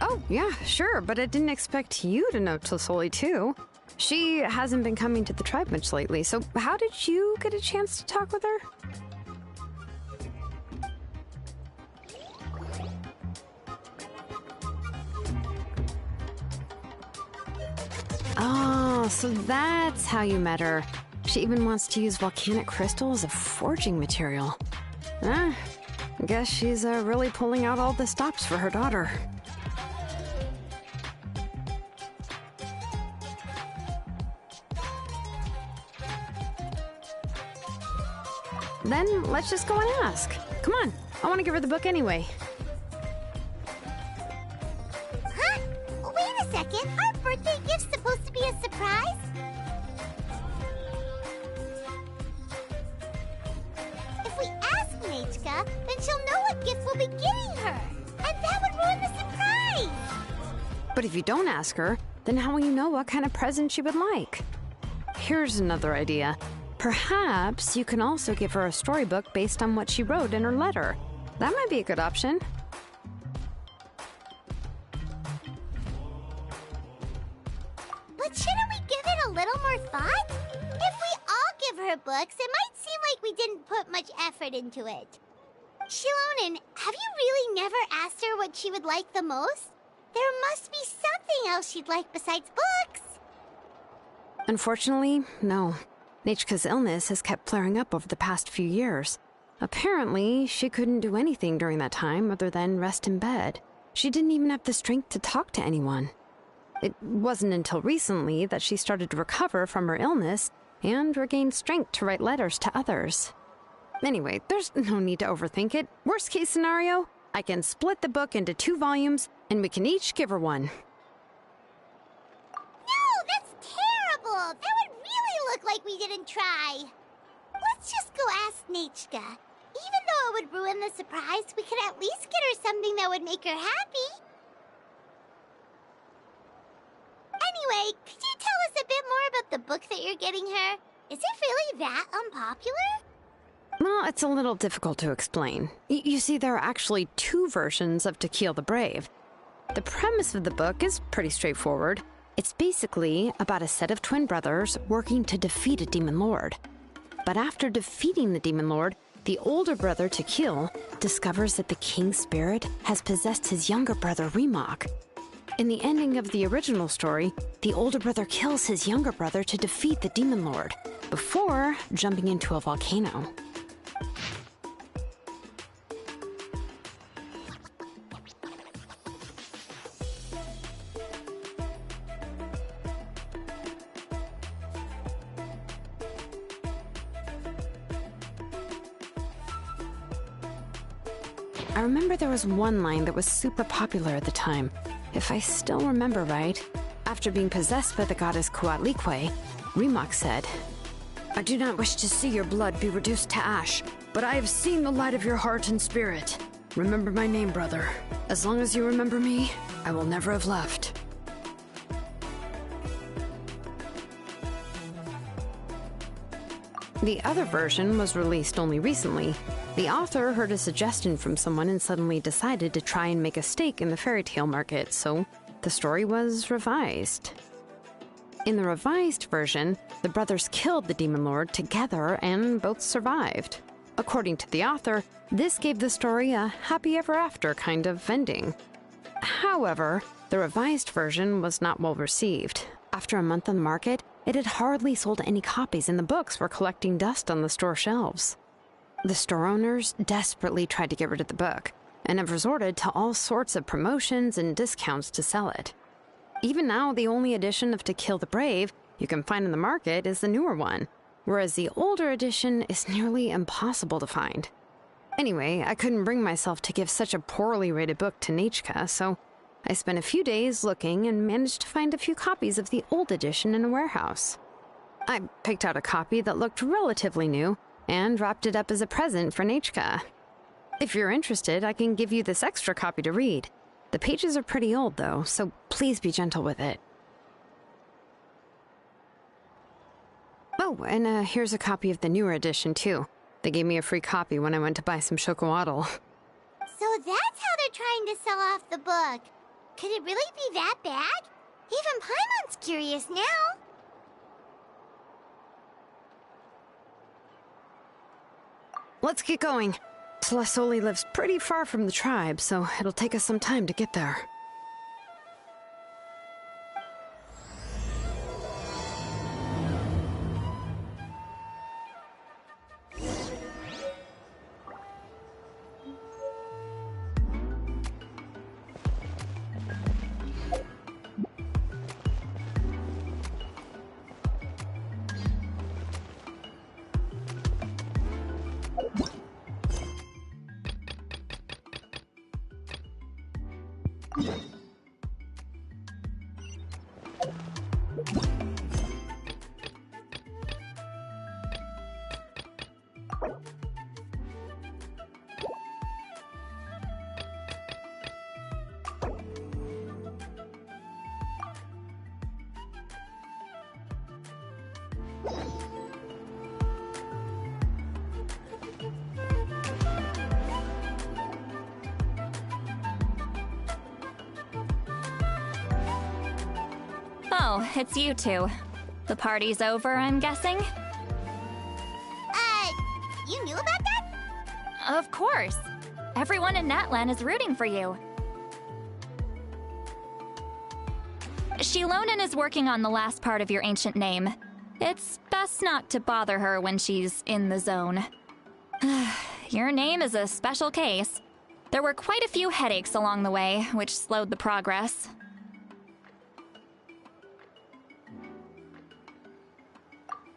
Oh, yeah, sure, but I didn't expect you to know Tlisoli too. She hasn't been coming to the tribe much lately, so how did you get a chance to talk with her? Oh, so that's how you met her. She even wants to use volcanic crystal as a forging material. I guess she's really pulling out all the stops for her daughter. Then let's just go and ask. Come on, I want to give her the book anyway. Huh? Wait a second, our birthday gift's supposed to be a surprise? If we ask Nichka, then she'll know what gift we'll be getting her, and that would ruin the surprise! But if you don't ask her, then how will you know what kind of present she would like? Here's another idea. Perhaps you can also give her a storybook based on what she wrote in her letter. That might be a good option. But shouldn't we give it a little more thought? If we all give her books, it might seem like we didn't put much effort into it. Shilonen, have you really never asked her what she would like the most? There must be something else she'd like besides books. Unfortunately, no. Nichka's illness has kept flaring up over the past few years. Apparently, she couldn't do anything during that time other than rest in bed. She didn't even have the strength to talk to anyone. It wasn't until recently that she started to recover from her illness and regained strength to write letters to others. Anyway, there's no need to overthink it. Worst case scenario, I can split the book into 2 volumes and we can each give her one. No, that's terrible! That would really look like we didn't try. Let's just go ask Nichka. Even though it would ruin the surprise, we could at least get her something that would make her happy. Anyway, could you tell us a bit more about the book that you're getting her? Is it really that unpopular? Well, it's a little difficult to explain. You see, there are actually 2 versions of To Kill the Brave. The premise of the book is pretty straightforward. It's basically about a set of twin brothers working to defeat a demon lord. But after defeating the demon lord, the older brother, To Kill, discovers that the king's spirit has possessed his younger brother, Remok. In the ending of the original story, the older brother kills his younger brother to defeat the demon lord, before jumping into a volcano. I remember there was one line that was super popular at the time. If I still remember right, after being possessed by the goddess Coatlicue, Remok said, "I do not wish to see your blood be reduced to ash, but I have seen the light of your heart and spirit. Remember my name, brother. As long as you remember me, I will never have left." The other version was released only recently. The author heard a suggestion from someone and suddenly decided to try and make a stake in the fairy tale market, so the story was revised. In the revised version, the brothers killed the demon lord together and both survived. According to the author, this gave the story a happy ever after kind of ending. However, the revised version was not well received. After a month on the market, it had hardly sold any copies and the books were collecting dust on the store shelves. The store owners desperately tried to get rid of the book and have resorted to all sorts of promotions and discounts to sell it. Even now, the only edition of To Kill the Brave you can find in the market is the newer one, whereas the older edition is nearly impossible to find. Anyway, I couldn't bring myself to give such a poorly rated book to Nechka, so I spent a few days looking and managed to find a few copies of the old edition in a warehouse. I picked out a copy that looked relatively new and wrapped it up as a present for Nechka. If you're interested, I can give you this extra copy to read. The pages are pretty old, though, so please be gentle with it. Oh, and here's a copy of the newer edition, too. They gave me a free copy when I went to buy some chocowaddle. So that's how they're trying to sell off the book. Could it really be that bad? Even Paimon's curious now. Let's get going. Tlasoli lives pretty far from the tribe, so it'll take us some time to get there. Oh, it's you two. The party's over, I'm guessing? You knew about that? Of course. Everyone in Natlan is rooting for you. Shilonen is working on the last part of your ancient name. It's best not to bother her when she's in the zone. Your name is a special case. There were quite a few headaches along the way, which slowed the progress.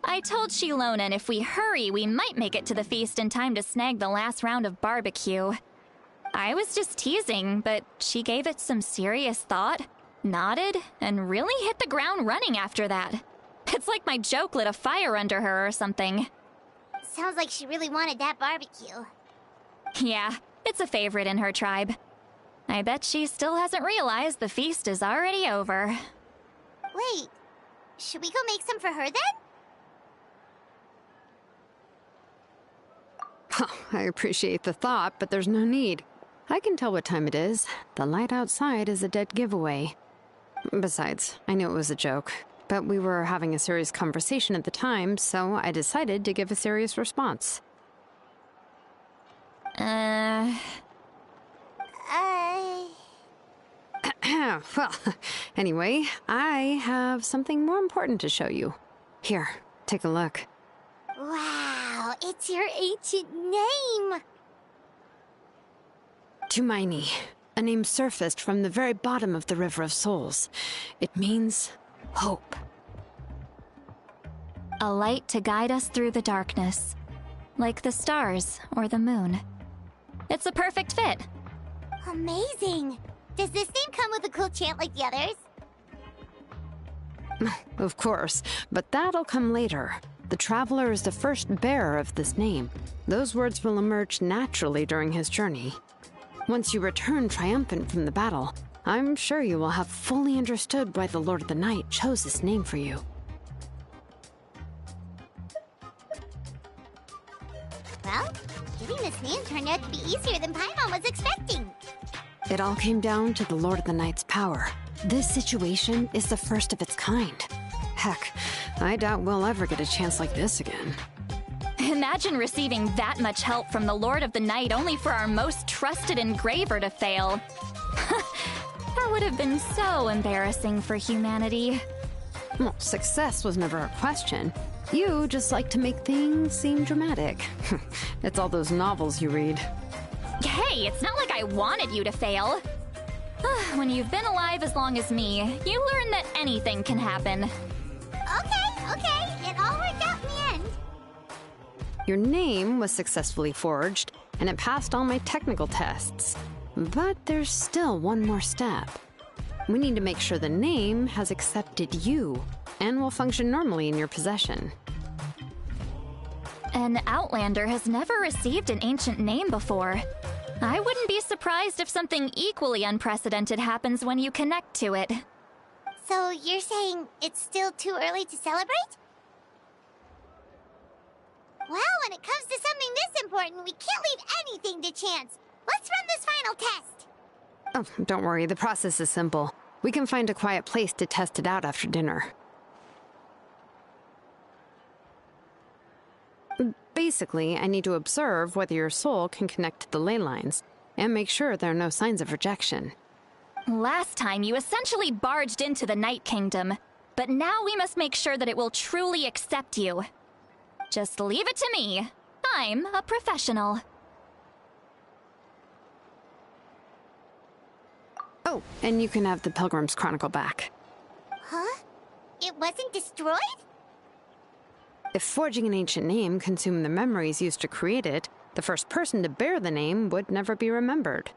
I told Shilonen if we hurry, we might make it to the feast in time to snag the last round of barbecue. I was just teasing, but she gave it some serious thought, nodded, and really hit the ground running after that. It's like my joke lit a fire under her or something. Sounds like she really wanted that barbecue. Yeah, it's a favorite in her tribe. I bet she still hasn't realized the feast is already over. Wait, should we go make some for her then? I appreciate the thought, but there's no need. I can tell what time it is. The light outside is a dead giveaway. Besides, I knew it was a joke, but we were having a serious conversation at the time, so I decided to give a serious response. Well, anyway, I have something more important to show you. Here, take a look. Wow, it's your ancient name! Tumaini, a name surfaced from the very bottom of the River of Souls. It means hope. A light to guide us through the darkness, like the stars or the moon. It's a perfect fit. Amazing! Does this name come with a cool chant like the others? Of course, but that'll come later. The Traveler is the first bearer of this name. Those words will emerge naturally during his journey. Once you return triumphant from the battle, I'm sure you will have fully understood why the Lord of the Night chose this name for you. Well, getting this name turned out to be easier than Paimon was expecting. It all came down to the Lord of the Night's power. This situation is the first of its kind. Heck, I doubt we'll ever get a chance like this again. Imagine receiving that much help from the Lord of the Night only for our most trusted engraver to fail. That would have been so embarrassing for humanity. Well, success was never a question. You just like to make things seem dramatic. It's all those novels you read. Hey, it's not like I wanted you to fail. When you've been alive as long as me, you learn that anything can happen. Okay, it all worked out in the end. Your name was successfully forged, and it passed all my technical tests. But there's still one more step. We need to make sure the name has accepted you, and will function normally in your possession. An Outlander has never received an ancient name before. I wouldn't be surprised if something equally unprecedented happens when you connect to it. So you're saying it's still too early to celebrate? Well, when it comes to something this important, we can't leave anything to chance. Let's run this final test. Oh, don't worry, the process is simple. We can find a quiet place to test it out after dinner. Basically, I need to observe whether your soul can connect to the ley lines, and make sure there are no signs of rejection. Last time, you essentially barged into the Night Kingdom, but now we must make sure that it will truly accept you. Just leave it to me. I'm a professional. Oh, and you can have the Pilgrim's Chronicle back. Huh? It wasn't destroyed? If forging an ancient name consumed the memories used to create it, the first person to bear the name would never be remembered.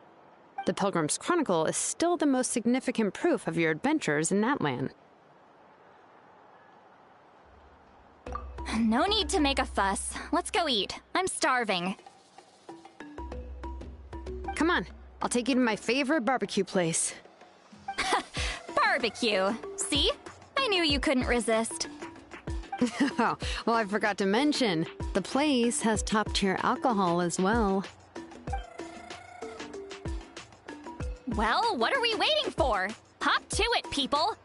The Pilgrim's Chronicle is still the most significant proof of your adventures in Natlan. No need to make a fuss. Let's go eat. I'm starving. Come on, I'll take you to my favorite barbecue place. Barbecue. See? I knew you couldn't resist. Oh, well, I forgot to mention, the place has top-tier alcohol as well. Well, what are we waiting for? Hop to it, people!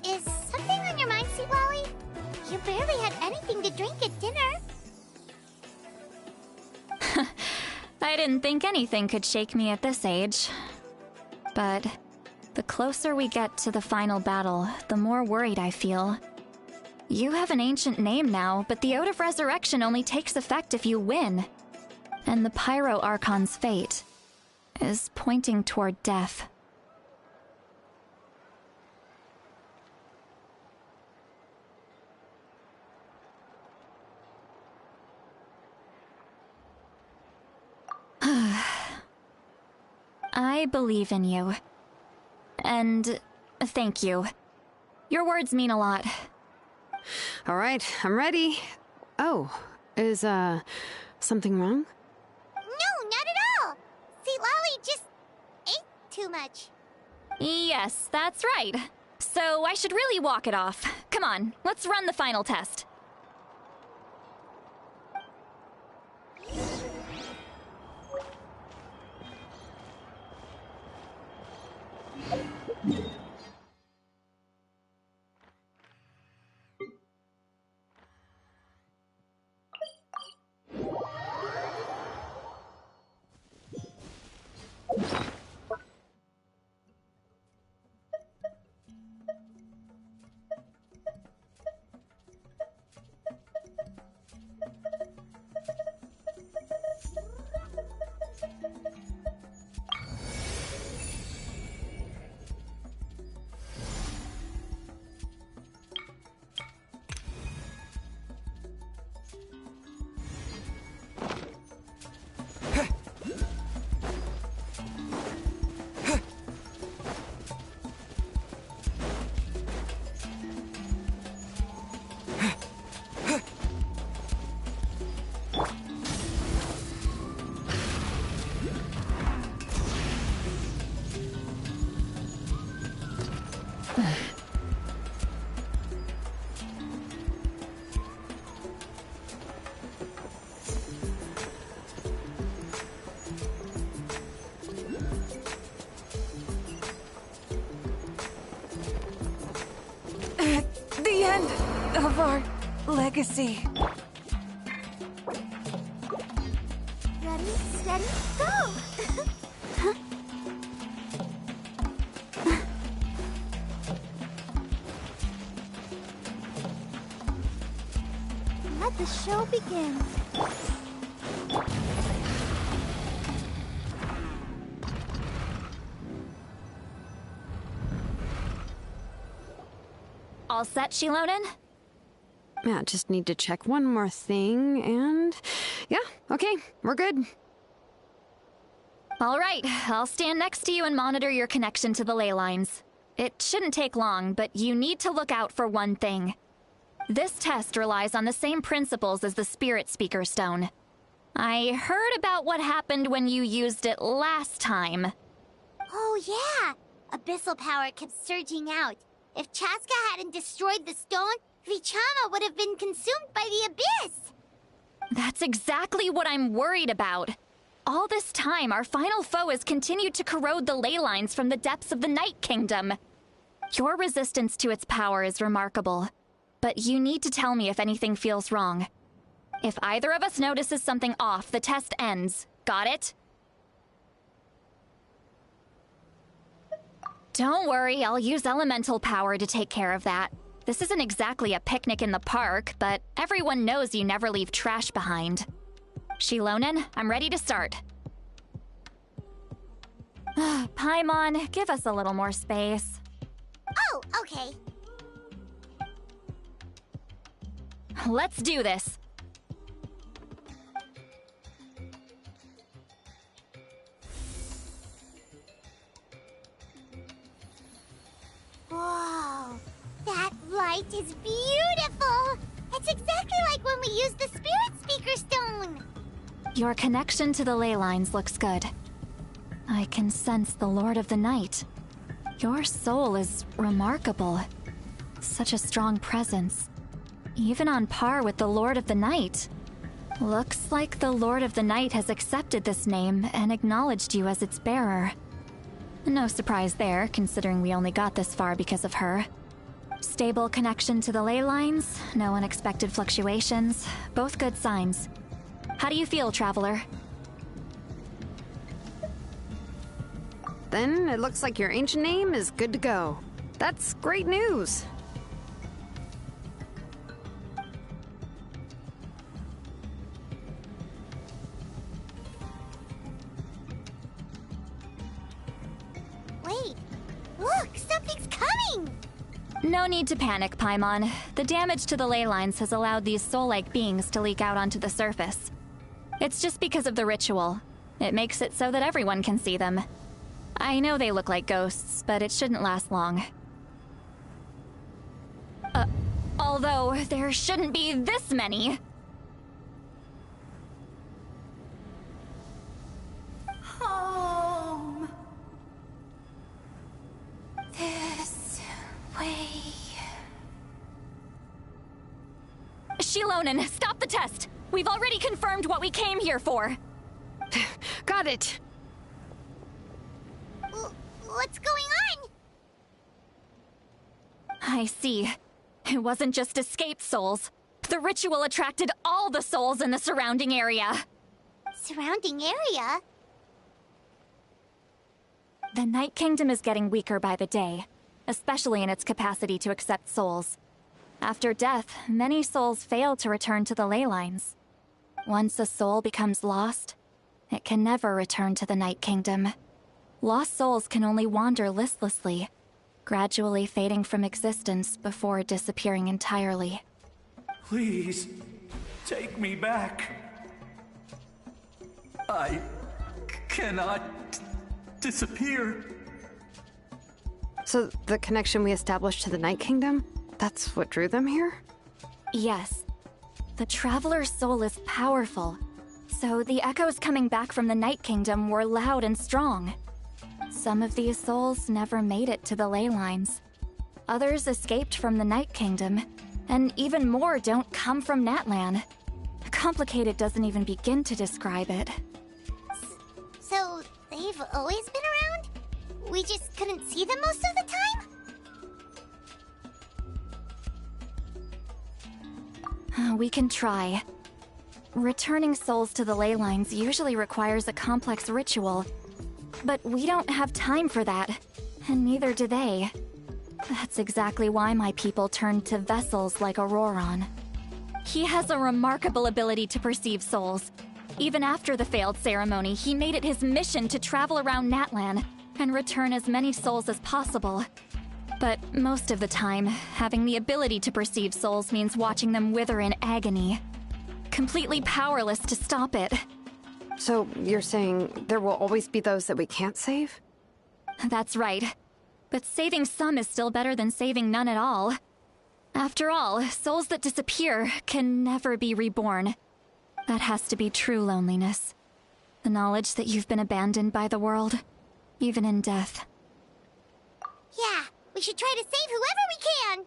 Is something on your mind, Sweet Lolly? You barely had anything to drink at dinner. I didn't think anything could shake me at this age. But the closer we get to the final battle, the more worried I feel. You have an ancient name now, but the Ode of Resurrection only takes effect if you win. And the Pyro Archon's fate is pointing toward death. I believe in you. And thank you. Your words mean a lot. All right, I'm ready. Oh, is, something wrong? No, not at all. Sweet Lolly just ate too much. Yes, that's right. So I should really walk it off. Come on, let's run the final test. end of our legacy. Ready, steady, go! Let the show begin. All set, Shilonen? Yeah, just need to check one more thing, and... yeah, okay, we're good. All right, I'll stand next to you and monitor your connection to the ley lines. It shouldn't take long, but you need to look out for one thing. This test relies on the same principles as the Spirit Speaker Stone. I heard about what happened when you used it last time. Oh yeah! Abyssal power kept surging out. If Chaska hadn't destroyed the stone, Vichama would have been consumed by the abyss! That's exactly what I'm worried about. All this time, our final foe has continued to corrode the ley lines from the depths of the Night Kingdom. Your resistance to its power is remarkable, but you need to tell me if anything feels wrong. If either of us notices something off, the test ends. Got it? Don't worry, I'll use elemental power to take care of that. This isn't exactly a picnic in the park, but everyone knows you never leave trash behind. Shilonen, I'm ready to start. Paimon, give us a little more space. Oh, okay. Let's do this. Whoa, that light is beautiful! It's exactly like when we used the Spirit Speaker Stone! Your connection to the ley lines looks good. I can sense the Lord of the Night. Your soul is remarkable. Such a strong presence. Even on par with the Lord of the Night. Looks like the Lord of the Night has accepted this name and acknowledged you as its bearer. No surprise there, considering we only got this far because of her. Stable connection to the ley lines, no unexpected fluctuations, both good signs. How do you feel, Traveler? Then it looks like your ancient name is good to go. That's great news. Wait, look, something's coming! No need to panic, Paimon. The damage to the ley lines has allowed these soul-like beings to leak out onto the surface. It's just because of the ritual. It makes it so that everyone can see them. I know they look like ghosts, but it shouldn't last long. Although, there shouldn't be this many. Home. This way. Shilonen, stop the test! We've already confirmed what we came here for. Got it. What's going on? I see. It wasn't just escaped souls. The ritual attracted all the souls in the surrounding area. Surrounding area? The Night Kingdom is getting weaker by the day, especially in its capacity to accept souls. After death, many souls fail to return to the ley lines. Once a soul becomes lost, it can never return to the Night Kingdom. Lost souls can only wander listlessly, gradually fading from existence before disappearing entirely. Please, take me back. I cannot disappear. So the connection we established to the Night Kingdom, that's what drew them here? Yes. The Traveler's soul is powerful, so the echoes coming back from the Night Kingdom were loud and strong. Some of these souls never made it to the ley lines. Others escaped from the Night Kingdom, and even more don't come from Natlan. Complicated doesn't even begin to describe it. So, they've always been around? We just couldn't see them most of the time? We can try. Returning souls to the ley lines usually requires a complex ritual, but we don't have time for that, and neither do they. That's exactly why my people turned to vessels like Auroron. He has a remarkable ability to perceive souls. Even after the failed ceremony, he made it his mission to travel around Natlan and return as many souls as possible. But most of the time, having the ability to perceive souls means watching them wither in agony. Completely powerless to stop it. So you're saying there will always be those that we can't save? That's right. But saving some is still better than saving none at all. After all, souls that disappear can never be reborn. That has to be true loneliness. The knowledge that you've been abandoned by the world, even in death. Yeah, we should try to save whoever we can!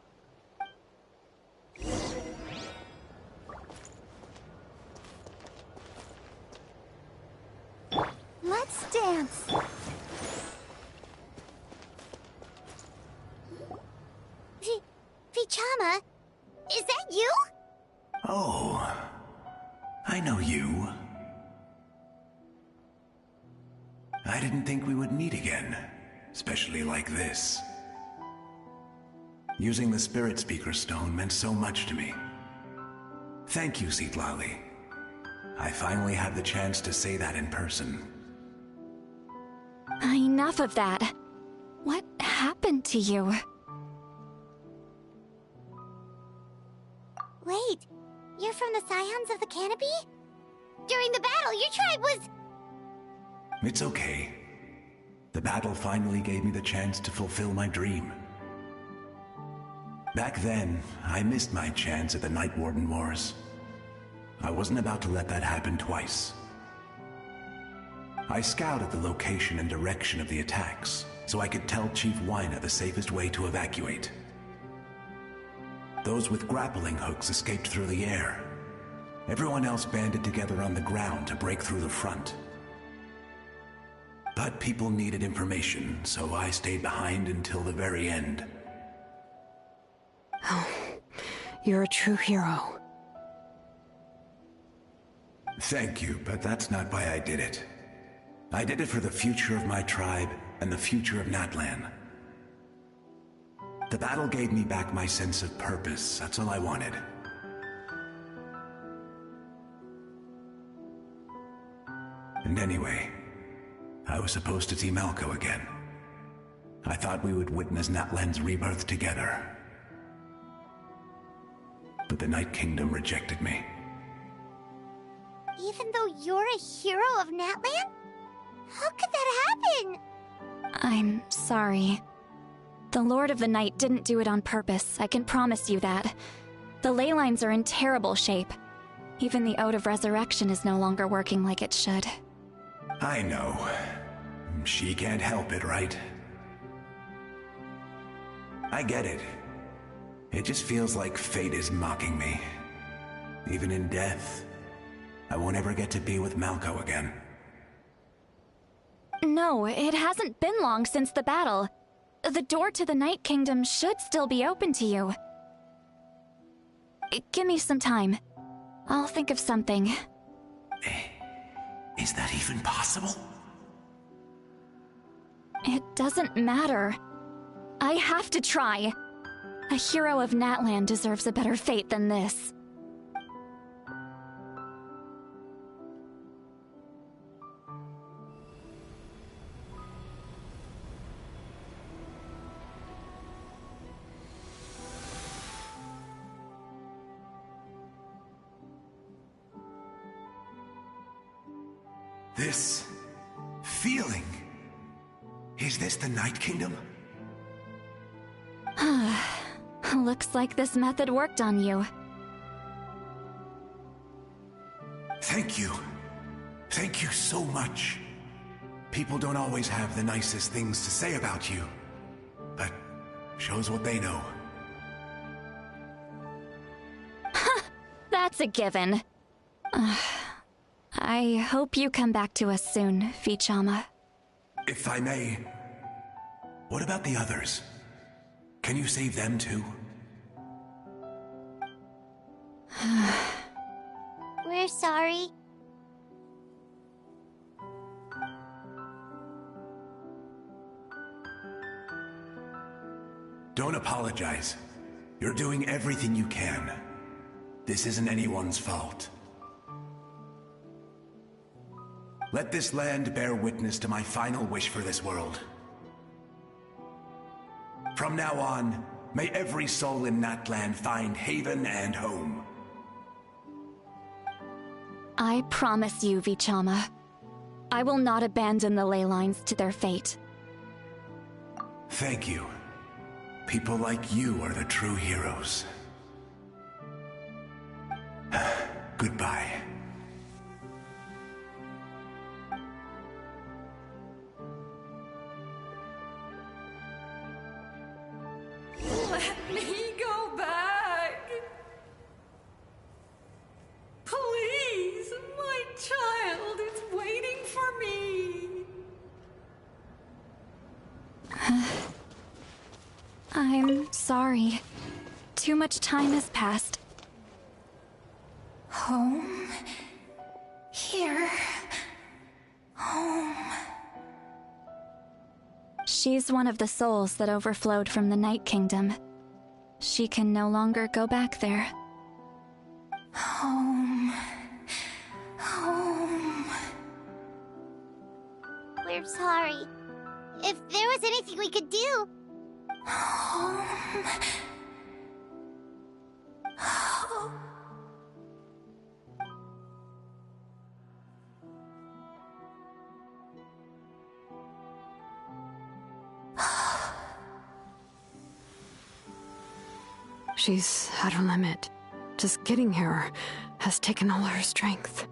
Let's dance. Vichama, is that you? Oh, I know you. I didn't think we would meet again, especially like this. Using the Spirit Speaker Stone meant so much to me. Thank you, Citlali. I finally had the chance to say that in person. Enough of that. What happened to you? Wait, you're from the Scions of the Canopy? During the battle, your tribe was... It's okay. The battle finally gave me the chance to fulfill my dream. Back then, I missed my chance at the Night Warden Wars. I wasn't about to let that happen twice. I scouted the location and direction of the attacks, so I could tell Chief Wyna the safest way to evacuate. Those with grappling hooks escaped through the air. Everyone else banded together on the ground to break through the front. But people needed information, so I stayed behind until the very end. Oh, you're a true hero. Thank you, but that's not why I did it. I did it for the future of my tribe and the future of Natlan. The battle gave me back my sense of purpose. That's all I wanted. And anyway, I was supposed to see Malco again. I thought we would witness Natlan's rebirth together. But the Night Kingdom rejected me. Even though you're a hero of Natlan? How could that happen? I'm sorry. The Lord of the Night didn't do it on purpose, I can promise you that. The ley lines are in terrible shape. Even the Ode of Resurrection is no longer working like it should. I know. She can't help it, right? I get it. It just feels like fate is mocking me. Even in death, I won't ever get to be with Malco again. No, it hasn't been long since the battle. The door to the Night Kingdom should still be open to you. Give me some time. I'll think of something. Is that even possible? It doesn't matter. I have to try. A hero of Natlan deserves a better fate than this. This feeling. Is this the Night Kingdom? Looks like this method worked on you. Thank you. Thank you so much. People don't always have the nicest things to say about you, but shows what they know. That's a given. I hope you come back to us soon, Vichama. If I may, what about the others? Can you save them too? We're sorry. Don't apologize. You're doing everything you can. This isn't anyone's fault. Let this land bear witness to my final wish for this world. From now on, may every soul in Natland find haven and home. I promise you, Vichama. I will not abandon the ley lines to their fate. Thank you. People like you are the true heroes. Goodbye. Let me go back. Please, my child is waiting for me. I'm sorry. Too much time has passed. Home. Here. Home. She's one of the souls that overflowed from the Night Kingdom. She can no longer go back there. Home. Home. We're sorry. If there was anything we could do... Home. She's at her limit. Just getting here has taken all her strength.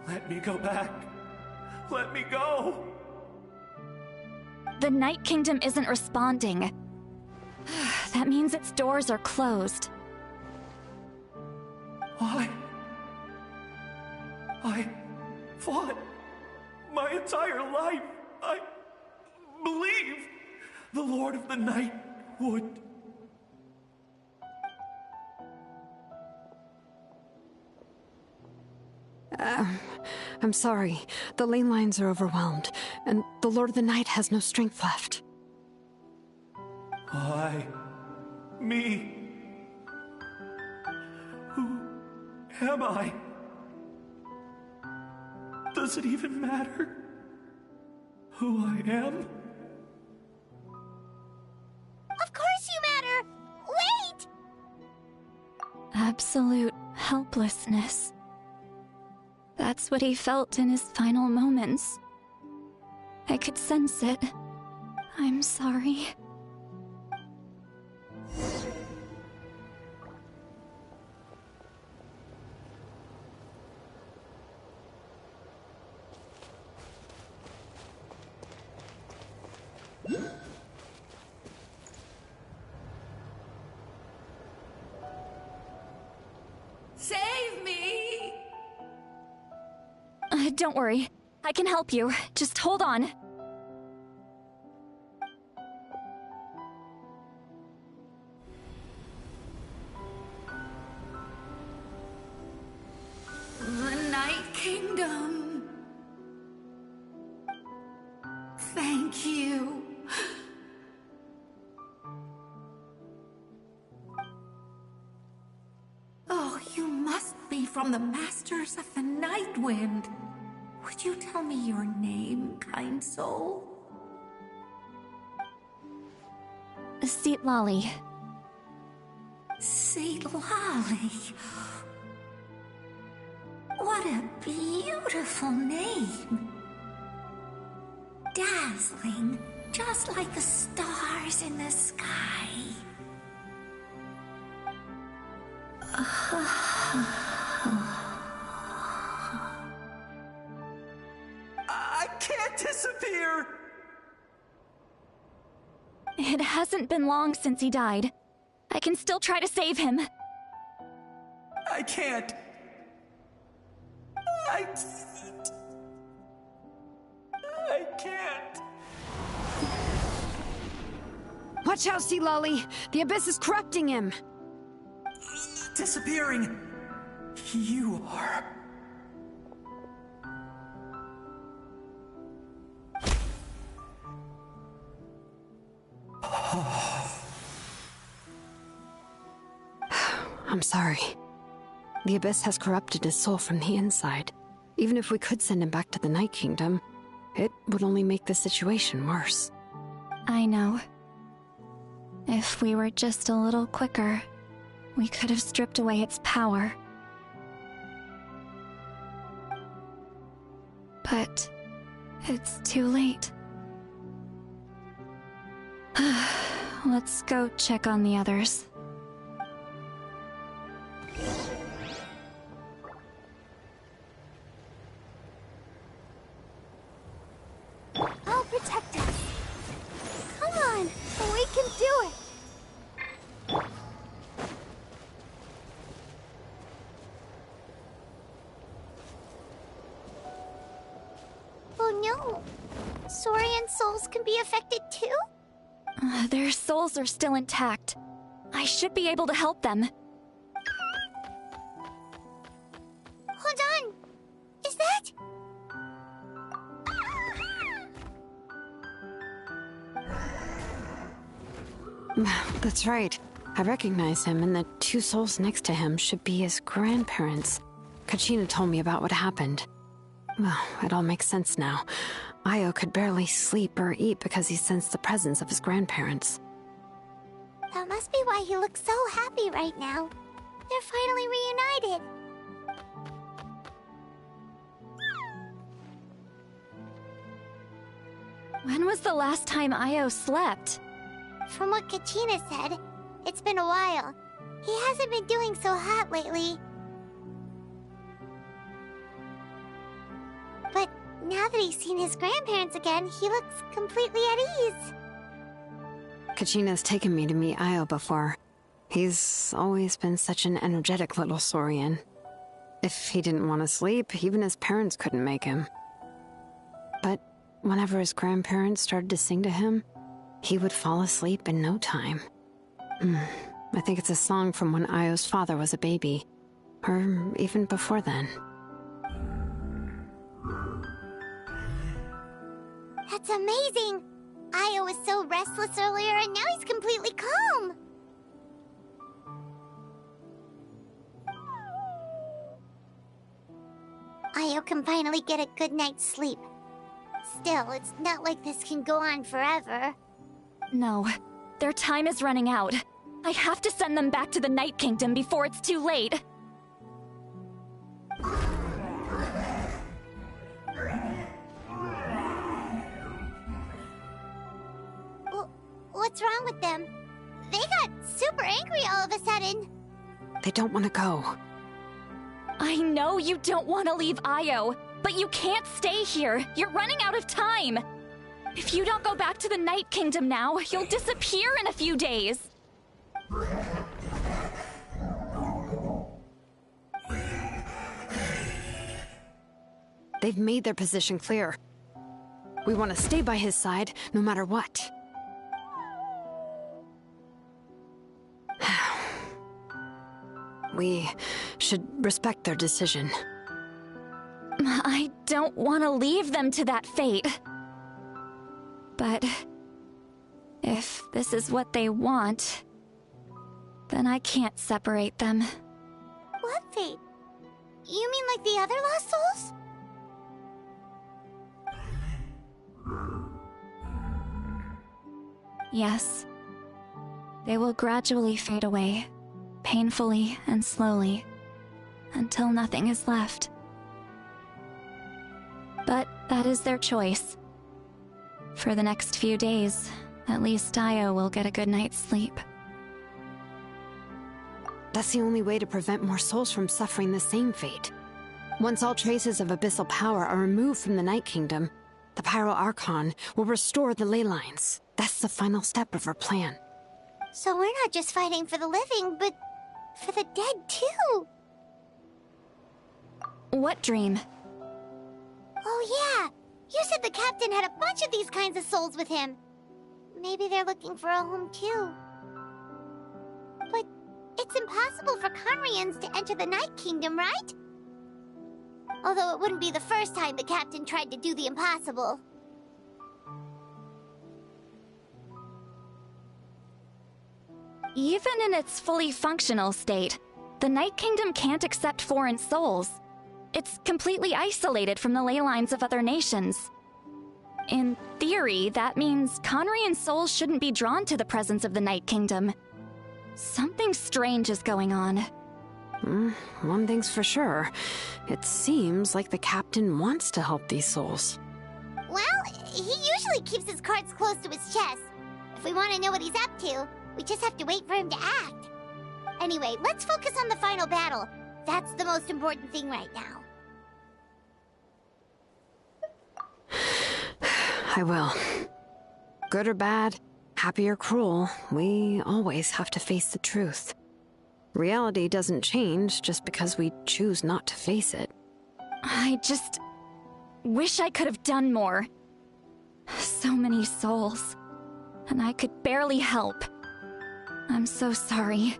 Let me go back. Let me go. The Night Kingdom isn't responding. That means its doors are closed. I fought my entire life. I believed the Lord of the Night would. I'm sorry. The ley lines are overwhelmed, and the Lord of the Night has no strength left. Me. Who am I? Does it even matter who I am? Of course you matter! Wait! Absolute helplessness. That's what he felt in his final moments. I could sense it. I'm sorry. Save me! Don't worry. I can help you. Just hold on. The Night Kingdom. Thank you. Oh, you must be from the Masters of the Night Wind. Would you tell me your name, kind soul? Seat Lolly. Seat Lolly. What a beautiful name. Dazzling, just like the stars in the sky. I can't disappear! It hasn't been long since he died. I can still try to save him. I can't. I can't. What Watch out, Sea Lolly! The Abyss is corrupting him! Disappearing! You are... I'm sorry. The Abyss has corrupted his soul from the inside. Even if we could send him back to the Night Kingdom, it would only make the situation worse. I know. If we were just a little quicker, we could have stripped away its power. But it's too late. Let's go check on the others. I'll protect us. Come on, we can do it. Oh no. Saurian souls can be affected too? Their souls are still intact. I should be able to help them. Hold on. Is that... That's right. I recognize him, and the two souls next to him should be his grandparents. Kachina told me about what happened. Well, it all makes sense now. Io could barely sleep or eat because he sensed the presence of his grandparents. That must be why he looks so happy right now. They're finally reunited. When was the last time Io slept? From what Kachina said, it's been a while. He hasn't been doing so hot lately. But now that he's seen his grandparents again, he looks completely at ease. Kachina's taken me to meet Io before. He's always been such an energetic little Saurian. If he didn't want to sleep, even his parents couldn't make him. But whenever his grandparents started to sing to him, he would fall asleep in no time. I think it's a song from when Io's father was a baby, or even before then. That's amazing! Io was so restless earlier, and now he's completely calm! Io can finally get a good night's sleep. Still, it's not like this can go on forever. No, their time is running out. I have to send them back to the Night Kingdom before it's too late. What's wrong with them? They got super angry all of a sudden. They don't want to go. I know you don't want to leave Io, but you can't stay here. You're running out of time. If you don't go back to the Night Kingdom now, you'll disappear in a few days. They've made their position clear. We want to stay by his side, no matter what. We should respect their decision. I don't want to leave them to that fate. But if this is what they want, then I can't separate them. What fate? You mean like the other lost souls? Yes. They will gradually fade away, painfully and slowly, until nothing is left. But that is their choice. For the next few days, at least Io will get a good night's sleep. That's the only way to prevent more souls from suffering the same fate. Once all traces of abyssal power are removed from the Night Kingdom, the Pyro Archon will restore the ley lines. That's the final step of our plan. So we're not just fighting for the living, but for the dead too. What dream? Oh yeah, you said the captain had a bunch of these kinds of souls with him. maybe they're looking for a home too. But it's impossible for Conrians to enter the Night Kingdom, right? Although it wouldn't be the first time the captain tried to do the impossible. Even in its fully functional state, the Night Kingdom can't accept foreign souls. It's completely isolated from the ley lines of other nations. In theory, that means Conrian souls shouldn't be drawn to the presence of the Night Kingdom. Something strange is going on. One thing's for sure. It seems like the captain wants to help these souls. Well, he usually keeps his cards close to his chest. If we want to know what he's up to, we just have to wait for him to act. Anyway, let's focus on the final battle. That's the most important thing right now. I will. Good or bad, happy or cruel, we always have to face the truth. Reality doesn't change just because we choose not to face it. I just wish I could have done more. So many souls, and I could barely help. I'm so sorry.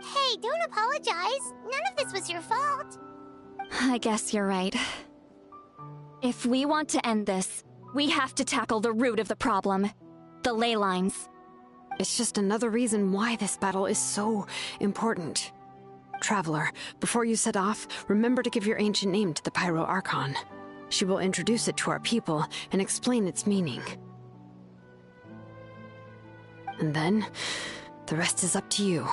Hey, don't apologize. None of this was your fault. I guess you're right. If we want to end this, we have to tackle the root of the problem. The ley lines. It's just another reason why this battle is so important. Traveler, before you set off, remember to give your ancient name to the Pyro Archon. She will introduce it to our people and explain its meaning. And then, the rest is up to you.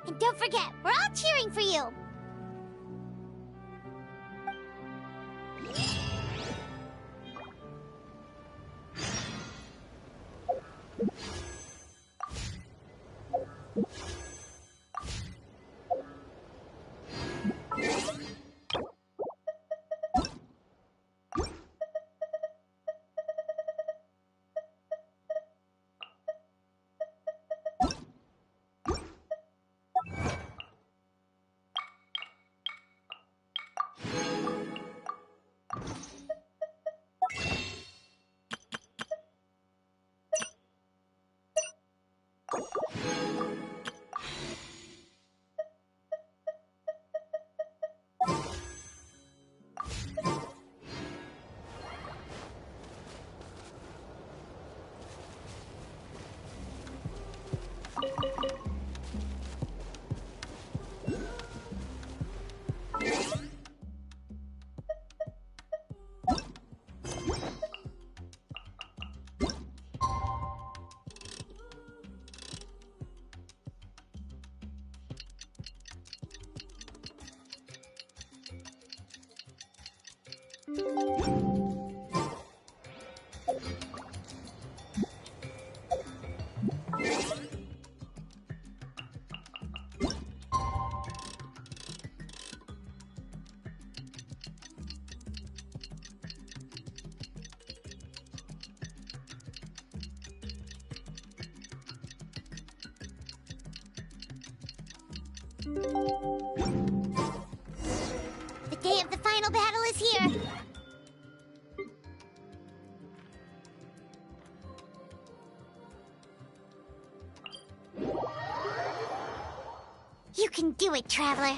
And don't forget, we're all cheering for you. The day of the final battle is here. You can do it, Traveler.